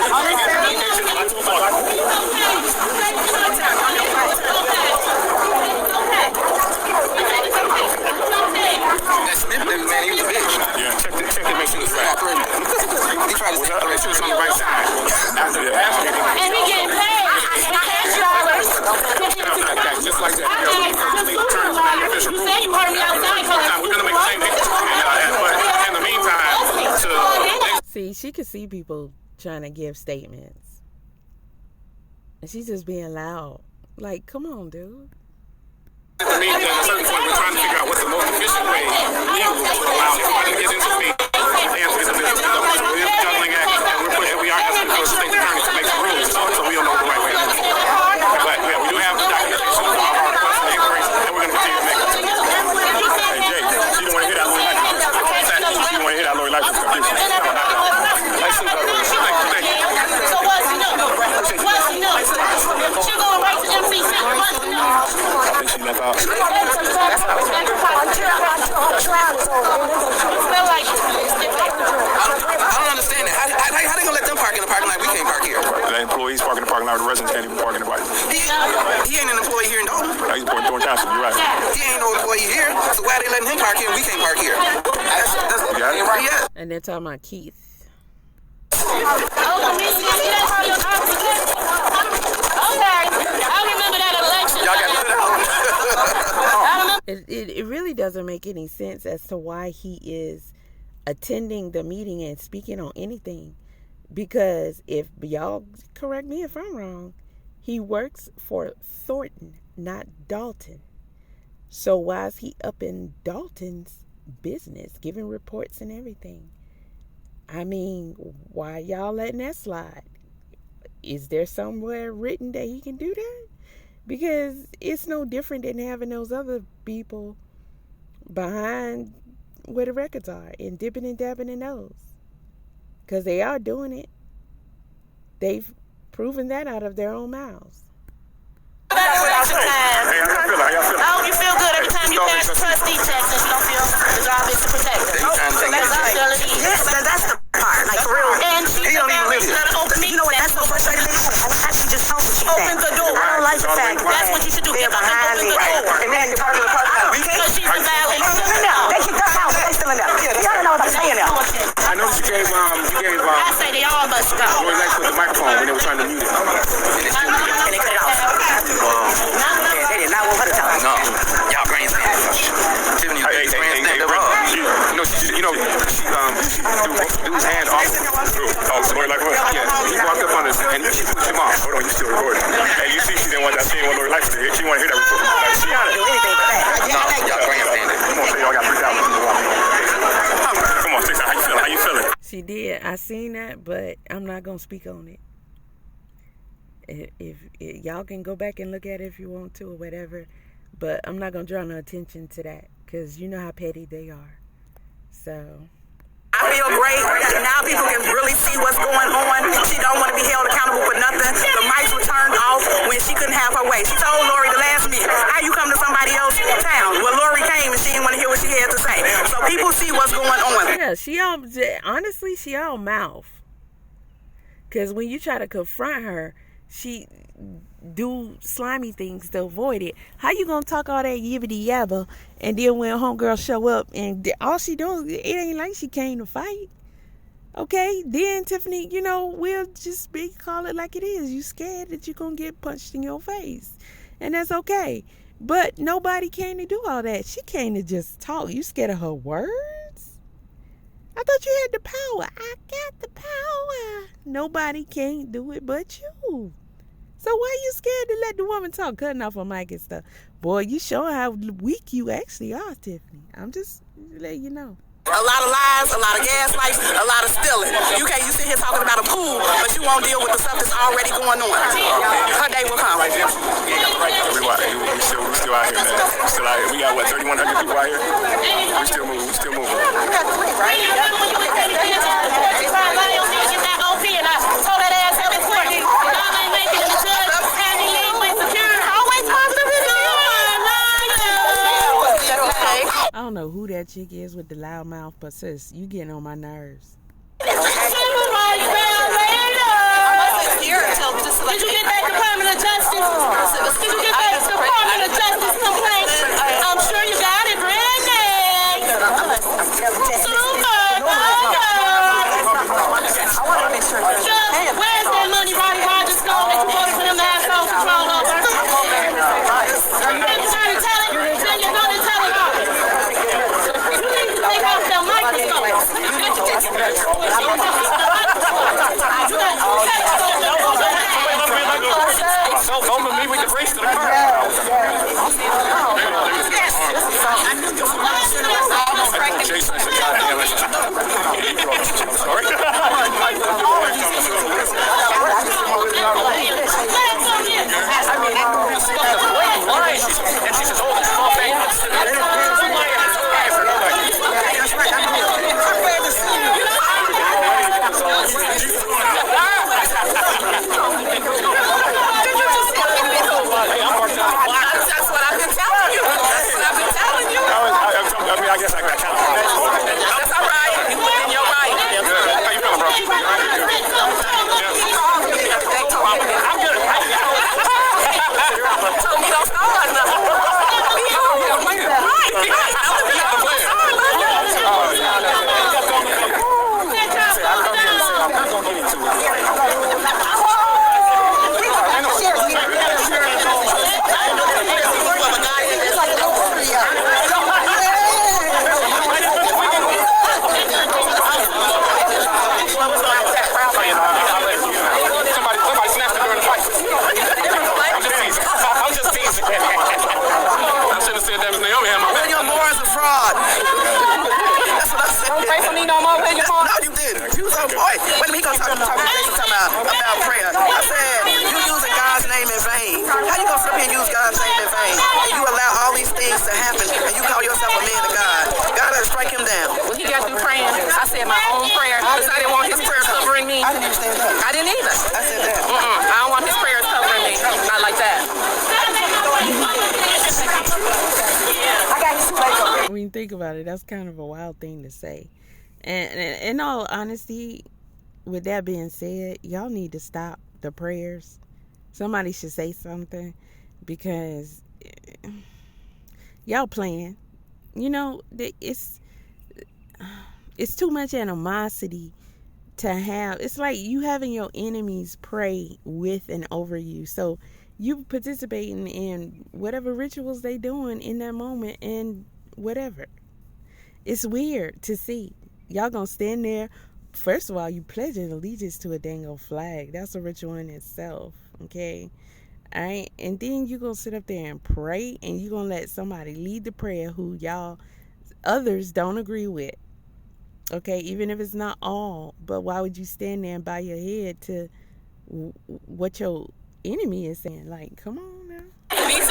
That's man, he was a bitch.
Yeah, check it, make sure it's right.
He tried to
make sure it's on the right side.
And we getting paid.
Just like that.
You said you heard me outside.
We're going to make the same picture. But in the meantime,
see, she could see people trying to give statements. And she's just being loud. Like, come on, dude.
At a certain point, we're trying to figure out what's the most efficient way legally to allow everybody to get into the meeting and to get the business done. So we're juggling act, and we are asking for the state attorney to make some rules, so we don't know the right way to do it. But yeah, we do have the documentation of all our requests and inquiries, and we're going to continue to make it. Hey, Jay, you don't want to hear that Lori Lightfoot. You want to hear that Lori Lightfoot.
So what's enough? What's enough? She going right to MC7. What's enough?
I think she left out.
I don't understand that. How they gonna let them park in the parking lot? We can't park here.
The employees park in the parking lot. The residents can't even park in the parking lot.
He ain't an employee here in Dalton.
No, he's doing council. You're right.
He ain't no employee here. So why are they letting him park here and we can't park here? That's right. Yeah.
And they're talking about Keith. It really doesn't make any sense as to why he is attending the meeting and speaking on anything. Because if y'all correct me if I'm wrong, he works for Thornton, not Dalton. So why is he up in Dalton's business, giving reports and everything? I mean, why y'all letting that slide? Is there somewhere written that he can do that? Because it's no different than having those other people behind where the records are and dipping and dabbing in those. Because they are doing it. They've proven that out of their own mouths.
I hope you feel good every time you pass the trustee checks and you don't feel the job is to protect them.
That's the part. Like, for real.
And she don't even live here.
You know what? That's so frustrating. I actually just told you.
Open the door.
I don't like the fact that
that's what you should do. Get behind
me. And then you're talking about
because she's a violent.
They keep coming out. They still in there. You don't know what I'm saying now.
I know you gave
I say they all must go.
Lori Lightfoot the microphone when they were trying to mute it.
And they cut it off. They did not want her to talk.
No, y'all grandstand. Tiffany, grandstand of all.
She do dude's hand off. Oh, Lori Lightfoot? Yeah, he walked up on us and she pushed him off. Hold on, you still recording. And you see she didn't want that scene when Lori Lightfoot did. She wanted to hear that report. Like, she got to do anything but that. No, y'all grandstanding. Come on, say y'all got 3,000 people walking. Come on, 6, how you feeling? How you feeling?
She did. I seen that, but I'm not going to speak on it. If y'all can go back and look at it if you want to or whatever, but I'm not going to draw no attention to that because you know how petty they are. So
I feel great. Now people can really see what's going on. She don't want to be held accountable for nothing. The mics were turned off when she couldn't have her way. She told Lori the last meeting, how you come to somebody else's town? Well, Lori came and she didn't want to hear what she had to say. So people see what's going on.
Yeah, she all mouth. Because when you try to confront her, she do slimy things to avoid it. How you gonna talk all that yibbity yabba and then when homegirl show up and all she doing, it ain't like she came to fight. Okay, then Tiffany, we'll just call it like it is. You scared that you're gonna get punched in your face, and that's okay. But nobody came to do all that. She came to just talk. You scared of her words? I thought you had the power. I got the power. Nobody can't do it but you. So why you scared to let the woman talk, cutting off her mic and stuff? Boy, you showing how weak you actually are, Tiffany. I'm just letting you know.
A lot of lies, a lot of gaslights, a lot of stealing. You sit here talking about a pool, but you won't deal with the stuff that's already going on. Her day will come.
We still out here, man. We still out here. We got, 3,100 people out here? We still moving. We still moving.
I don't know who that chick is with the loud mouth, but sis, you getting on my nerves.
Did you get that Department of Justice? Did you get that Department of Justice complaint? I'm sure you got it, Brandy. Where's that money Ronnie Rogers stole that you voted for them to have sole control over? You're going to tell it? Then you're going to tell it all. You need to take off the microscope.
Don't believe we can race to the car.
That's what I've been telling you.
I guess I got count.
That's all right. You in your right.
How you feeling, bro?
I'm good. Told me don't start nothing. about prayer. I said, you using God's name in vain. How you gonna sit up here and use God's name in vain? And you allow all these things to happen, and you call yourself a man of God. God has to strike him down. When he got through praying, I said my own prayer, because I didn't want his prayer covering me. I didn't understand that. I didn't either. I said that. I don't want his prayers covering me. Not like that.
I mean, think about it. That's kind of a wild thing to say. And in all honesty, with that being said, y'all need to stop the prayers. Somebody should say something, because y'all playing. You know, it's too much animosity to have. It's like you having your enemies pray with and over you. So you participating in whatever rituals they doing in that moment and whatever. It's weird to see. Y'all gonna stand there first of all, you pledge an allegiance to a dang old flag. That's a ritual in itself, okay? All right? And then you going to sit up there and pray, and you going to let somebody lead the prayer who y'all others don't agree with, okay? Even if it's not all. But why would you stand there and bow your head to what your enemy is saying? Like, come on now.
Me too.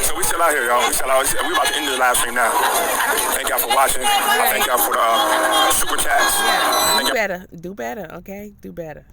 So we still out here, y'all. We about to end the live stream now. Thank y'all for watching. Thank y'all for the super chats.
Yeah, do better, okay? Do better.